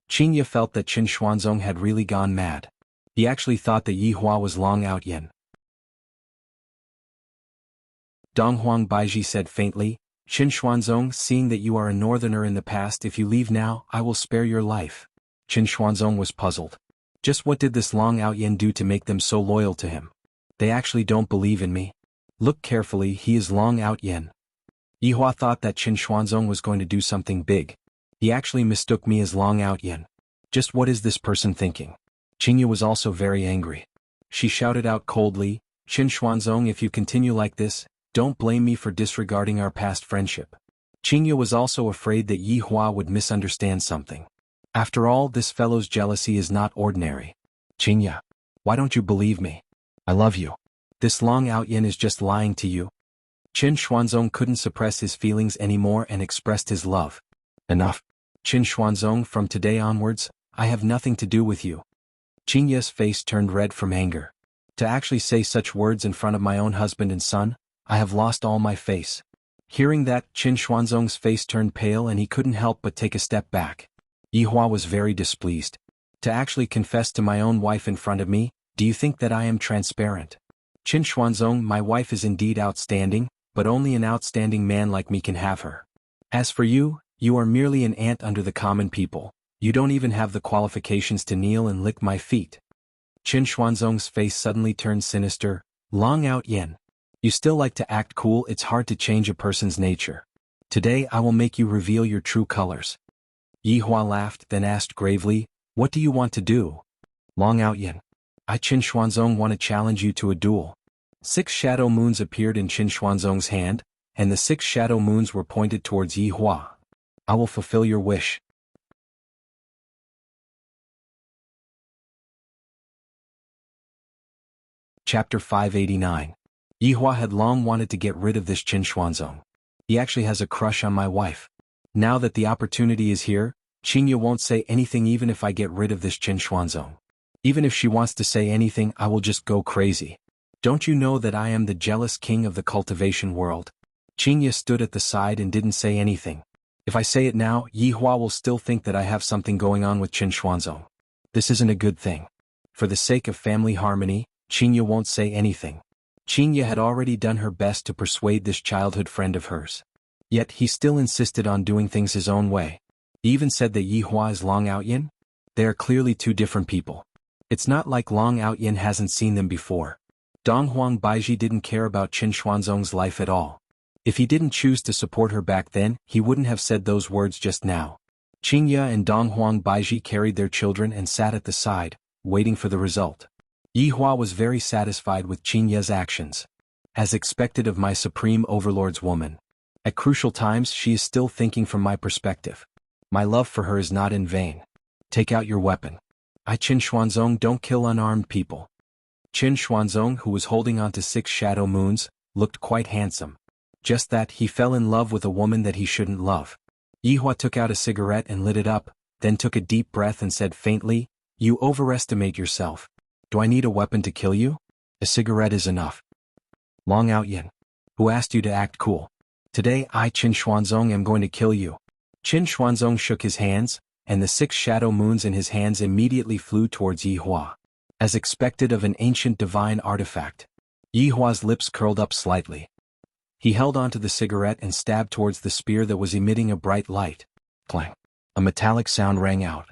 Xianxia felt that Qin Xuanzong had really gone mad. He actually thought that Yi Hua was Long Outyen. Donghuang Baiji said faintly, "Qin Xuanzong, seeing that you are a northerner in the past, if you leave now, I will spare your life." Qin Xuanzong was puzzled. Just what did this Long Outyen do to make them so loyal to him? They actually don't believe in me. Look carefully, he is Long Outyen. Yi Hua thought that Qin Xuanzong was going to do something big. He actually mistook me as Long Outyen. Just what is this person thinking? Xianxia was also very angry. She shouted out coldly, "Qin Xuanzong, if you continue like this, don't blame me for disregarding our past friendship." Xianxia was also afraid that Yi Hua would misunderstand something. After all, this fellow's jealousy is not ordinary. "Xianxia, why don't you believe me? I love you. This Long Outyen is just lying to you." Qin Xuanzong couldn't suppress his feelings anymore and expressed his love. "Enough. Qin Xuanzong, from today onwards, I have nothing to do with you." Xianxia's face turned red from anger. To actually say such words in front of my own husband and son, I have lost all my face. Hearing that, Qin Xuanzong's face turned pale and he couldn't help but take a step back. Yihua was very displeased. To actually confess to my own wife in front of me, do you think that I am transparent? Qin Xuanzong, my wife is indeed outstanding, but only an outstanding man like me can have her. As for you, you are merely an ant under the common people. You don't even have the qualifications to kneel and lick my feet. Qin Xuanzong's face suddenly turned sinister. Long Out Yen. You still like to act cool. It's hard to change a person's nature. Today I will make you reveal your true colors. Yihua laughed, then asked gravely, what do you want to do? Long Out Yen. I Qin Xuanzong want to challenge you to a duel. 6 shadow moons appeared in Qin Xuanzong's hand, and the 6 shadow moons were pointed towards Yihua. I will fulfill your wish. Chapter 589. Yihua had long wanted to get rid of this Qin Xuanzong. He actually has a crush on my wife. Now that the opportunity is here, Xianxia won't say anything even if I get rid of this Qin Xuanzong. Even if she wants to say anything, I will just go crazy. Don't you know that I am the jealous king of the cultivation world? Xianxia stood at the side and didn't say anything. If I say it now, Yihua will still think that I have something going on with Qin Xuanzong. This isn't a good thing. For the sake of family harmony, Xianxia won't say anything. Xianxia had already done her best to persuade this childhood friend of hers. Yet he still insisted on doing things his own way. He even said that Yihua is Long Out Yen. They are clearly two different people. It's not like Long Out Yen hasn't seen them before. Donghuang Baiji didn't care about Qin Xuanzong's life at all. If he didn't choose to support her back then, he wouldn't have said those words just now. Xianxia and Donghuang Baiji carried their children and sat at the side, waiting for the result. Yihua was very satisfied with Xianxia's actions. As expected of my supreme overlord's woman. At crucial times she is still thinking from my perspective. My love for her is not in vain. Take out your weapon. I Qin Xuanzong don't kill unarmed people. Qin Xuanzong, who was holding on to 6 shadow moons, looked quite handsome. Just that he fell in love with a woman that he shouldn't love. Yihua took out a cigarette and lit it up, then took a deep breath and said faintly, you overestimate yourself. Do I need a weapon to kill you? A cigarette is enough. Long Out Yen. Who asked you to act cool? Today I Qin Xuanzong am going to kill you. Qin Xuanzong shook his hands, and the 6 shadow moons in his hands immediately flew towards Yihua. As expected of an ancient divine artifact. Yihua's lips curled up slightly. He held onto the cigarette and stabbed towards the spear that was emitting a bright light. Clang. A metallic sound rang out.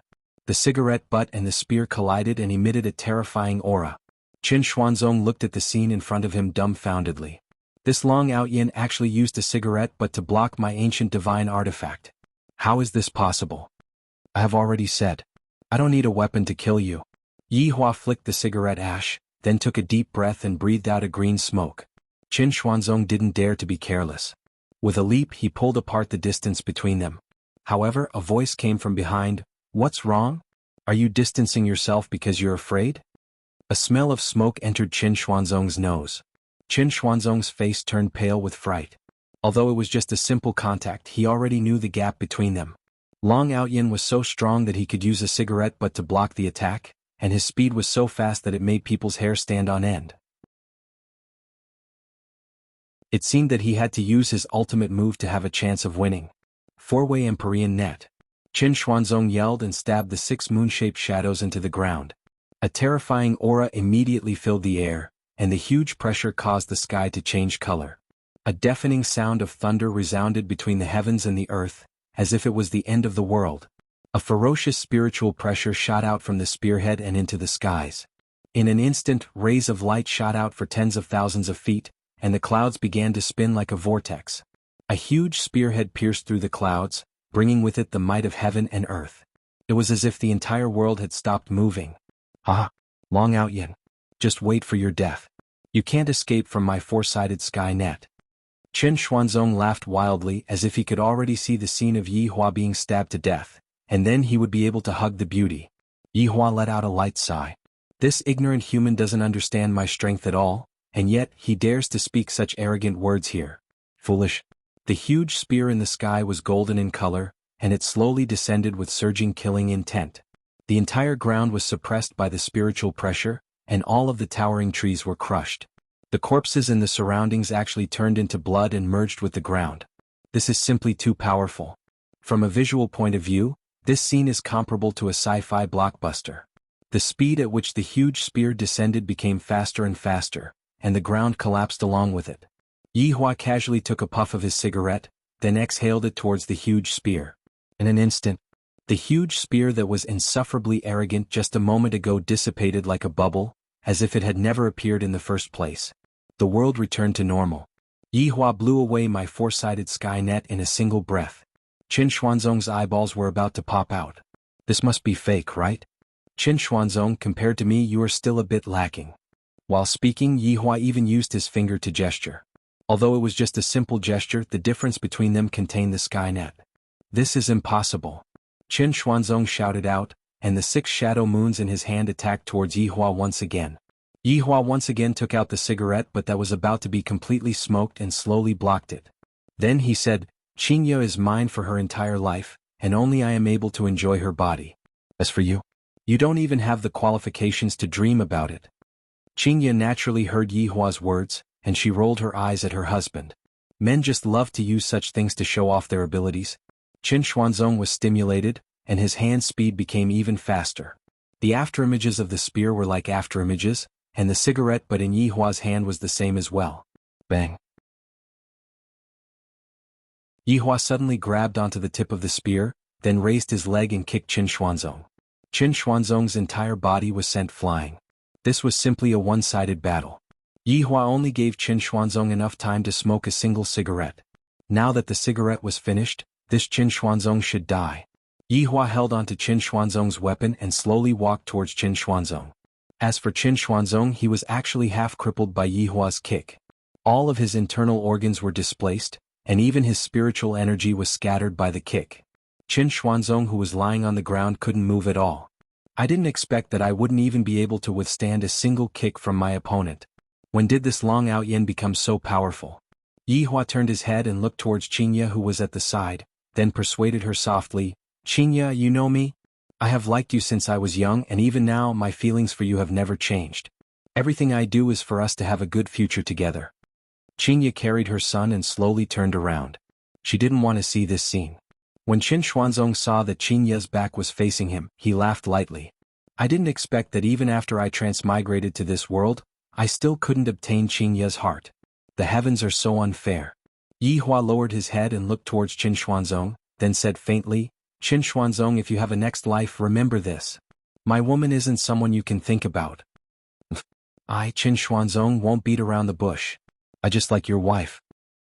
The cigarette butt and the spear collided and emitted a terrifying aura. Qin Xuanzong looked at the scene in front of him dumbfoundedly. This Long Out Yen actually used a cigarette butt to block my ancient divine artifact. How is this possible? I have already said. I don't need a weapon to kill you. Yihua flicked the cigarette ash, then took a deep breath and breathed out a green smoke. Qin Xuanzong didn't dare to be careless. With a leap he pulled apart the distance between them. However, a voice came from behind. What's wrong? Are you distancing yourself because you're afraid? A smell of smoke entered Qin Xuanzong's nose. Qin Xuanzong's face turned pale with fright. Although it was just a simple contact, he already knew the gap between them. Long Out Yen was so strong that he could use a cigarette butt to block the attack, and his speed was so fast that it made people's hair stand on end. It seemed that he had to use his ultimate move to have a chance of winning. 4-way Empyrean net. Qin Xuanzong yelled and stabbed the 6 moon-shaped shadows into the ground. A terrifying aura immediately filled the air, and the huge pressure caused the sky to change color. A deafening sound of thunder resounded between the heavens and the earth, as if it was the end of the world. A ferocious spiritual pressure shot out from the spearhead and into the skies. In an instant, rays of light shot out for tens of thousands of feet, and the clouds began to spin like a vortex. A huge spearhead pierced through the clouds, bringing with it the might of heaven and earth. It was as if the entire world had stopped moving. Ah, Long Out Yen. Just wait for your death. You can't escape from my 4-sided sky net. Qin Xuanzong laughed wildly as if he could already see the scene of Yihua being stabbed to death, and then he would be able to hug the beauty. Yihua let out a light sigh. This ignorant human doesn't understand my strength at all, and yet he dares to speak such arrogant words here. Foolish. The huge spear in the sky was golden in color, and it slowly descended with surging killing intent. The entire ground was suppressed by the spiritual pressure, and all of the towering trees were crushed. The corpses in the surroundings actually turned into blood and merged with the ground. This is simply too powerful. From a visual point of view, this scene is comparable to a sci-fi blockbuster. The speed at which the huge spear descended became faster and faster, and the ground collapsed along with it. Yihua casually took a puff of his cigarette, then exhaled it towards the huge spear. In an instant, the huge spear that was insufferably arrogant just a moment ago dissipated like a bubble, as if it had never appeared in the first place. The world returned to normal. Yihua blew away my four-sided sky net in a single breath. Qin Xuanzong's eyeballs were about to pop out. This must be fake, right? Qin Xuanzong, compared to me you are still a bit lacking. While speaking, Yihua even used his finger to gesture. Although it was just a simple gesture, the difference between them contained the sky net. This is impossible. Qin Xuanzong shouted out, and the 6 shadow moons in his hand attacked towards Yihua once again. Yihua once again took out the cigarette but that was about to be completely smoked and slowly blocked it. Then he said, Xianxia is mine for her entire life, and only I am able to enjoy her body. As for you, you don't even have the qualifications to dream about it. Xianxia naturally heard Yihua's words, and she rolled her eyes at her husband. Men just love to use such things to show off their abilities. Qin Xuanzong was stimulated, and his hand speed became even faster. The afterimages of the spear were like afterimages, and the cigarette but in Yihua's hand was the same as well. Bang. Yihua suddenly grabbed onto the tip of the spear, then raised his leg and kicked Qin Xuanzong. Qin Xuanzong's entire body was sent flying. This was simply a one-sided battle. Yihua only gave Qin Xuanzong enough time to smoke a single cigarette. Now that the cigarette was finished, this Qin Xuanzong should die. Yihua held onto Qin Xuanzong's weapon and slowly walked towards Qin Xuanzong. As for Qin Xuanzong, he was actually half crippled by Yihua's kick. All of his internal organs were displaced, and even his spiritual energy was scattered by the kick. Qin Xuanzong, who was lying on the ground, couldn't move at all. I didn't expect that I wouldn't even be able to withstand a single kick from my opponent. When did this Long Out Yin become so powerful? Yihua turned his head and looked towards Xianxia, who was at the side, then persuaded her softly, Xianxia, you know me? I have liked you since I was young, and even now my feelings for you have never changed. Everything I do is for us to have a good future together. Xianxia carried her son and slowly turned around. She didn't want to see this scene. When Qin Xuanzong saw that Xianxia's back was facing him, he laughed lightly. I didn't expect that even after I transmigrated to this world, I still couldn't obtain Xianxia's heart. The heavens are so unfair. Yihua lowered his head and looked towards Qin Xuanzong, then said faintly, Qin Xuanzong, if you have a next life, remember this. My woman isn't someone you can think about. I, Qin Xuanzong, won't beat around the bush. I just like your wife.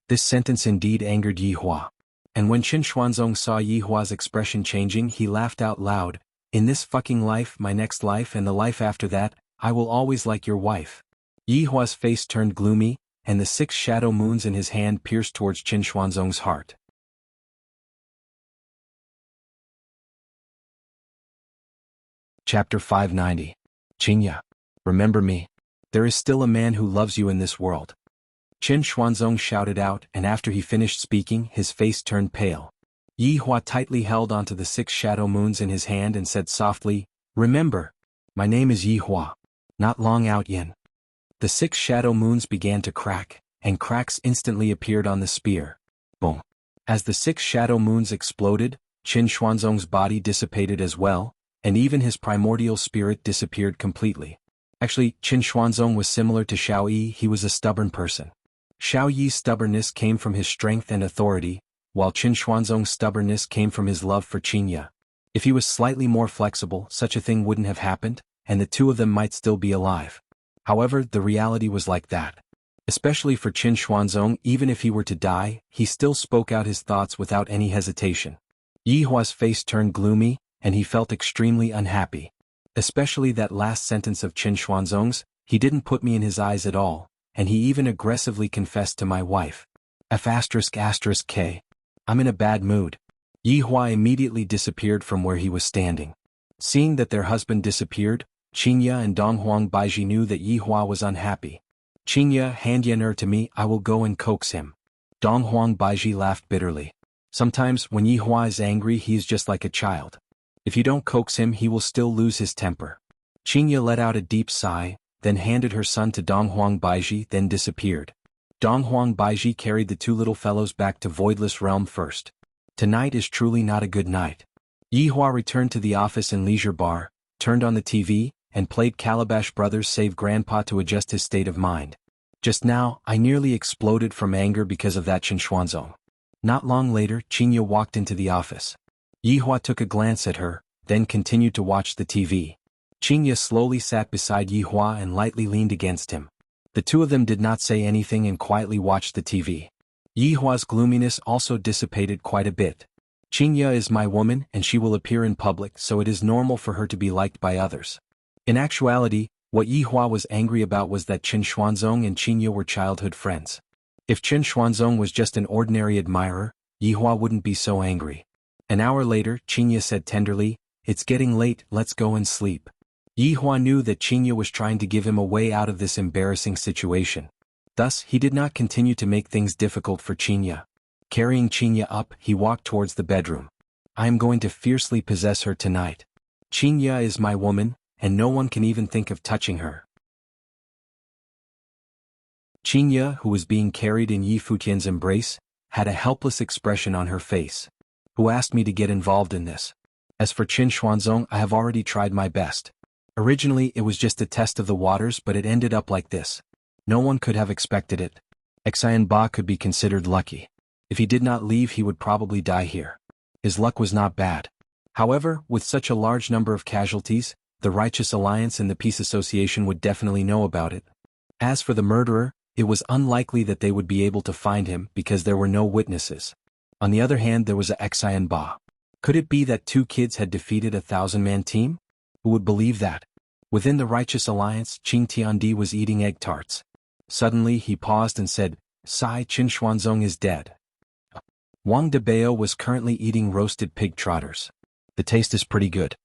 This sentence indeed angered Yihua. And when Qin Xuanzong saw Yihua's expression changing, he laughed out loud, in this fucking life, my next life, and the life after that, I will always like your wife. Yihua's face turned gloomy, and the 6 shadow moons in his hand pierced towards Qin Xuanzong's heart. Chapter 590. Xianxia, remember me. There is still a man who loves you in this world. Qin Xuanzong shouted out, and after he finished speaking, his face turned pale. Yihua tightly held onto the 6 shadow moons in his hand and said softly, remember, my name is Yihua, not Long Out Yin. The 6 shadow moons began to crack, and cracks instantly appeared on the spear. Boom. As the 6 shadow moons exploded, Qin Xuanzong's body dissipated as well, and even his primordial spirit disappeared completely. Actually, Qin Xuanzong was similar to Xiao Yi. He was a stubborn person. Xiao Yi's stubbornness came from his strength and authority, while Qin Xuanzong's stubbornness came from his love for Xianxia. If he was slightly more flexible, such a thing wouldn't have happened, and the two of them might still be alive. However, the reality was like that. Especially for Qin Xuanzong, even if he were to die, he still spoke out his thoughts without any hesitation. Yihua's face turned gloomy, and he felt extremely unhappy. Especially that last sentence of Qin Xuanzong's, he didn't put me in his eyes at all, and he even aggressively confessed to my wife. F***K. I'm in a bad mood. Yihua immediately disappeared from where he was standing. Seeing that their husband disappeared, Xianxia and Donghuang Baiji knew that Yihua was unhappy. Xianxia, hand Yan to me, I will go and coax him. Donghuang Baiji laughed bitterly. Sometimes, when Yihua is angry, he is just like a child. If you don't coax him, he will still lose his temper. Xianxia let out a deep sigh, then handed her son to Donghuang Baiji, then disappeared. Donghuang Baiji carried the two little fellows back to Voidless Realm first. Tonight is truly not a good night. Yihua returned to the office and leisure bar, turned on the TV, and played Calabash Brothers Save Grandpa to adjust his state of mind. Just now, I nearly exploded from anger because of that xianxia. Not long later, Xianxia walked into the office. Yihua took a glance at her, then continued to watch the TV. Xianxia slowly sat beside Yihua and lightly leaned against him. The two of them did not say anything and quietly watched the TV. Yihua's gloominess also dissipated quite a bit. Xianxia is my woman and she will appear in public, so it is normal for her to be liked by others. In actuality, what Yihua was angry about was that Qin Xuanzong and Xianxia were childhood friends. If Qin Xuanzong was just an ordinary admirer, Yihua wouldn't be so angry. An hour later, Xianxia said tenderly, "It's getting late, let's go and sleep." Yihua knew that Xianxia was trying to give him a way out of this embarrassing situation. Thus, he did not continue to make things difficult for Xianxia. Carrying Xianxia up, he walked towards the bedroom. "I am going to fiercely possess her tonight. Xianxia is my woman, and no one can even think of touching her." Xianxia, who was being carried in Yi Futian's embrace, had a helpless expression on her face. "Who asked me to get involved in this? As for Qin Xuanzong, I have already tried my best. Originally it was just a test of the waters, but it ended up like this. No one could have expected it. Xianba could be considered lucky. If he did not leave, he would probably die here. His luck was not bad. However, with such a large number of casualties, the Righteous Alliance and the Peace Association would definitely know about it. As for the murderer, it was unlikely that they would be able to find him because there were no witnesses. On the other hand, there was a Xianba. Could it be that two kids had defeated a 1,000-man team? Who would believe that? Within the Righteous Alliance, Qing Tiandi was eating egg tarts. Suddenly he paused and said, "Sai, Qin Xuanzong is dead." Wang Debao was currently eating roasted pig trotters. "The taste is pretty good.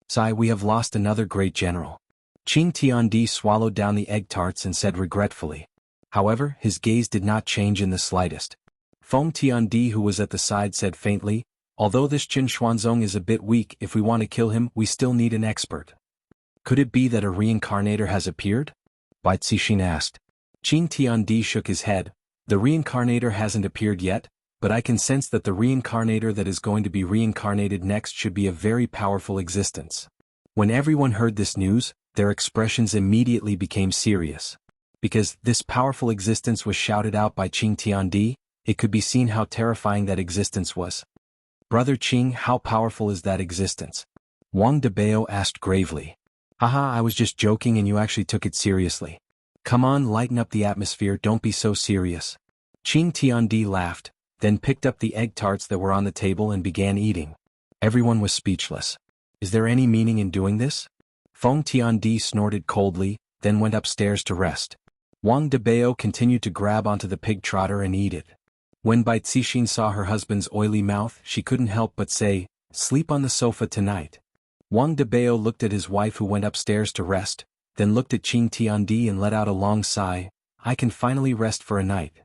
Sai, we have lost another great general." Qing Tiandi swallowed down the egg tarts and said regretfully. However, his gaze did not change in the slightest. Feng Tiandi, who was at the side, said faintly, "Although this Qin Xuanzong is a bit weak, if we want to kill him, we still need an expert." "Could it be that a reincarnator has appeared?" Bai Cixin asked. Qing Tiandi shook his head. "The reincarnator hasn't appeared yet, but I can sense that the reincarnator that is going to be reincarnated next should be a very powerful existence." When everyone heard this news, their expressions immediately became serious. Because this powerful existence was shouted out by Qing Tiandi, it could be seen how terrifying that existence was. "Brother Qing, how powerful is that existence?" Wang Debao asked gravely. "Haha, I was just joking and you actually took it seriously. Come on, lighten up the atmosphere, don't be so serious." Qing Tiandi laughed, then picked up the egg tarts that were on the table and began eating. Everyone was speechless. "Is there any meaning in doing this?" Feng Tiandi snorted coldly, then went upstairs to rest. Wang Debao continued to grab onto the pig trotter and eat it. When Bai Cixin saw her husband's oily mouth, she couldn't help but say, "Sleep on the sofa tonight." Wang Debao looked at his wife, who went upstairs to rest, then looked at Qing Tiandi and let out a long sigh. "I can finally rest for a night.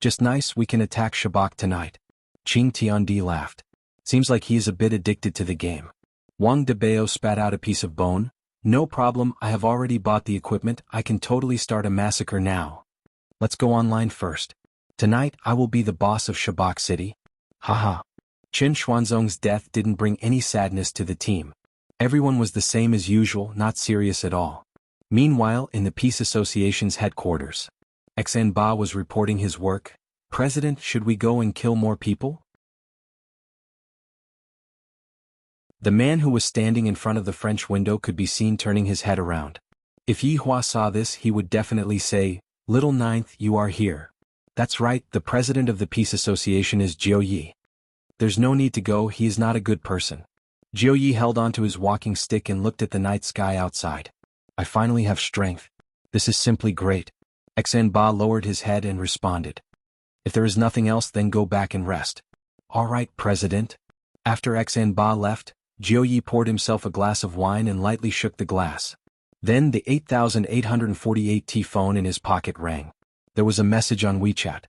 Just nice, we can attack Shabak tonight." Qing Tiandi laughed. "Seems like he is a bit addicted to the game." Wang Debao spat out a piece of bone. "No problem, I have already bought the equipment, I can totally start a massacre now. Let's go online first. Tonight I will be the boss of Shabak City." Haha. Qin Xuanzong's death didn't bring any sadness to the team. Everyone was the same as usual, not serious at all. Meanwhile, in the Peace Association's headquarters, Xianba was reporting his work. "President, should we go and kill more people?" The man who was standing in front of the French window could be seen turning his head around. If Yihua saw this, he would definitely say, "Little Ninth, you are here." That's right, the president of the Peace Association is Jiu Yi. There's no need to go, he is not a good person. Jiu Yi held onto his walking stick and looked at the night sky outside. "I finally have strength. This is simply great." Xianba lowered his head and responded. "If there is nothing else, then go back and rest." "All right, President." After Xianba left, Jiu Yi poured himself a glass of wine and lightly shook the glass. Then the 8848T phone in his pocket rang. There was a message on WeChat.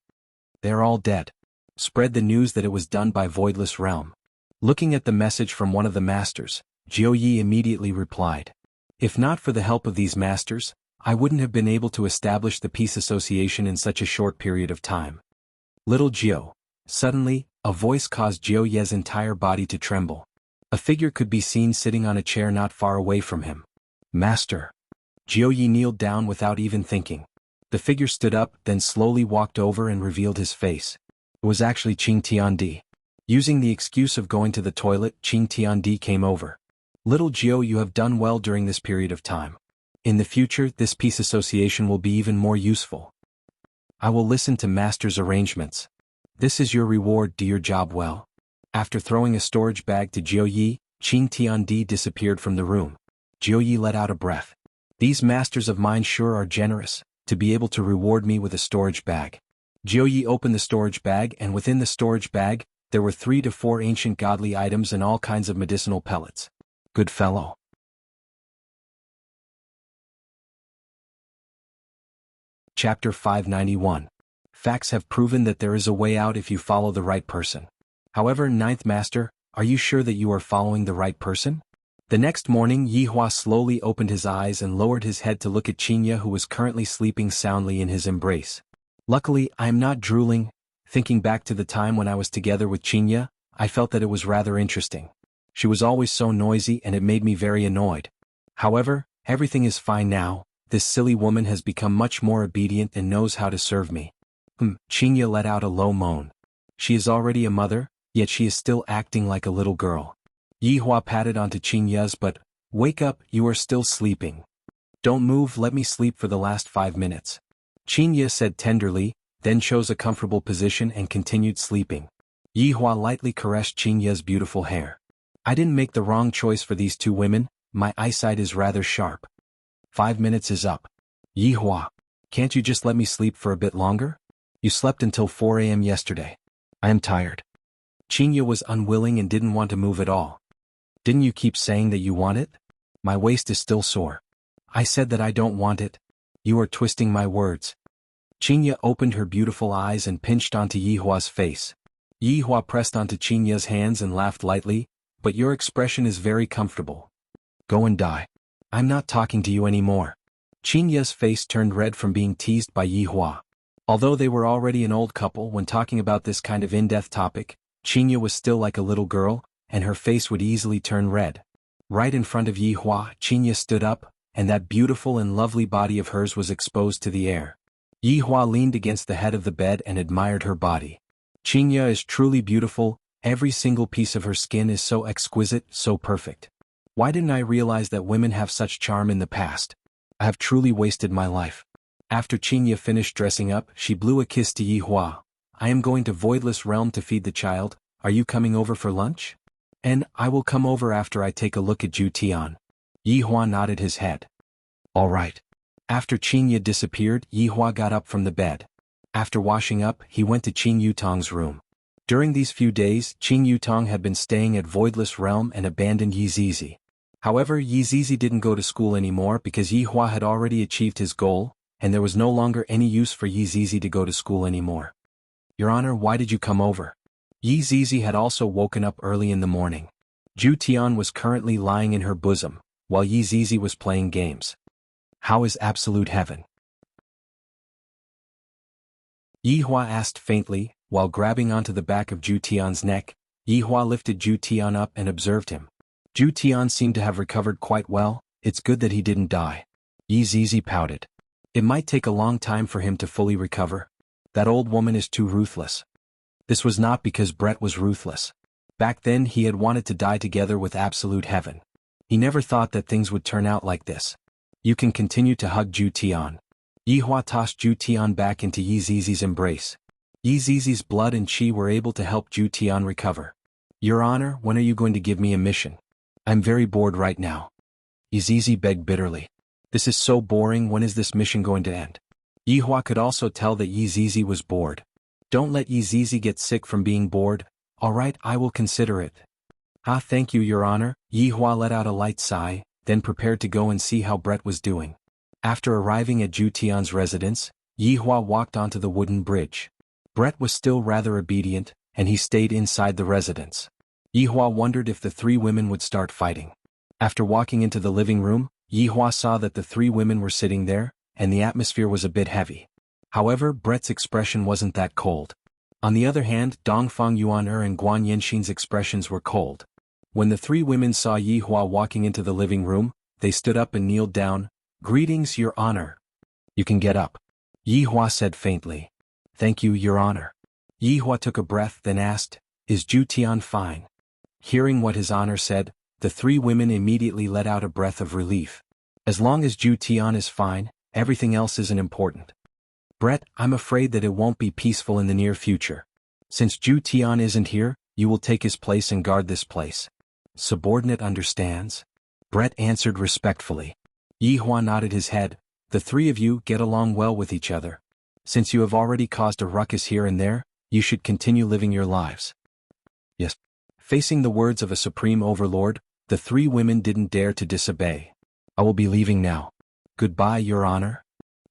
"They're all dead. Spread the news that it was done by Voidless Realm." Looking at the message from one of the masters, Jiu Yi immediately replied. If not for the help of these masters, I wouldn't have been able to establish the peace association in such a short period of time. Little Jiao. Suddenly, a voice caused Jiao Ye's entire body to tremble. A figure could be seen sitting on a chair not far away from him. Master. Jiao Yi kneeled down without even thinking. The figure stood up, then slowly walked over and revealed his face. It was actually Qing Tiandi. Using the excuse of going to the toilet, Qing Tiandi came over. Little Jiao, you have done well during this period of time. In the future, this peace association will be even more useful. I will listen to Master's arrangements. This is your reward, do your job well. After throwing a storage bag to Jiao Yi, Qing Tiandi disappeared from the room. Jiao Yi let out a breath. These masters of mine sure are generous, to be able to reward me with a storage bag. Jiao Yi opened the storage bag, and within the storage bag, there were 3 to 4 ancient godly items and all kinds of medicinal pellets. Good fellow. Chapter 591. Facts have proven that there is a way out if you follow the right person. However, Ninth Master, are you sure that you are following the right person? The next morning, Yi Hua slowly opened his eyes and lowered his head to look at Xianxia, who was currently sleeping soundly in his embrace. Luckily, I am not drooling. Thinking back to the time when I was together with Xianxia, I felt that it was rather interesting. She was always so noisy and it made me very annoyed. However, everything is fine now. This silly woman has become much more obedient and knows how to serve me. Xianxia let out a low moan. She is already a mother, yet she is still acting like a little girl. Yi Hua patted onto Xianxia's butt. Wake up, you are still sleeping. Don't move, let me sleep for the last 5 minutes. Xianxia said tenderly, then chose a comfortable position and continued sleeping. Yi Hua lightly caressed Xianxia's beautiful hair. I didn't make the wrong choice for these 2 women, my eyesight is rather sharp. 5 minutes is up. Yi Hua, can't you just let me sleep for a bit longer? You slept until 4 a.m. yesterday. I am tired. Xianxia was unwilling and didn't want to move at all. Didn't you keep saying that you want it? My waist is still sore. I said that I don't want it. You are twisting my words. Xianxia opened her beautiful eyes and pinched onto Yi Hua's face. Yi Hua pressed onto Xianxia's hands and laughed lightly, but your expression is very comfortable. Go and die. I'm not talking to you anymore. Xianxia's face turned red from being teased by Yi Hua. Although they were already an old couple when talking about this kind of in-depth topic, Xianxia was still like a little girl, and her face would easily turn red. Right in front of Yi Hua, Xianxia stood up, and that beautiful and lovely body of hers was exposed to the air. Yi Hua leaned against the head of the bed and admired her body. Xianxia is truly beautiful, every single piece of her skin is so exquisite, so perfect. Why didn't I realize that women have such charm in the past? I have truly wasted my life. After Xianxia finished dressing up, she blew a kiss to Yi Hua. I am going to Voidless Realm to feed the child, are you coming over for lunch? And I will come over after I take a look at Ju Tian. Yi Hua nodded his head. All right. After Xianxia disappeared, Yi Hua got up from the bed. After washing up, he went to Qing Yutong's room. During these few days, Qing Yutong had been staying at Voidless Realm and abandoned Yi Zizi. However, Yi Zizi didn't go to school anymore because Yi Hua had already achieved his goal, and there was no longer any use for Yi Zizi to go to school anymore. Your Honor, why did you come over? Yi Zizi had also woken up early in the morning. Ju Tian was currently lying in her bosom, while Yi Zizi was playing games. How is absolute heaven? Yi Hua asked faintly, while grabbing onto the back of Ju Tian's neck. Yi Hua lifted Ju Tian up and observed him. Ju Tian seemed to have recovered quite well, it's good that he didn't die. Yi Zizi pouted. It might take a long time for him to fully recover. That old woman is too ruthless. This was not because Brett was ruthless. Back then he had wanted to die together with absolute heaven. He never thought that things would turn out like this. You can continue to hug Ju Tian. Yi Hua tossed Ju Tian back into Yi Zizi's embrace. Yi Zizi's blood and qi were able to help Ju Tian recover. Your Honor, when are you going to give me a mission? I'm very bored right now. Yi Zizi begged bitterly. This is so boring, when is this mission going to end? Yi Hua could also tell that Yi Zizi was bored. Don't let Yi Zizi get sick from being bored. Alright, I will consider it. Ah, thank you, Your Honor. Yi Hua let out a light sigh, then prepared to go and see how Brett was doing. After arriving at Ju Tian's residence, Yi Hua walked onto the wooden bridge. Brett was still rather obedient, and he stayed inside the residence. Yi Hua wondered if the 3 women would start fighting. After walking into the living room, Yihua saw that the three women were sitting there, and the atmosphere was a bit heavy. However, Brett's expression wasn't that cold. On the other hand, Dongfang Yuan and Guan Yenshin's expressions were cold. When the three women saw Yihua walking into the living room, they stood up and kneeled down. "Greetings, Your Honor." "You can get up," Yihua said faintly. "Thank you, Your Honor." Yihua took a breath, then asked, "Is Zhu Tian fine?" Hearing what his honor said, the three women immediately let out a breath of relief. As long as Zhu Tian is fine, everything else isn't important. "Brett, I'm afraid that it won't be peaceful in the near future. Since Zhu Tian isn't here, you will take his place and guard this place." "Subordinate understands," Brett answered respectfully. Yihua nodded his head. "The three of you get along well with each other. Since you have already caused a ruckus here and there, you should continue living your lives." "Yes." Facing the words of a supreme overlord, the three women didn't dare to disobey. "I will be leaving now. Goodbye, Your Honor."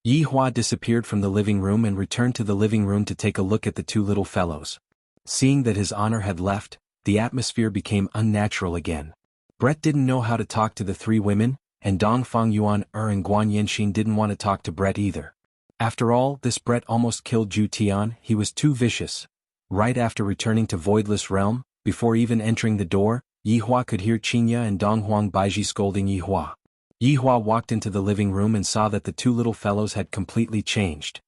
Yihua disappeared from the living room and returned to the living room to take a look at the two little fellows. Seeing that his honor had left, the atmosphere became unnatural again. Brett didn't know how to talk to the three women, and Dongfang Yuan and Guan Yenshin didn't want to talk to Brett either. After all, this Brett almost killed Zhu Tian. He was too vicious. Right after returning to Voidless Realm, before even entering the door, Yihua could hear Xianxia and Donghuang Baiji scolding Yihua. Yihua walked into the living room and saw that the two little fellows had completely changed.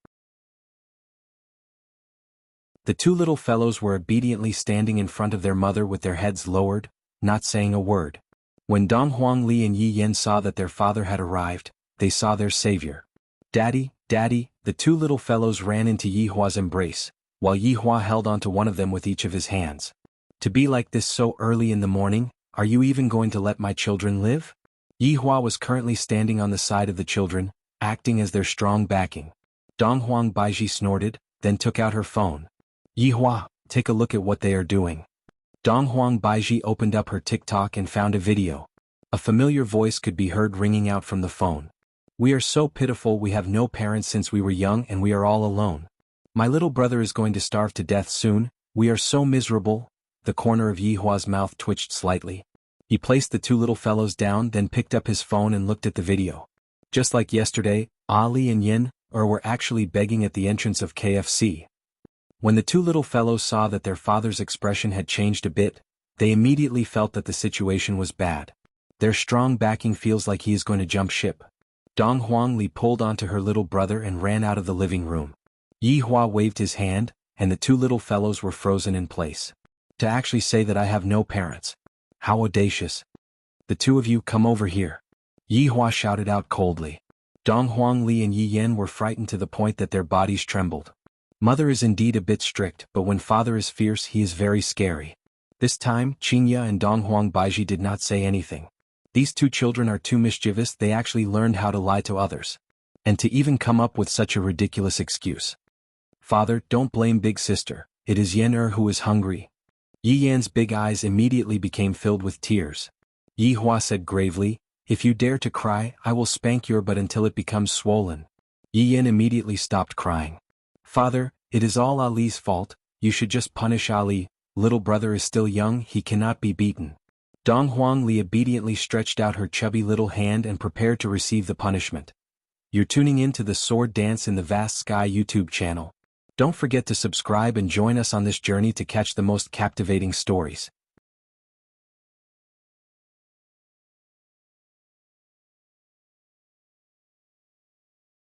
The two little fellows were obediently standing in front of their mother with their heads lowered, not saying a word. When Donghuang Li and Yi Yan saw that their father had arrived, they saw their savior. "Daddy, Daddy," the two little fellows ran into Yihua's embrace, while Yihua held onto one of them with each of his hands. "To be like this so early in the morning, are you even going to let my children live?" Yihua was currently standing on the side of the children, acting as their strong backing. Donghuang Baiji snorted, then took out her phone. "Yihua, take a look at what they are doing." Donghuang Baiji opened up her TikTok and found a video. A familiar voice could be heard ringing out from the phone. "We are so pitiful, we have no parents since we were young and we are all alone. My little brother is going to starve to death soon, we are so miserable." The corner of Yihua's mouth twitched slightly. He placed the two little fellows down, then picked up his phone and looked at the video. Just like yesterday, Ali and Yin were actually begging at the entrance of KFC. When the two little fellows saw that their father's expression had changed a bit, they immediately felt that the situation was bad. Their strong backing feels like he is going to jump ship. Donghuang Li pulled onto her little brother and ran out of the living room. Yihua waved his hand, and the two little fellows were frozen in place. "To actually say that I have no parents. How audacious. The two of you come over here." Yihua shouted out coldly. Donghuang Li and Yi Yan were frightened to the point that their bodies trembled. Mother is indeed a bit strict, but when father is fierce he is very scary. This time, Xianxia and Donghuang Baiji did not say anything. These two children are too mischievous, they actually learned how to lie to others. And to even come up with such a ridiculous excuse. "Father, don't blame big sister, it is Yan who is hungry." Yi Yan's big eyes immediately became filled with tears. Yihua said gravely, "If you dare to cry, I will spank your butt until it becomes swollen." Yi Yan immediately stopped crying. "Father, it is all Ali's fault, you should just punish Ali, little brother is still young, he cannot be beaten." Donghuang Li obediently stretched out her chubby little hand and prepared to receive the punishment. You're tuning in to the Sword Dance in the Vast Sky YouTube channel. Don't forget to subscribe and join us on this journey to catch the most captivating stories.